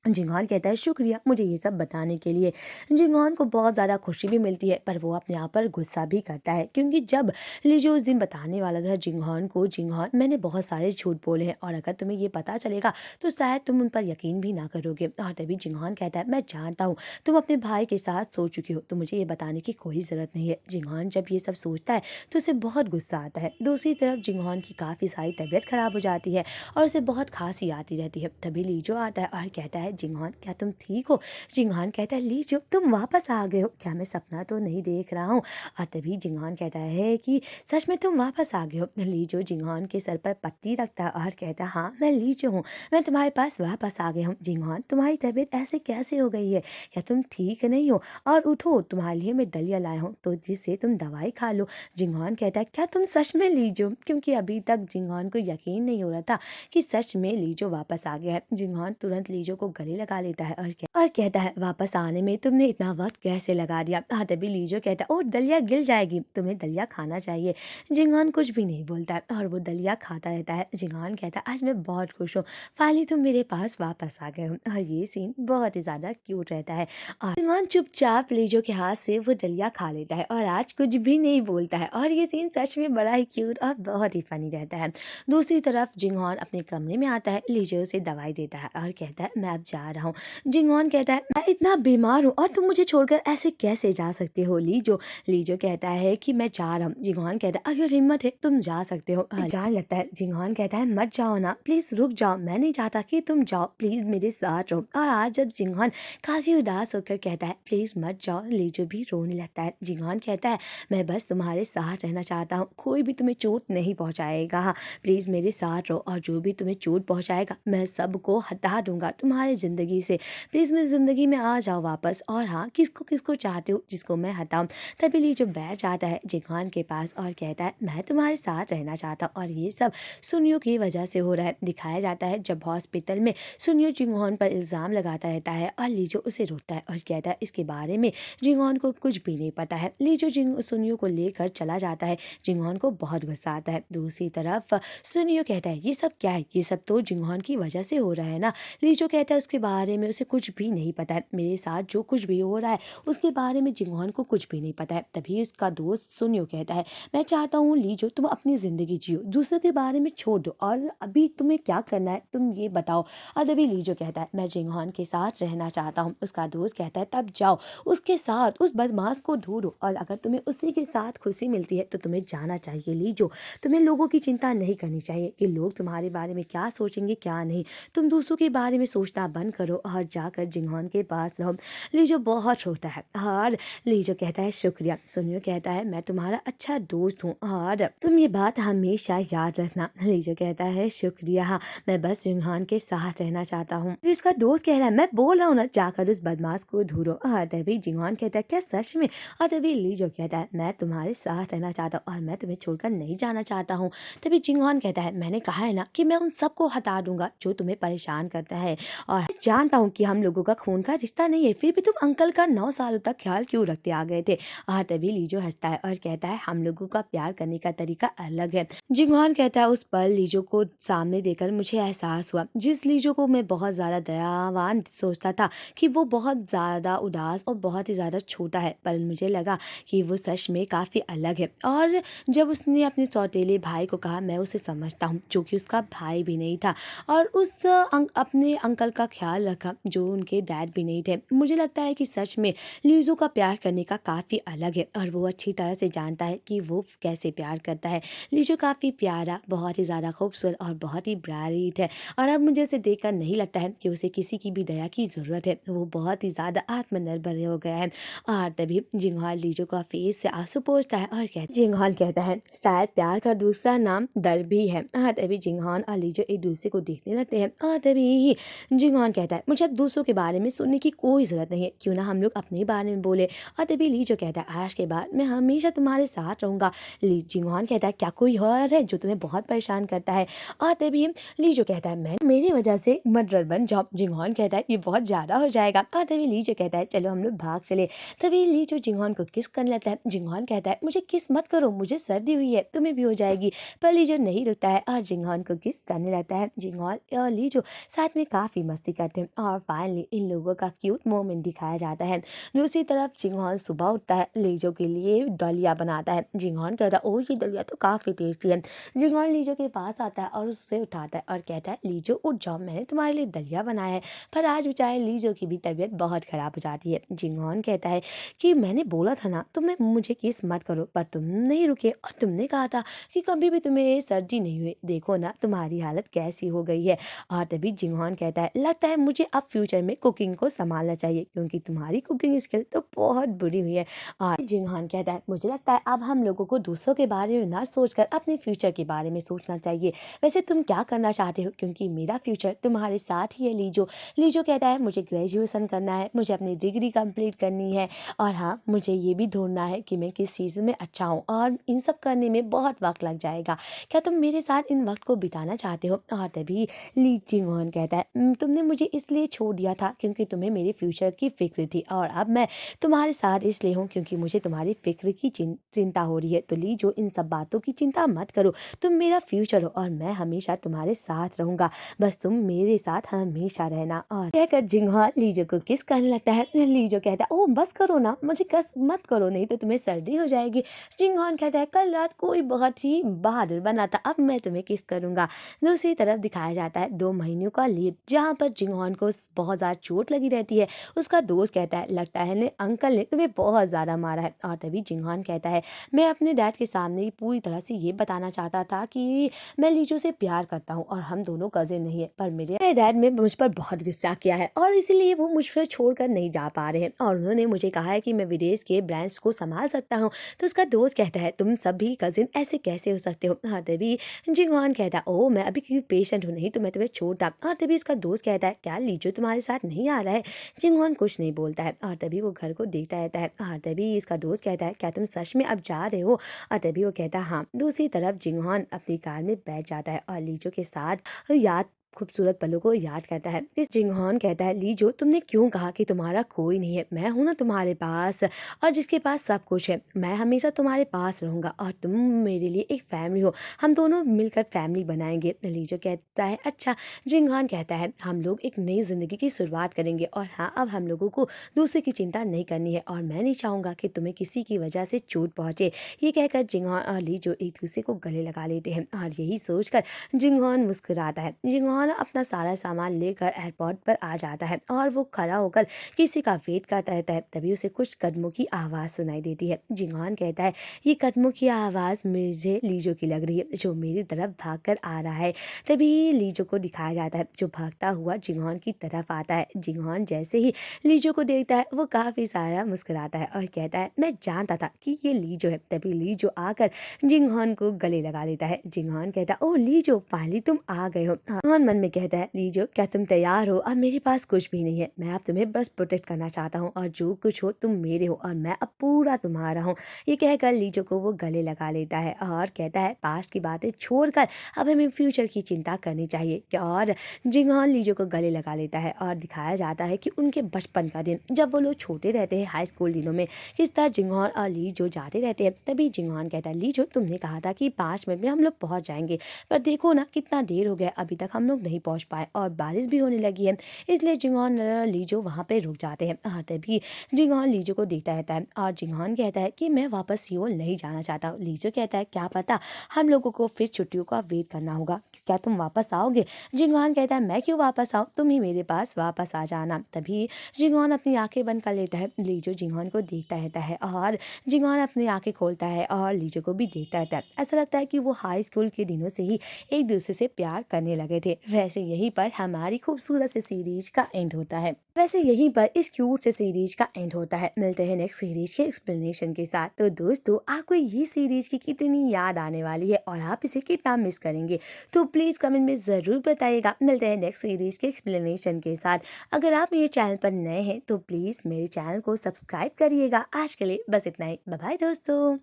जिंगहॉन कहता है शुक्रिया मुझे ये सब बताने के लिए। जिंगहॉन को बहुत ज़्यादा खुशी भी मिलती है पर वो अपने आप पर गुस्सा भी करता है क्योंकि जब लीजो उस दिन बताने वाला था जिंगहॉन को, जिंगहॉन मैंने बहुत सारे झूठ बोले हैं और अगर तुम्हें ये पता चलेगा तो शायद तुम उन पर यकीन भी ना करोगे। और तभी जिंगहॉन कहता है मैं जानता हूँ तुम अपने भाई के साथ सो चुकी हो तो मुझे ये बताने की कोई ज़रूरत नहीं है। जिंगहॉन जब ये सब सोचता है तो उसे बहुत गुस्सा आता है। दूसरी तरफ जिंगहॉन की काफ़ी सारी तबीयत खराब हो जाती है और उसे बहुत खांसी आती रहती है। तभी लीजो आता है और कहता है जिंगहॉन क्या तुम ठीक हो? जिंगहॉन कहता है लीजो तुम वापस आ गए हो, क्या मैं सपना तो नहीं देख रहा हूँ? और तभी जिंगहॉन कहता है कि सच में तुम वापस आ गए हो। लीजो जिंगहॉन के सर पर पट्टी रखता है और कहता है हाँ मैं लीजो हूँ, मैं तुम्हारे पास वापस आ गया हूँ। जिंगहॉन तुम्हारी तबीयत ऐसे कैसे हो गई है, क्या तुम ठीक नहीं हो? और उठो तुम्हारे लिए मैं दलिया लाया हूँ तो जिससे तुम दवाई खा लो। जिंगहॉन कहता है क्या तुम सच में लीजो? क्योंकि अभी तक जिंगहॉन को यकीन नहीं हो रहा था कि सच में लीजो वापस आ गया है। जिंगहॉन तुरंत लीजो को गले लगा लेता है और कहता है वापस आने में तुमने इतना वक्त कैसे लगा दिया? हाँ तभी लीजो कहता है ओ दलिया गिल जाएगी, तुम्हें दलिया खाना चाहिए। जिंगहॉन कुछ भी नहीं बोलता है और वो दलिया खाता रहता है। जिंगहॉन कहता है आज मैं बहुत खुश हूँ, फाइनली तुम मेरे पास वापस आ गए हो। और ये सीन बहुत ही ज़्यादा क्यूट रहता है और जिंगहॉन चुपचाप लीजो के हाथ से वो दलिया खा लेता है और आज कुछ भी नहीं बोलता है और ये सीन सच में बड़ा ही क्यूट और बहुत ही फनी रहता है। दूसरी तरफ जिंगहॉन अपने कमरे में आता है, लीजो उसे दवाई देता है और कहता है मैं अब जा रहा हूँ। जिंगहॉन कहता है मैं इतना बीमार हूँ और तुम मुझे छोड़कर ऐसे कैसे जा सकते हो लीजो? लीजो कहता है कि मैं जा रहा हूँ। जिंगहॉन कहता है अगर हिम्मत है तुम जा सकते हो। जान लगता है। जिंगहॉन कहता है मत जाओ ना, प्लीज रुक जाओ, मैं नहीं चाहता कि तुम जाओ, प्लीज मेरे साथ रहो। और आज जब जिंगहॉन काफी उदास होकर कहता है प्लीज मत जाओ, लीजो भी रोने लगता है। जिंगहॉन कहता है मैं बस तुम्हारे साथ रहना चाहता हूँ, कोई भी तुम्हें चोट नहीं पहुँचाएगा, प्लीज़ मेरे साथ रहो और जो भी तुम्हें चोट पहुँचाएगा मैं सबको हटा दूंगा तुम्हारी ज़िंदगी से, प्लीज़ मेरी ज़िंदगी में आ जाओ वापस। और हाँ किसको किसको चाहते हो जिसको मैं हटाऊँ? तभी लीजो बैठ जाता है जिंगहॉन के पास और कहता है मैं तुम्हारे साथ रहना चाहता हूँ। और ये सब सुनियो की वजह से हो रहा है। दिखाया जाता है जब हॉस्पिटल में सुनियो जिंगहॉन पर इल्ज़ाम लगाता रहता है और लीजो उसे रोकता है और कहता है इसके बारे में जिंगहॉन को कुछ भी नहीं पता है। लीजो सुनियो को लेकर चला जाता है। जिंगहॉन को बहुत गुस्सा आता है। दूसरी तरफ सुनियो कहता है ये सब क्या है, ये सब तो जिंगहॉन की वजह से हो रहा है ना। लीजो कहता है उसके बारे में उसे कुछ भी नहीं पता है, मेरे साथ जो कुछ भी हो रहा है उसके बारे में जिंगहॉन को कुछ भी नहीं पता है। तभी उसका दोस्त सुनियो कहता है मैं चाहता हूँ लीजो तुम अपनी ज़िंदगी जियो, दूसरों के बारे में छोड़ दो और अभी तुम्हें क्या करना है तुम ये बताओ। और तभी लीजो कहता है मैं जिंगहॉन के साथ रहना चाहता हूँ। उसका दोस्त कहता है तब जाओ उसके साथ उस बदमाश को ढूंढो और अगर तुम्हें उसी के साथ खुशी मिलती है तो तुम्हें जाना चाहिए लीजो, तुम्हें लोगों की चिंता नहीं करनी चाहिए कि लोग तुम्हारे बारे में क्या सोचेंगे क्या नहीं, तुम दूसरों के बारे में सोचना बंद करो और जाकर जिंगहॉन के पास रहो। लीजो बहुत रोता है और लीजो कहता है शुक्रिया। सुनियो कहता है मैं तुम्हारा अच्छा दोस्त हूँ और तुम ये बात हमेशा याद रखना। लीजो कहता है शुक्रिया, मैं बस जिंगहॉन के साथ रहना चाहता हूँ। उसका दोस्त कह रहा है मैं बोल रहा हूँ ना जाकर उस बदमाश को ढूंढो। और तभी जिंगहॉन कहता है क्या सच में? और तभी लीजो कहता है मैं तुम्हारे साथ रहना चाहता हूँ और मैं तुम्हें छोड़कर नहीं जाना चाहता हूँ। तभी जिंगहॉन कहता है मैंने कहा है ना कि मैं उन सबको हटा दूंगा जो तुम्हें परेशान करता है और जानता हूँ कि हम लोगों का खून का रिश्ता नहीं है, फिर भी तुम अंकल का 9 सालों तक ख्याल क्यों रखते आ गए थे। और तभी लीजो हंसता है और कहता है हम लोगों का प्यार करने का तरीका अलग है। जिंगहॉन कहता है उस पल लीजो को सामने देखकर मुझे एहसास हुआ जिस लीजो को मैं बहुत ज़्यादा दयावान सोचता था कि वो बहुत ज़्यादा उदास और बहुत ही ज़्यादा छोटा है, पर मुझे लगा कि वो सच में काफ़ी अलग है। और जब उसने अपने सौतेले भाई को कहा मैं उसे समझता हूँ जो कि उसका भाई भी नहीं था और उस अपने अंकल का ख्याल रखा जो उनके डैड भी नहीं थे, मुझे लगता है कि सच में लीजो का प्यार करने का काफ़ी अलग है और वो अच्छी तरह से जानता है कि वो कैसे प्यार करता है। लीजो काफ़ी प्यारा, बहुत ही ज़्यादा खूबसूरत और बहुत ही ब्राइट है और अब मुझे उसे देखकर नहीं लगता है कि उसे किसी की भी दया की ज़रूरत है, वो बहुत ही ज़्यादा आत्मनिर्भर हो गया है। और तभी जिंगहॉन लीजो का फेस से आंसू पोंछता है और जिंगहॉन कहता है शायद प्यार का दूसरा नाम दर्द भी है। और तभी जिंगहॉन और लीजो एक दूसरे को देखने लगते हैं और तभी जिंगहॉन जिंगहॉन कहता है मुझे अब दूसरों के बारे में सुनने की कोई ज़रूरत नहीं है, क्यों ना हम लोग अपने बारे में बोले। और तभी ली जो कहता है आज के बाद मैं हमेशा तुम्हारे साथ रहूँगा। ली जिंगहॉन कहता है क्या कोई और है जो तुम्हें बहुत परेशान करता है। और तभी ली जो कहता है मैं मेरी वजह से मर्डर बन जाओ। जिंगहॉन कहता है ये बहुत ज़्यादा हो जाएगा। और तभी ली जो कहता है चलो हम लोग भाग चले। तभी ली जो जिंगहॉन को किस करने लगता है। जिंगहॉन कहता है मुझे किस मत करो, मुझे सर्दी हुई है, तुम्हें भी हो जाएगी। पर ली जो नहीं रुकता है और जिंगहॉन को किस करने लगता है। जिंगहॉन और ली जो साथ में काफ़ी मस्ती करते हैं और फाइनली इन लोगों का क्यूट मोमेंट दिखाया जाता है। दूसरी तरफ जिंगहॉन सुबह उठता है, लीजो के लिए दलिया बनाता है। जिंगहॉन कहता है ओ ये दलिया तो काफ़ी टेस्टी है। जिंगहॉन लीजो के पास आता है और उससे उठाता है और कहता है लीजो उठ जाओ, मैंने तुम्हारे लिए दलिया बनाया है। पर आज बेचारे लीजो की भी तबीयत बहुत ख़राब हो जाती है। जिंगहॉन कहता है कि मैंने बोला था ना तुम्हें मुझे किस मत करो, पर तुम नहीं रुके और तुमने कहा था कि कभी भी तुम्हें सर्दी नहीं हुई, देखो ना तुम्हारी हालत कैसी हो गई है। और तभी जिंगहॉन कहता है लगता है मुझे अब फ्यूचर में कुकिंग को संभालना चाहिए, क्योंकि तुम्हारी कुकिंग स्किल तो बहुत बुरी हुई है। और जिंगहॉन कहता है मुझे लगता है अब हम लोगों को दूसरों के बारे में ना सोचकर अपने फ्यूचर के बारे में सोचना चाहिए। वैसे तुम क्या करना चाहते हो, क्योंकि मेरा फ्यूचर तुम्हारे साथ ही है। लीजो लीजो कहता है मुझे ग्रेजुएशन करना है, मुझे अपनी डिग्री कंप्लीट करनी है, और हाँ मुझे ये भी ढूंढना है कि मैं किस चीज़ में अच्छा हूँ, और इन सब करने में बहुत वक्त लग जाएगा। क्या तुम मेरे साथ इन वक्त को बिताना चाहते हो। और तभी ली जिंगहॉन कहता है तुमने मुझे इसलिए छोड़ दिया था क्योंकि तुम्हें मेरे फ्यूचर की फिक्र थी, और अब मैं तुम्हारे साथ इसलिए हूँ क्योंकि मुझे तुम्हारी फिक्र की चिंता हो रही है। तो ली जो इन सब बातों की चिंता मत करो, तुम मेरा फ्यूचर हो और मैं हमेशा तुम्हारे साथ रहूँगा, बस तुम मेरे साथ हमेशा रहना। और कहकर जिंगहॉन लीजो को किस करने लगता है। लीजो कहता है ओ बस करो ना, मुझे कस मत करो, नहीं तो तुम्हें सर्दी हो जाएगी। जिंगहॉन कहता है कल रात कोई बहुत ही बहादुर बना था, अब मैं तुम्हें किस करूँगा। दूसरी तरफ दिखाया जाता है 2 महीनों का लीव, जहाँ पर जिंगहॉन को बहुत ज़्यादा चोट लगी रहती है। उसका दोस्त कहता है लगता है ने अंकल ने तुम्हें बहुत ज़्यादा मारा है। और तभी जिंगहॉन कहता है मैं अपने डैड के सामने ही पूरी तरह से ये बताना चाहता था कि मैं लीजो से प्यार करता हूँ और हम दोनों कजिन नहीं है, पर मेरे डैड ने मुझ पर बहुत गुस्सा किया है और इसीलिए वो मुझ पर छोड़कर नहीं जा पा रहे हैं, और उन्होंने मुझे कहा है कि मैं विदेश के ब्रांड्स को संभाल सकता हूँ। तो उसका दोस्त कहता है तुम सभी कजिन ऐसे कैसे हो सकते हो। हाँ तभी जिंगहॉन कहता है ओ मैं अभी पेशेंट हूँ, नहीं तो मैं तुम्हें छोड़ता। और तभी उसका दोस्त कहता है क्या लीजो तुम्हारे साथ नहीं आ रहा है। जिंगहॉन कुछ नहीं बोलता है और तभी वो घर को देखता रहता है। और तभी इसका दोस्त कहता है क्या तुम सच में अब जा रहे हो। और तभी वो कहता है हाँ। दूसरी तरफ जिंगहॉन अपनी कार में बैठ जाता है और लीजो के साथ याद खूबसूरत पलों को याद करता है। इस जिंगहॉन कहता है लीजो तुमने क्यों कहा कि तुम्हारा कोई नहीं है, मैं हूं ना तुम्हारे पास, और जिसके पास सब कुछ है, मैं हमेशा तुम्हारे पास रहूंगा और तुम मेरे लिए एक फैमिली हो, हम दोनों मिलकर फैमिली बनाएंगे। लीजो कहता है अच्छा। जिंगहॉन कहता है हम लोग एक नई जिंदगी की शुरुआत करेंगे, और हाँ अब हम लोगों को दूसरे की चिंता नहीं करनी है, और मैं नहीं चाहूंगा कि तुम्हें किसी की वजह से चोट पहुंचे। ये कहकर जिंगहॉन और लीजो एक दूसरे को गले लगा लेते हैं, और यही सोचकर जिंगहॉन मुस्कुराता है। जिंगहॉन अपना सारा सामान लेकर एयरपोर्ट पर आ जाता है और वो खड़ा होकर किसी का वेट करता रहता है। तभी उसे कुछ कदमों की आवाज़ सुनाई देती है। जिंगहॉन कहता है ये कदमों की आवाज़ मुझे लीजो की लग रही है जो मेरी तरफ भागकर आ रहा है। तभी लीजो को दिखाया जाता है जो भागता हुआ जिंगहॉन की तरफ आता है। जिंगहॉन जैसे ही लीजो को देखता है वो काफ़ी सारा मुस्कुराता है और कहता है मैं जानता था कि ये लीजो है। तभी लीजो आकर जिंगहॉन को गले लगा लेता है। जिंगहॉन कहता है ओह लीजो फाइनली तुम आ गए हो। जिंगहॉन मन में कहता है लीजो क्या तुम तैयार हो, अब मेरे पास कुछ भी नहीं है, मैं अब तुम्हें बस प्रोटेक्ट करना चाहता हूँ, और जो कुछ हो तुम मेरे हो और मैं अब पूरा तुम्हारा हूँ। ये कहकर लीजो को वो गले लगा लेता है और कहता है पास्ट की बातें छोड़कर अब हमें फ्यूचर की चिंता करनी चाहिए। और जिंगहॉन लीजो को गले लगा लेता है और दिखाया जाता है कि उनके बचपन का दिन जब वो लोग छोटे रहते हैं हाई स्कूल दिनों में किस तरह जिंगहॉन और लीजो जाते रहते हैं। तभी जिंगहॉन कहता है लीजो तुमने कहा था कि 5 मिनट में हम लोग पहुंच जाएंगे, पर देखो ना कितना देर हो गया, अभी तक हम लोग नहीं पहुंच पाए और बारिश भी होने लगी है। इसलिए जिंगहॉन और लीजो वहाँ पे रुक जाते हैं। और तभी जिंगहॉन लीजो को देखता रहता है और जिंगहॉन कहता है कि मैं वापस सियोल नहीं जाना चाहता। लीजो कहता है क्या पता हम लोगों को फिर छुट्टियों का वेट करना होगा, क्या तुम वापस आओगे। जिंगहॉन कहता है मैं क्यों वापस आऊँ, तुम ही मेरे पास वापस आ जाना। तभी जिंगहॉन अपनी आंखें बंद कर लेता है। लीजो जिंगहॉन को देखता रहता है और जिंगहॉन अपनी आंखें खोलता है और लीजो को भी देखता रहता है। ऐसा लगता है कि वो हाई स्कूल के दिनों से ही एक दूसरे से प्यार करने लगे थे। वैसे यहीं पर हमारी खूबसूरत सी सीरीज का एंड होता है। वैसे यहीं पर इस क्यूट से सीरीज का एंड होता है। मिलते हैं नेक्स्ट सीरीज के एक्सप्लेनेशन के साथ। तो दोस्तों, आपको ये सीरीज की कितनी याद आने वाली है और आप इसे कितना मिस करेंगे, तो प्लीज़ कमेंट में ज़रूर बताइएगा। मिलते हैं नेक्स्ट सीरीज के एक्सप्लेनेशन के साथ। अगर आप मेरे चैनल पर नए हैं तो प्लीज़ मेरे चैनल को सब्सक्राइब करिएगा। आज के लिए बस इतना ही। बाय बाय दोस्तों।